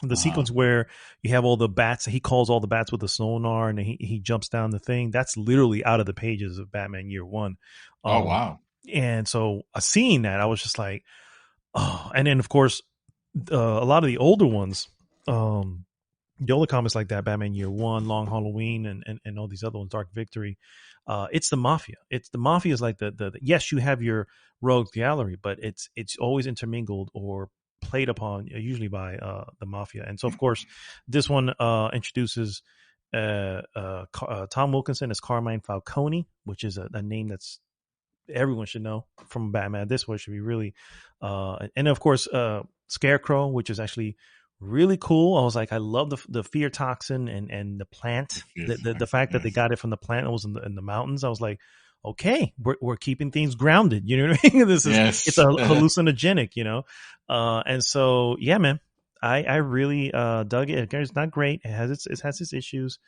Speaker 1: the sequence where you have all the bats, he calls all the bats with a sonar and he jumps down the thing. That's literally out of the pages of Batman Year One.
Speaker 2: Oh, wow.
Speaker 1: And so seeing that, I was just like, oh, and then of course, a lot of the older ones, the older comics like that, Batman Year One, Long Halloween, and all these other ones, Dark Victory. It's the mafia. The mafia is like the yes, you have your rogues gallery, but it's always intermingled or played upon usually by the mafia. And so of course, this one introduces Tom Wilkinson as Carmine Falcone, which is a name that's everyone should know from Batman. This one should be really and of course Scarecrow, which is actually really cool. I was like, I love the fear toxin and the plant. The fact that they got it from the plant and was in the mountains. I was like, okay, we're keeping things grounded. You know what I mean? This is it's a hallucinogenic, and so yeah, man, I really dug it. It's not great. It has its issues.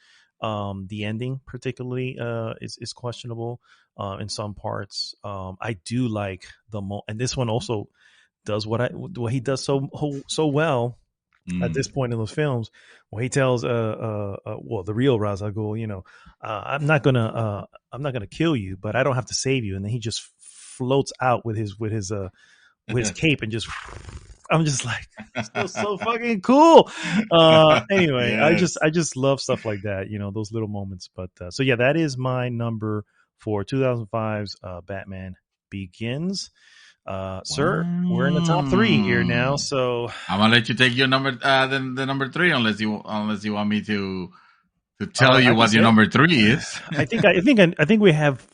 Speaker 1: The ending particularly is questionable in some parts. I do like and this one also does what he does so well at this point in those films, where he tells the real Ra's al Ghul, I'm not gonna kill you, but I don't have to save you, and then he just floats out with his cape and just. I'm just like, so fucking cool. Anyway, yes. I just love stuff like that, those little moments. But so yeah, that is my number for 2005's Batman Begins. Sir, we're in the top 3 here now, so
Speaker 2: I'm gonna let you take your number, the number 3, unless you want me to tell you what your number 3 is.
Speaker 1: I think we have.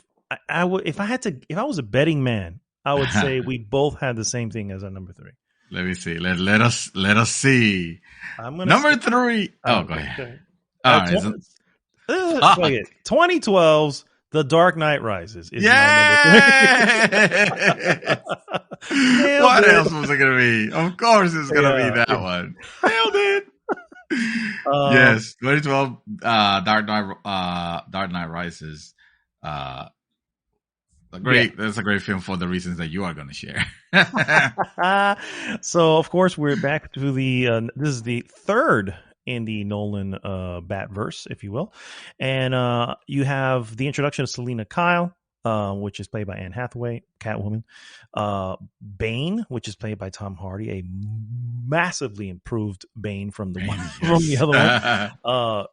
Speaker 1: I would if I was a betting man, I would say we both had the same thing as our number 3.
Speaker 2: Let me see. Let us see. Number 3. Oh, go ahead. All
Speaker 1: right. 2012's The Dark Knight Rises is
Speaker 2: my number 3. What else was it going to be? Of course it's going to be that one. Nailed it. Yes, 2012 Dark Knight Rises. That's a great film for the reasons that you are going to share.
Speaker 1: So, of course, we're back to this is the third in the Nolan Batverse, if you will. And you have the introduction of Selena Kyle, which is played by Anne Hathaway, Catwoman. Bane, which is played by Tom Hardy, a massively improved Bane from the other one.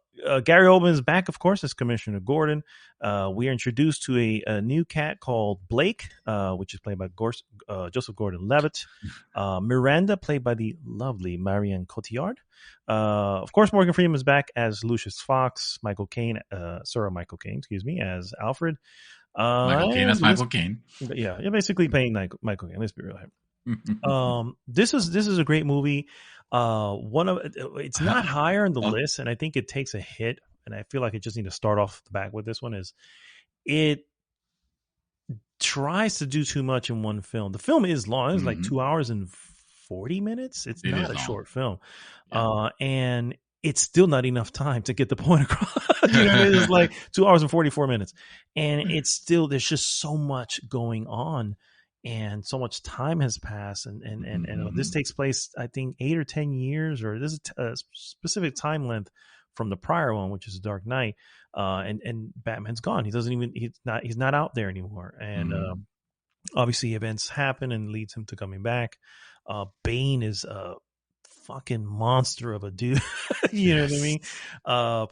Speaker 1: Gary Oldman is back, of course, as Commissioner Gordon. We are introduced to a new cat called Blake, which is played by Joseph Gordon-Levitt. Miranda, played by the lovely Marion Cotillard. Of course, Morgan Freeman is back as Lucius Fox. Sir Michael Caine, as Alfred.
Speaker 2: Michael Caine as Michael Caine.
Speaker 1: Yeah, you're basically playing Michael Caine. Let's be real here. This is a great movie. It's not higher on the list, and I think it takes a hit, and I feel like I just need to start off the back with this one. Is it tries to do too much in one film. The film is long. It's like 2 hours and 40 minutes. It's not a short film. Yeah. And it's still not enough time to get the point across. You know what I mean? It's like 2 hours and 44 minutes. And it's still, there's just so much going on and so much time has passed. And this takes place, I think, 8 or 10 years, or this is a specific time length from the prior one, which is The Dark Knight. And Batman's gone. He's not out there anymore. And obviously events happen and leads him to coming back. Bane is a fucking monster of a dude. You know what I mean?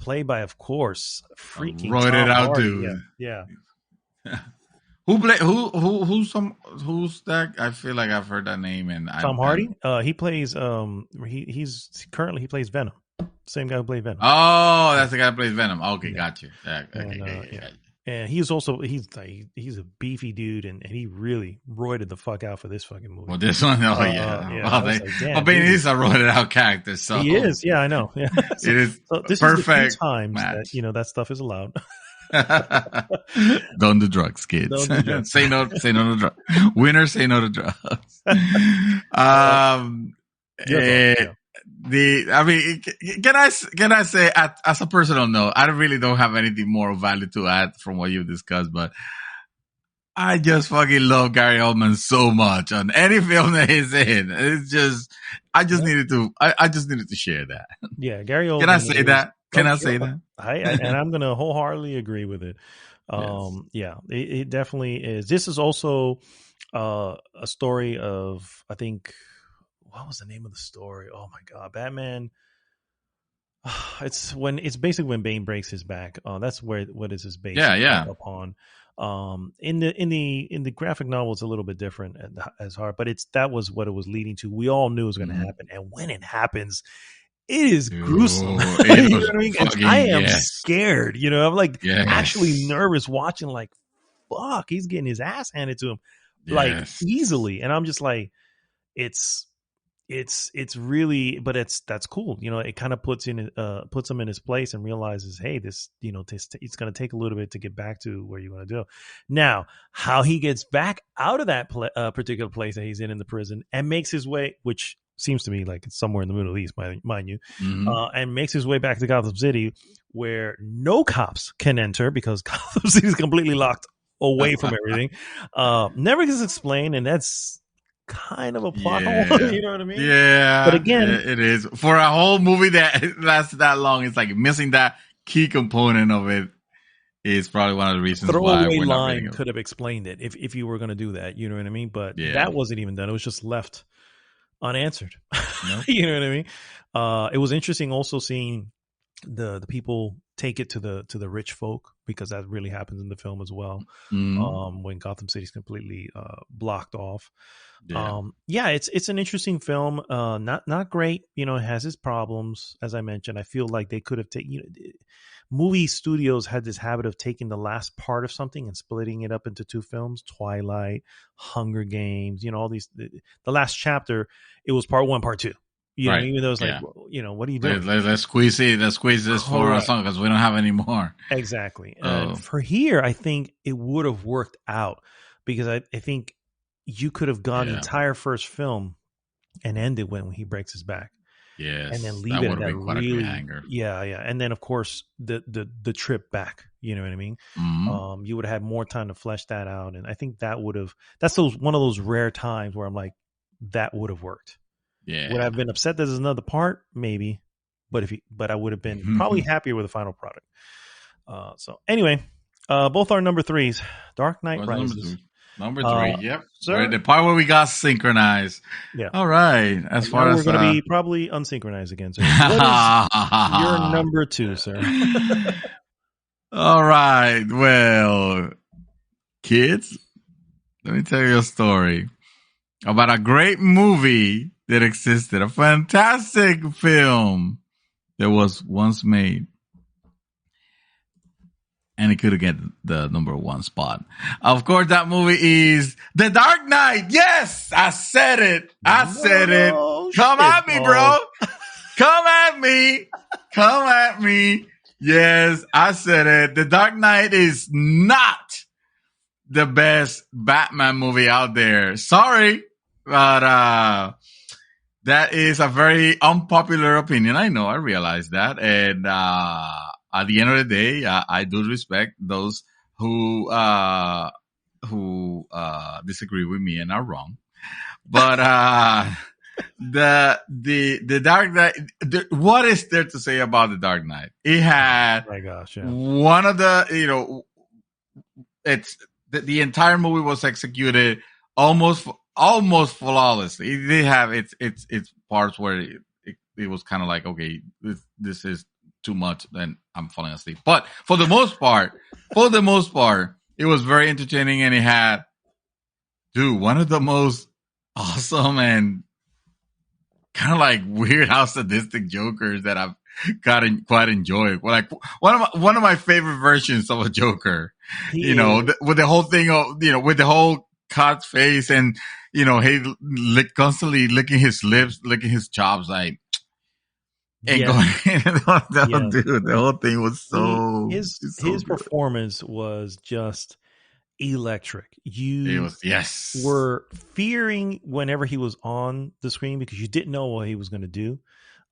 Speaker 1: Played by, of course, freaking
Speaker 2: Roided
Speaker 1: Tom
Speaker 2: out
Speaker 1: Hardy.
Speaker 2: dude.
Speaker 1: Yeah.
Speaker 2: Who's that? I feel like I've heard that name. And
Speaker 1: Tom Hardy. He plays. He's currently plays Venom. Same guy who played Venom.
Speaker 2: Oh, that's the guy who plays Venom. Okay, got you. Okay.
Speaker 1: And he's a beefy dude, and he really roided the fuck out for this fucking movie.
Speaker 2: Well, this one, Bane is a roided out character, so
Speaker 1: he is. Yeah, I know. Yeah,
Speaker 2: so, it is
Speaker 1: this
Speaker 2: perfect.
Speaker 1: Is the times match. That that stuff is allowed.
Speaker 2: Don't do drugs, kids. Don't do drugs. Say no to drugs. Winners say no to drugs. Can I say, as a personal note, I really don't have anything more of value to add from what you discussed, but I just fucking love Gary Oldman so much on any film that he's in. It's just, I just needed to share that.
Speaker 1: Yeah, Gary Oldman.
Speaker 2: Can I say that? Can I say that?
Speaker 1: And I'm going to wholeheartedly agree with it. Yeah, it definitely is. This is also a story of, I think, what was the name of the story? Oh my God, Batman. It's basically when Bane breaks his back. That's what is his base upon. In the graphic novel, it's a little bit different as hard, but that was what it was leading to. We all knew it was going to happen, and when it happens, it is gruesome. You know what I mean? I am scared. You know, I'm like actually nervous watching. Like, fuck, he's getting his ass handed to him like easily, and I'm just like, it's really, but that's cool. You know, it kind of puts him in his place and realizes, hey, this, you know, it's going to take a little bit to get back to where you want to do. Now, how he gets back out of that particular place that he's in the prison and makes his way, which seems to me like it's somewhere in the Middle East, mind you, and makes his way back to Gotham City, where no cops can enter because Gotham City is completely locked away from everything. Never gets explained, and that's kind of a plot hole, you know what I mean?
Speaker 2: Yeah.
Speaker 1: But again,
Speaker 2: it is. For a whole movie that lasts that long, it's like missing that key component of it is probably one of the reasons why we're not
Speaker 1: line could have explained it if you were going to do that, you know what I mean? But that wasn't even done. It was just left unanswered. Nope. You know what I mean? It was interesting also seeing the people take it to the rich folk, because that really happens in the film as well. When Gotham City's completely blocked off. It's an interesting film. Not great. You know, it has its problems. As I mentioned, I feel like they could have taken. Movie studios had this habit of taking the last part of something and splitting it up into two films: Twilight, Hunger Games. You know, all these. The last chapter, it was part 1, part 2. You know, even though it's like, you know, what are you doing?
Speaker 2: Let's squeeze it. Let's squeeze this for a song because we don't have any more.
Speaker 1: Exactly. And for here, I think it would have worked out, because I think you could have gone the entire first film and ended when he breaks his back.
Speaker 2: Yes.
Speaker 1: And then leave it at that really,
Speaker 2: hanger.
Speaker 1: Yeah. And then of course the trip back, you know what I mean? You would have had more time to flesh that out. And I think that's one of those rare times where I'm like, that would have worked.
Speaker 2: Yeah.
Speaker 1: Would I have been upset that there's another part? Maybe. But I would have been probably happier with the final product. So anyway, both our number 3s. Dark Knight Rises.
Speaker 2: Number 3, yep. Sir? The part where we got synchronized.
Speaker 1: Yeah.
Speaker 2: All right. As far as
Speaker 1: we're going to be probably unsynchronized again, sir. What is your number 2, sir?
Speaker 2: All right. Well, kids, let me tell you a story about a great movie that existed, a fantastic film that was once made, and it could get the number 1 spot. Of course, that movie is The Dark Knight. Yes, I said it. Come at me, bro. Come at me. Come at me. Yes, I said it. The Dark Knight is not the best Batman movie out there. Sorry, but That is a very unpopular opinion. I know. I realize that. And at the end of the day, I do respect those who disagree with me and are wrong. But the Dark Knight. What is there to say about the Dark Knight? It had,
Speaker 1: oh my gosh, yeah.
Speaker 2: one of the, it's the entire movie was executed almost flawlessly. It did have its parts where it was kind of like, okay, this is too much, then I'm falling asleep. But for the most part, it was very entertaining, and it had, one of the most awesome and kind of like weird how sadistic Jokers that I've quite enjoyed. Like one of my favorite versions of a Joker, with the whole thing of, with the whole cut face, and he constantly licking his lips, licking his chops, like, and going. Dude, the whole thing was so.
Speaker 1: His performance was just electric. You were fearing whenever he was on the screen because you didn't know what he was going to do,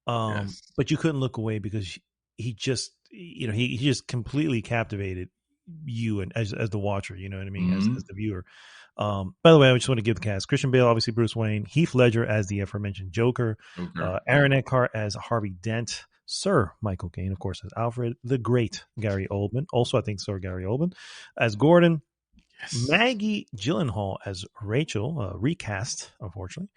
Speaker 1: but you couldn't look away because he just, he just completely captivated you and as the watcher. You know what I mean? Mm-hmm. As the viewer. By the way, I just want to give the cast: Christian Bale, obviously Bruce Wayne; Heath Ledger as the aforementioned Joker; Aaron Eckhart as Harvey Dent; Sir Michael Caine, of course, as Alfred; the great Gary Oldman, also I think Sir Gary Oldman as Gordon; Maggie Gyllenhaal as Rachel, recast, unfortunately;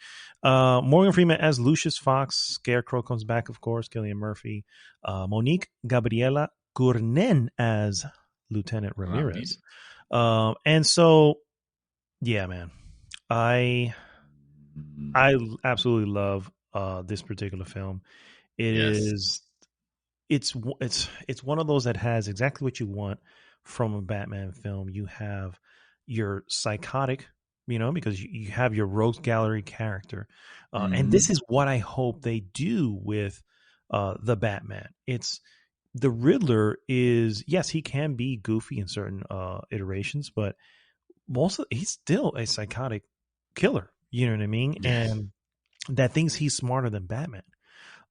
Speaker 1: Morgan Freeman as Lucius Fox; Scarecrow comes back, of course; Cillian Murphy; Monique Gabriela Gournen as Lieutenant Ramirez. And so, yeah, man, I absolutely love this particular film. It's one of those that has exactly what you want from a Batman film. You have your psychotic, because you have your rogues gallery character, and this is what I hope they do with the Batman. It's the Riddler is, yes, he can be goofy in certain iterations, but he's still a psychotic killer. You know what I mean? Yes. And that thinks he's smarter than Batman.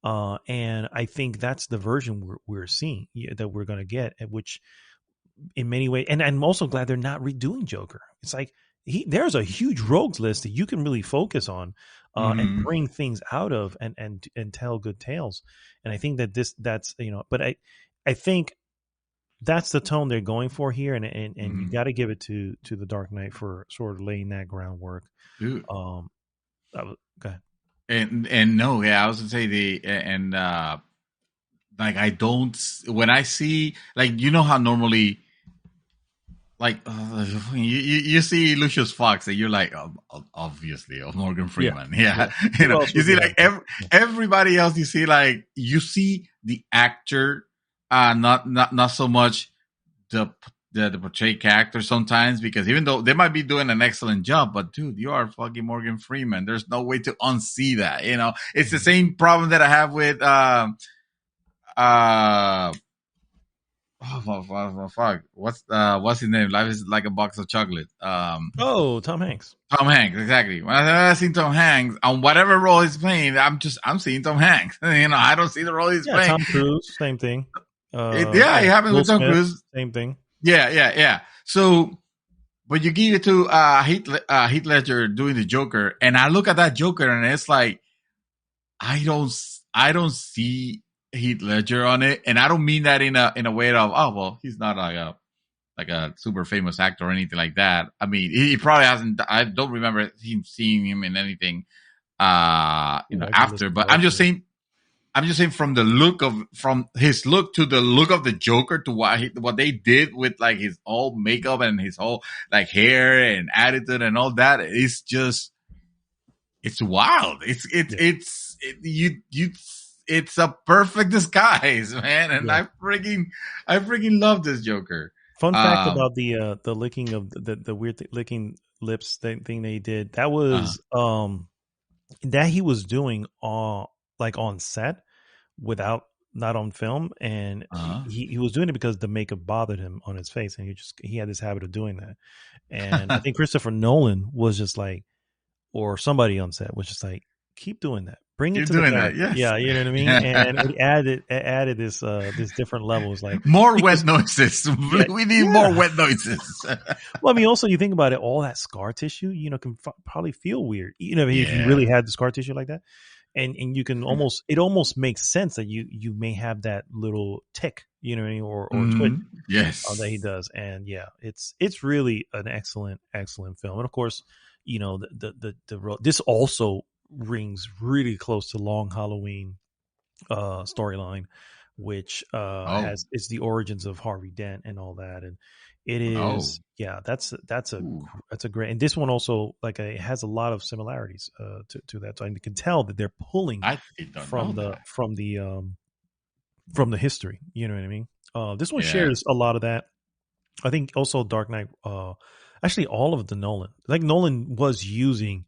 Speaker 1: And I think that's the version we're seeing, that we're going to get, which in many ways, and I'm also glad they're not redoing Joker. It's like there's a huge rogues list that you can really focus on and bring things out of and tell good tales. And I think that's but I think that's the tone they're going for here, and you got to give it to the Dark Knight for sort of laying that groundwork. Go ahead.
Speaker 2: And no, I was gonna say like, I don't, when I see, like, how normally, like, you see Lucius Fox and you're like, obviously, Morgan Freeman. Yeah. You see, like, everybody else, you see, like, you see the actor, not so much the portrayed character sometimes, because even though they might be doing an excellent job, but dude, you are fucking Morgan Freeman. There's no way to unsee that. It's the same problem that I have with fuck, what's his name? Life is like a box of chocolate.
Speaker 1: Tom Hanks.
Speaker 2: Tom Hanks, exactly. When I see Tom Hanks on whatever role he's playing, I'm seeing Tom Hanks. I don't see the role he's playing.
Speaker 1: Tom Cruise, same thing.
Speaker 2: It happened with Tom Cruise.
Speaker 1: Same thing.
Speaker 2: Yeah. So, but you give it to Heath Ledger doing the Joker, and I look at that Joker, and it's like, I don't see Heath Ledger on it, and I don't mean that in a way of, oh well, he's not like a super famous actor or anything like that. I mean, he probably hasn't. I don't remember seeing him in anything after. But I'm just saying from his look to the look of the Joker to what they did with, like, his whole makeup and his whole, like, hair and attitude and all that. It's just, it's wild. It's a perfect disguise, man. And I freaking love this Joker.
Speaker 1: Fun fact about the licking of the weird licking lips thing they did. That was that he was doing like on set, not on film, and he was doing it because the makeup bothered him on his face, and he had this habit of doing that. And I think Christopher Nolan was just like, or somebody on set was just like, keep doing that. Bring it
Speaker 2: Keep
Speaker 1: to the
Speaker 2: doing that.
Speaker 1: character.
Speaker 2: Yes.
Speaker 1: Yeah, you know what I mean. And it added this different levels, like
Speaker 2: more wet noises. We need more wet noises.
Speaker 1: Well, I mean, also you think about it, all that scar tissue, can probably feel weird, if you really had the scar tissue like that, and you can it almost makes sense that you may have that little tick, or twitch.
Speaker 2: Yes,
Speaker 1: that he does, and it's really an excellent film, and of course, this also rings really close to Long Halloween storyline, which it's the origins of Harvey Dent and all that, and it is that's a great, and this one also it has a lot of similarities to that, so you can tell that they're pulling from the history, you know what I mean. This one shares a lot of that. I think also Dark Knight, actually all of the Nolan, Nolan was using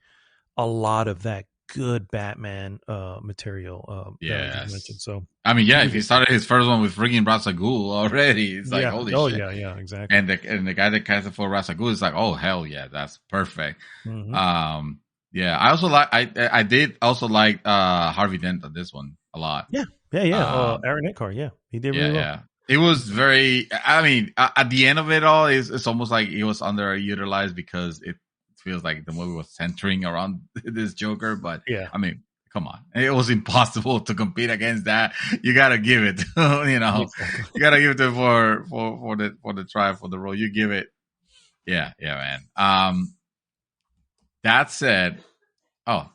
Speaker 1: a lot of that good Batman material that I just mentioned. So
Speaker 2: I mean, if he started his first one with freaking Ra's al Ghul already, it's like holy shit.
Speaker 1: Yeah, exactly.
Speaker 2: And the guy that cast it for Ra's al Ghul is like, oh hell yeah, that's perfect. I also I did also like Harvey Dent on this one a lot.
Speaker 1: Aaron Eckhart, he did really well.
Speaker 2: It was very, I mean, at the end of it all, it's almost like it was underutilized because it feels like the movie was centering around this Joker. But I mean, come on, it was impossible to compete against that. You gotta give it, you gotta give it for the try, for the role. You give it, man. That said,
Speaker 1: so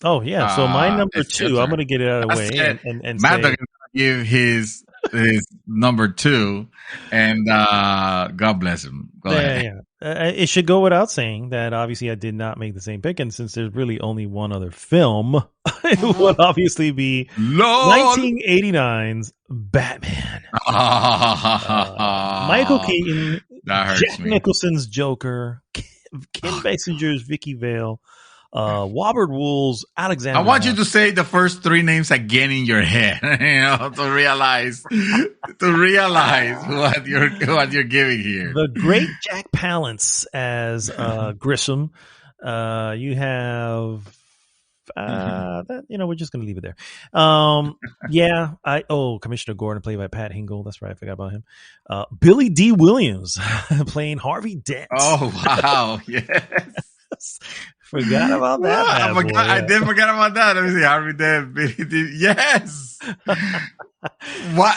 Speaker 1: my number 2, I'm gonna get it out of the way and
Speaker 2: Matt say, give his number 2, and God bless him. Go ahead.
Speaker 1: It should go without saying that obviously I did not make the same pick, and since there's really only one other film, it would obviously be 1989's Batman. Michael Keaton, Jack Nicholson's Joker, Kim Basinger's Vicky Vale, Robert Wool's Alexander.
Speaker 2: I want you to say the first 3 names again in your head, to realize what you're giving here.
Speaker 1: The great Jack Palance as Grissom. You have we're just gonna leave it there. Commissioner Gordon, played by Pat Hingle. That's right, I forgot about him. Billy D. Williams playing Harvey Dent.
Speaker 2: Oh wow, yes.
Speaker 1: Forgot about that.
Speaker 2: I did forget about that. Let me see. Harvey Dent. Yes. What?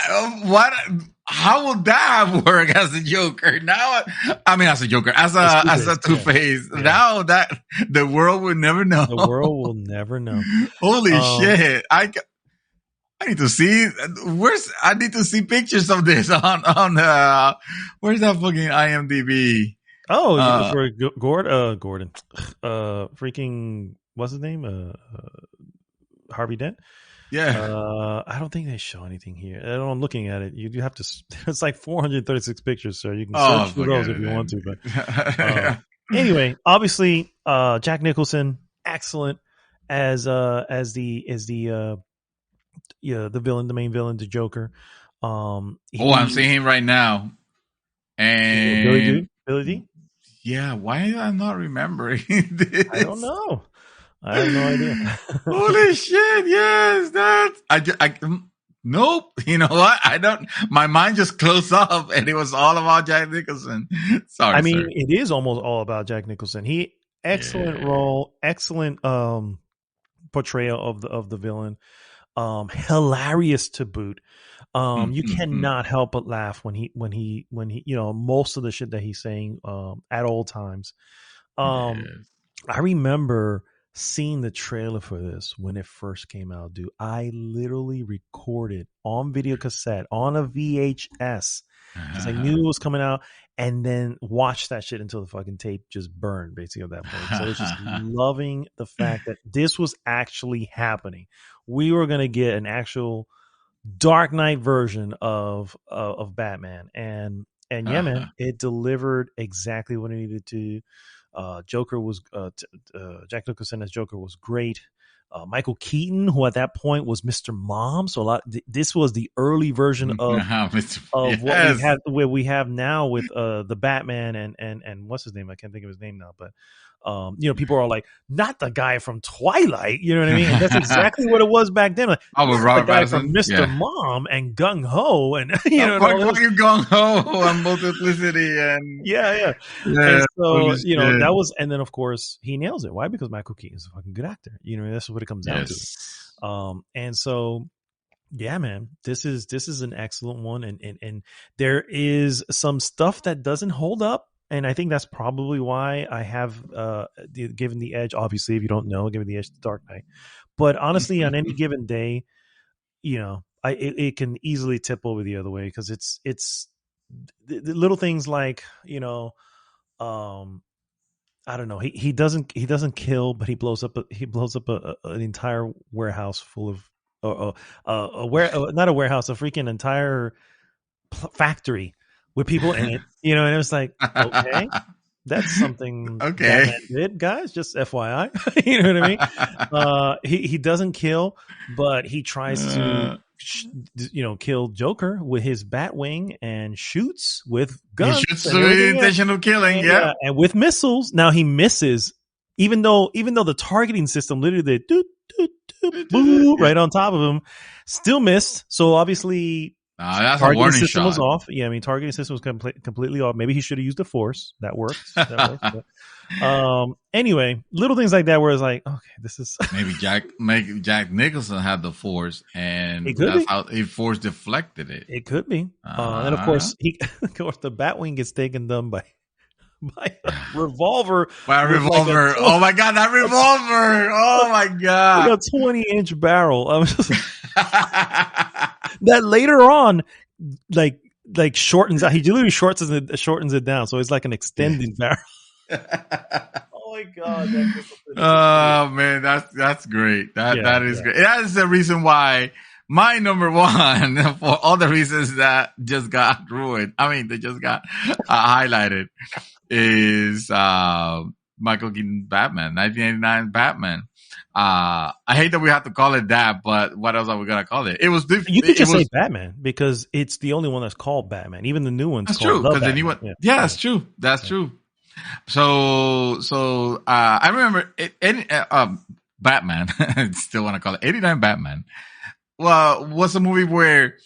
Speaker 2: How will that work as a Joker? Now, I mean, as a Joker, as a Two-Face. Yeah. Now that the world will never know.
Speaker 1: The world will never know.
Speaker 2: Holy shit! I need to see. I need to see pictures of this on where's that fucking IMDb?
Speaker 1: For Gordon. Freaking, what's his name? Harvey Dent.
Speaker 2: Yeah.
Speaker 1: I don't think they show anything here. I'm looking at it. You have to. It's like 436 pictures, so you can search for those if you want to. But anyway, obviously, Jack Nicholson, excellent as the villain, the main villain, the Joker. I'm
Speaker 2: seeing him right now. And
Speaker 1: Billy D.
Speaker 2: Yeah, why am I not remembering this?
Speaker 1: I don't know. I have no idea.
Speaker 2: Holy shit! Yes, nope. You know what? I don't. My mind just closed off, and it was all about Jack Nicholson. Sorry.
Speaker 1: I mean, it is almost all about Jack Nicholson. Excellent role, excellent portrayal of the villain. Hilarious to boot. You cannot help but laugh when he most of the shit that he's saying at all times. I remember seeing the trailer for this when it first came out, dude. I literally recorded on video cassette on a VHS because I knew it was coming out, and then watched that shit until the fucking tape just burned basically at that point. So I was just loving the fact that this was actually happening. We were going to get an actual Dark Knight version of Batman, and yeah, man, it delivered exactly what it needed to. Joker was Jack Nicholson as Joker was great. Michael Keaton, who at that point was Mr. Mom, so this was the early version of what we have now with the Batman and what's his name? I can't think of his name now, but people are like, not the guy from Twilight, you know what I mean? And that's exactly what it was back then. Like,
Speaker 2: with
Speaker 1: the guy
Speaker 2: Patterson?
Speaker 1: from Mr. Mom and Gung Ho, and
Speaker 2: fucking Gung Ho and Multiplicity and
Speaker 1: yeah. And so that was, and then of course he nails it. Why? Because Michael Keaton is a fucking good actor. That's what it comes down to. And so. Yeah, man, this is an excellent one, and there is some stuff that doesn't hold up, and I think that's probably why I have given the edge. Obviously, if you don't know, given the edge to Dark Knight. But honestly, on any given day, it can easily tip over the other way because it's the little things like I don't know. He doesn't kill, but he blows up an entire warehouse full of. Not a warehouse, a freaking entire factory with people in it, and it was like, okay, that's something Batman did, guys, just FYI. You know what I mean? He doesn't kill, but he tries to kill Joker with his Batwing and shoots with guns.
Speaker 2: He shoots with intentional killing,
Speaker 1: and with missiles. Now he misses, even though the targeting system literally did boom, right on top of him, still missed. So obviously,
Speaker 2: that's a warning
Speaker 1: system
Speaker 2: shot.
Speaker 1: Was off. Yeah, I mean, targeting system was completely off. Maybe he should have used the Force. That worked. But, anyway, little things like that where it's like, okay, this is
Speaker 2: maybe Jack Nicholson had the Force, and that's how he Force deflected it.
Speaker 1: It could be. And of course, the Batwing gets taken down by a revolver.
Speaker 2: By a revolver. Oh my God, that revolver. Oh my God.
Speaker 1: Like a 20-inch barrel. I was just that later on, like shortens out. He literally shortens it down. So it's like an extended barrel. Oh my God.
Speaker 2: Oh man, that's great. That is great. That is the reason why my number one, for all the reasons that just got ruined. I mean, they just got highlighted. Is Michael Keaton Batman, 1989 Batman. I hate that we have to call it that, but what else are we gonna call it? It was
Speaker 1: you could just say Batman because it's the only one that's called Batman. Even the new one's
Speaker 2: that's
Speaker 1: called
Speaker 2: true because the new one. Yeah, that's true. That's true. So I remember Batman. I still want to call it 89 Batman. Well, was a movie where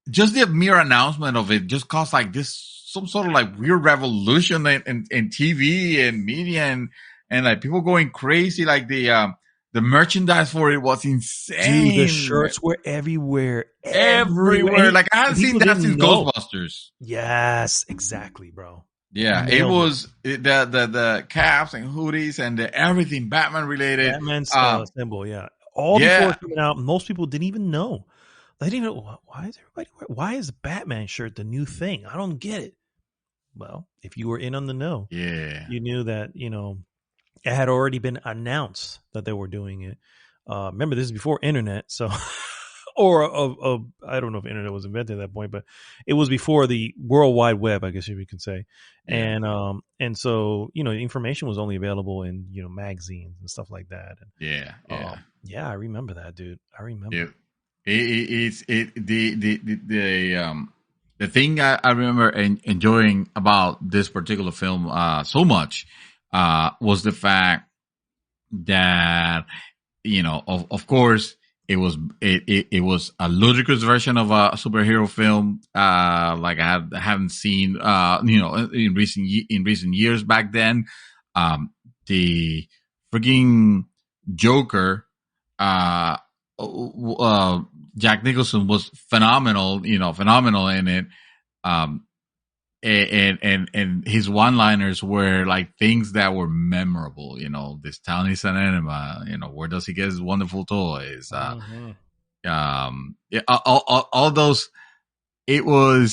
Speaker 2: just the mere announcement of it just caused like this. Some sort of like weird revolution in TV and media and like people going crazy. Like the merchandise for it was insane.
Speaker 1: Dude, the shirts were everywhere.
Speaker 2: Like I haven't seen that since Ghostbusters.
Speaker 1: Yes, exactly, bro.
Speaker 2: Yeah, it was the caps and hoodies and everything Batman related.
Speaker 1: Batman's symbol, yeah. All before coming out, most people didn't even know. They didn't know why is the Batman shirt the new thing? I don't get it. Well, if you were in on the know, you knew that, it had already been announced that they were doing it. Remember, this is before internet. So, or I don't know if internet was invented at that point, but it was before the World Wide Web, I guess you can say. Yeah. And so, information was only available in, magazines and stuff like that. And, I remember that, dude. I remember. The thing I remember enjoying about this particular film so much was the fact that of course it was a ludicrous version of a superhero film like I haven't seen in recent years back then. The freaking Joker Jack Nicholson was phenomenal in it. And his one-liners were like things that were memorable. This town is an enema. Where does he get his wonderful toys? All those. It was.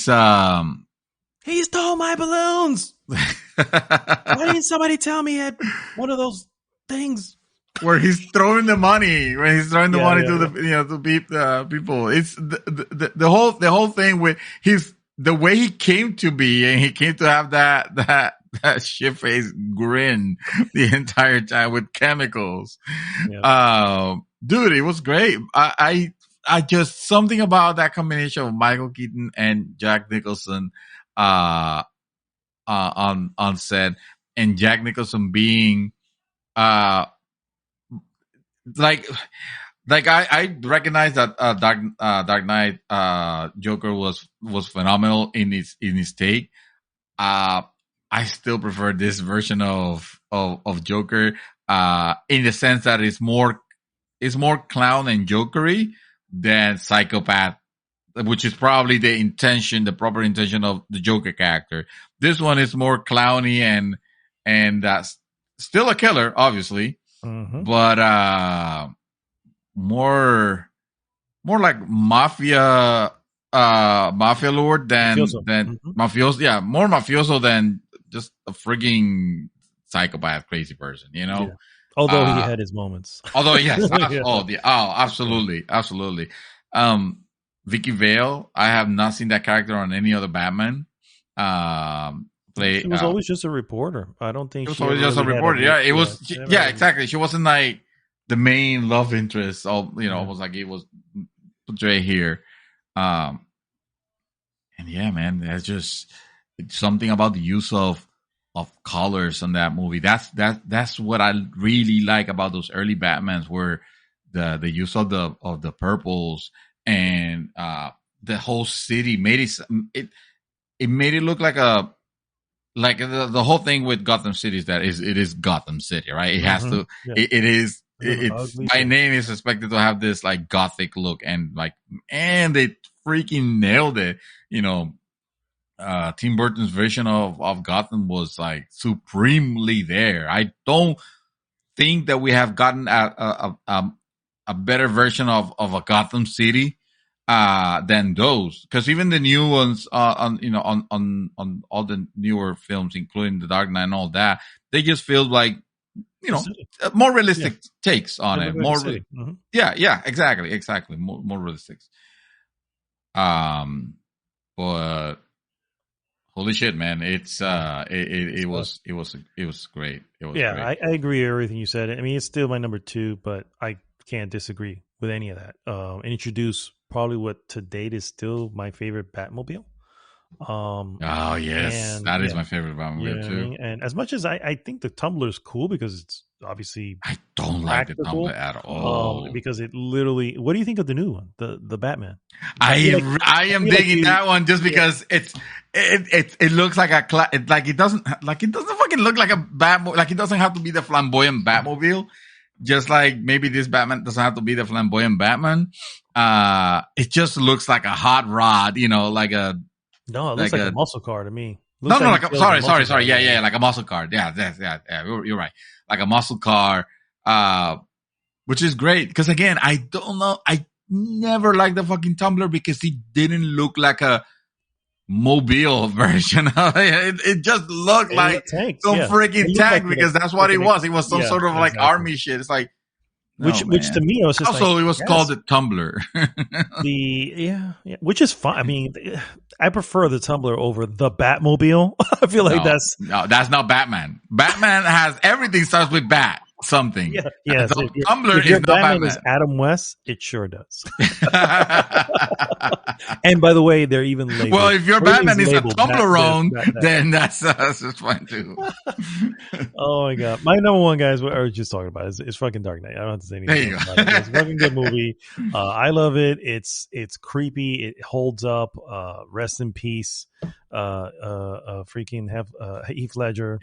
Speaker 1: He stole my balloons. Why didn't somebody tell me he had one of those things?
Speaker 2: Where he's throwing the money, to people. It's the whole thing with the way he came to be, and he came to have that shit face grin the entire time with chemicals. Dude, it was great. I just something about that combination of Michael Keaton and Jack Nicholson on set and Jack Nicholson being like I recognize that Dark Knight Joker was phenomenal in his take. I still prefer this version of Joker in the sense that it's more clown and jokery than psychopath, which is probably the proper intention of the Joker character. This one is more clowny and still a killer, obviously, but more like mafia lord than mafioso. Yeah, more mafioso than just a frigging psychopath crazy person, you know.
Speaker 1: Yeah. Although he had his moments.
Speaker 2: Although yes, absolutely. Vicky Vale, I have not seen that character on any other Batman.
Speaker 1: She was always just a reporter. I don't think
Speaker 2: she was always just a reporter. Yeah, it was. Yeah, exactly. She wasn't like the main love interest. Almost like it was portrayed here. And yeah, man, that's just something about the use of colors in that movie. That's what I really like about those early Batmans, where the use of the purples and the whole city made it made it look like the whole thing with Gotham City is that it is Gotham City, right? It has to. Yeah. It's by name is expected to have this like gothic look, and they freaking nailed it. Tim Burton's version of Gotham was like supremely there. I don't think that we have gotten a better version of a Gotham City than those, because even the new ones on all the newer films, including The Dark Knight and all that, they just feel like more realistic takes on it. More, exactly, more realistic. But holy shit, man! It's it was great. It was great.
Speaker 1: I agree with everything you said. I mean, it's still my number 2, but I can't disagree with any of that. And introduce probably what to date is still my favorite Batmobile.
Speaker 2: Oh yes, that is my favorite Batmobile too.
Speaker 1: And as much as I think the Tumbler is cool because it's obviously
Speaker 2: I don't like the Tumbler at all,
Speaker 1: because it literally. What do you think of the new one, the Batman?
Speaker 2: I am digging that one just because it looks like it doesn't fucking look like a Batmobile. Like, it doesn't have to be the flamboyant Batmobile. Just like maybe this Batman doesn't have to be the flamboyant Batman. It just looks like a hot rod, like a.
Speaker 1: No, it looks like a muscle car to me.
Speaker 2: Sorry. Yeah, like a muscle car. Yeah, you're right. Like a muscle car, which is great. Because again, I don't know. I never liked the fucking Tumbler because it didn't look like a mobile version of it. It just looked like some freaking tank, because that's what it was. It was some sort of like army shit. It's like,
Speaker 1: which to me, I was just
Speaker 2: also it was called the Tumbler.
Speaker 1: Which is fine. I mean, I prefer the Tumbler over the Batmobile. I feel like that's
Speaker 2: not Batman. Batman has everything starts with Bat something.
Speaker 1: Yeah.
Speaker 2: So Tumbler is not Batman.
Speaker 1: Is Adam West? It sure does. And by the way, they're even labeled.
Speaker 2: Well, if your Batman is a Tumblerone, then that's fine too.
Speaker 1: Oh my god, my number one, guys, what I was just talking about is fucking Dark Knight. I don't have to say anything about it. It's a fucking good movie. I love it. It's creepy. It holds up. Rest in peace. Freaking have Heath Ledger.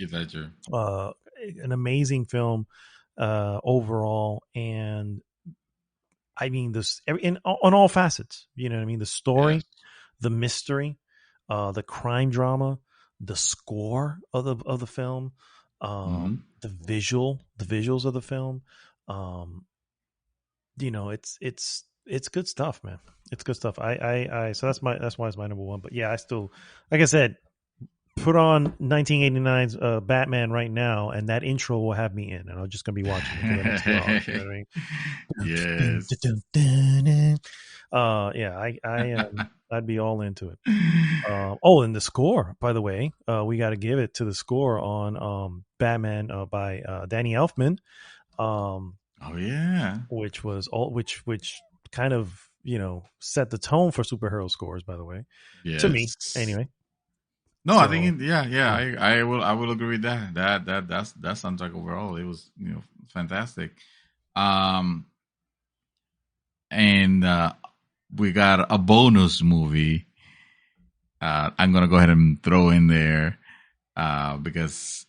Speaker 1: An amazing film overall, and I mean this on all facets. You know what I mean? The story, the mystery, the crime drama, the score of the film, the visuals of the film. It's good stuff, man. It's good stuff. So that's why it's my number one. But yeah, I still, like I said, put on 1989's Batman right now, and that intro will have me in, and I'm just gonna be watching it. You know what I mean?
Speaker 2: Yes.
Speaker 1: I'd be all into it. And the score, by the way, we got to give it to the score on Batman by Danny Elfman. Which kind of set the tone for superhero scores, by the way.
Speaker 2: Yes.
Speaker 1: To me, anyway.
Speaker 2: No, so, I think I will agree with that. That soundtrack overall, it was fantastic. And we got a bonus movie. I'm gonna go ahead and throw in there because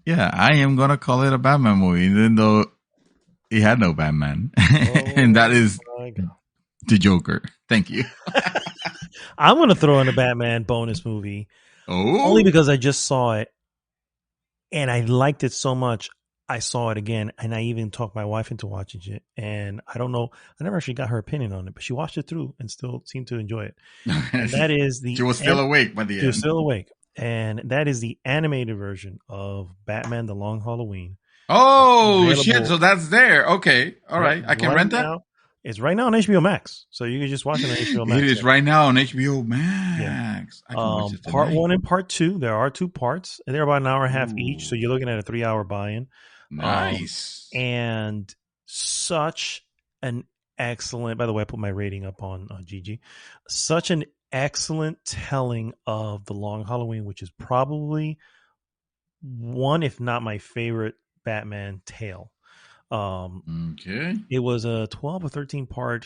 Speaker 2: I am gonna call it a Batman movie, even though it had no Batman, and that is the Joker. Thank you.
Speaker 1: I'm gonna throw in a Batman bonus movie. Only because I just saw it and I liked it so much. I saw it again, and I even talked my wife into watching it. And I don't know, I never actually got her opinion on it, but she watched it through and still seemed to enjoy it. And that is
Speaker 2: she was still awake by the end.
Speaker 1: She was still awake, and that is the animated version of Batman: The Long Halloween.
Speaker 2: Oh shit! So that's there. Okay, all right. I can rent that.
Speaker 1: Now, it's right now on HBO Max, so you can just watch it on HBO Max.
Speaker 2: It is right now on HBO Max. Yeah.
Speaker 1: I can watch it part 1 and part 2. There are 2 parts, and they're about an hour and a half each. So you're looking at a 3-hour buy-in.
Speaker 2: Nice.
Speaker 1: And such an excellent. By the way, I put my rating up on GG. Such an excellent telling of The Long Halloween, which is probably one, if not my favorite Batman tale.
Speaker 2: Okay.
Speaker 1: It was a 12 or 13 part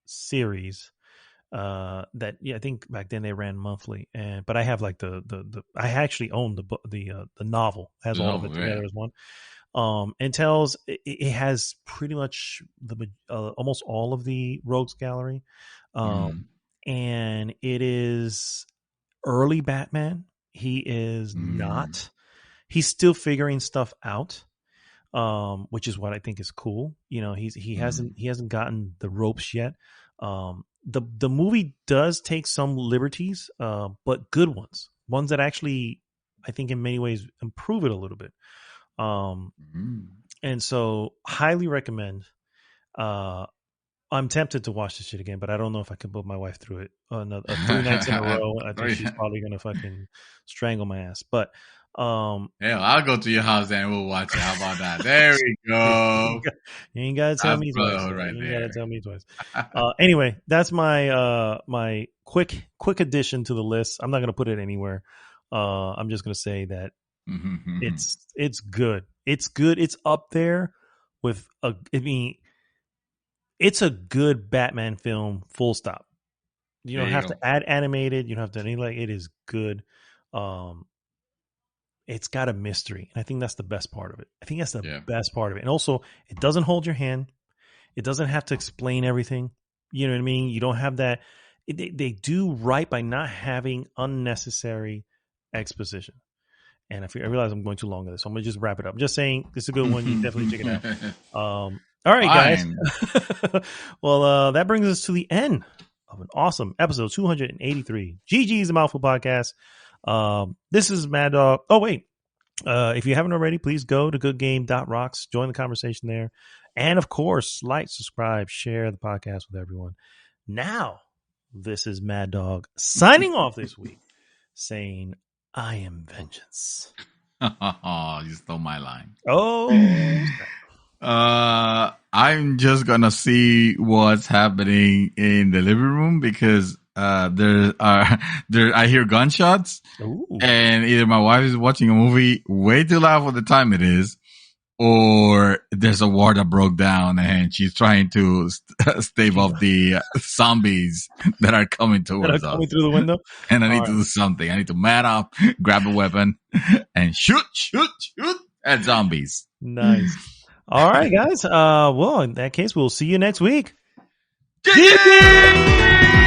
Speaker 1: series that I think back then they ran monthly, but I have like the I actually own the novel. It has all of it together as one. And tells it has pretty much almost all of the Rogues Gallery, and it is early Batman. He is not. He's still figuring stuff out. Which is what I think is cool. He hasn't gotten the ropes yet. The movie does take some liberties, but good ones that actually I think in many ways improve it a little bit. And so highly recommend. I'm tempted to watch this shit again, but I don't know if I can put my wife through it 3 nights in a row. I think she's probably gonna fucking strangle my ass. But
Speaker 2: I'll go to your house and we'll watch it. How about that? There we go.
Speaker 1: You ain't gotta tell me twice. Gotta tell me twice. Anyway, that's my my quick addition to the list. I'm not gonna put it anywhere. I'm just gonna say that it's good. It's good. It's up there with it's a good Batman film. Full stop. You don't have to add animated. You don't have to it is good. It's got a mystery, and I think that's the best part of it. I think that's the best part of it. And also, it doesn't hold your hand. It doesn't have to explain everything. You know what I mean? You don't have that. They do right by not having unnecessary exposition. And I realize I'm going too long on this, so I'm going to just wrap it up. I'm just saying, this is a good one. You definitely check it out. All right, guys. Well, that brings us to the end of an awesome episode 283. GG's the Mouthful Podcast. This is Mad Dog. Oh, wait. If you haven't already, please go to goodgame.rocks, join the conversation there. And of course, like, subscribe, share the podcast with everyone. Now, this is Mad Dog signing off this week saying, I am vengeance.
Speaker 2: You stole my line.
Speaker 1: Oh,
Speaker 2: I'm just gonna see what's happening in the living room because I hear gunshots.
Speaker 1: Ooh.
Speaker 2: And either my wife is watching a movie way too loud for the time it is, or there's a war that broke down and she's trying to stave off the zombies that are coming towards us.
Speaker 1: Coming through the window.
Speaker 2: And I need to do something. I need to man up, grab a weapon, and shoot at zombies.
Speaker 1: Nice. All right, guys. Well, in that case, we'll see you next week.
Speaker 2: GG!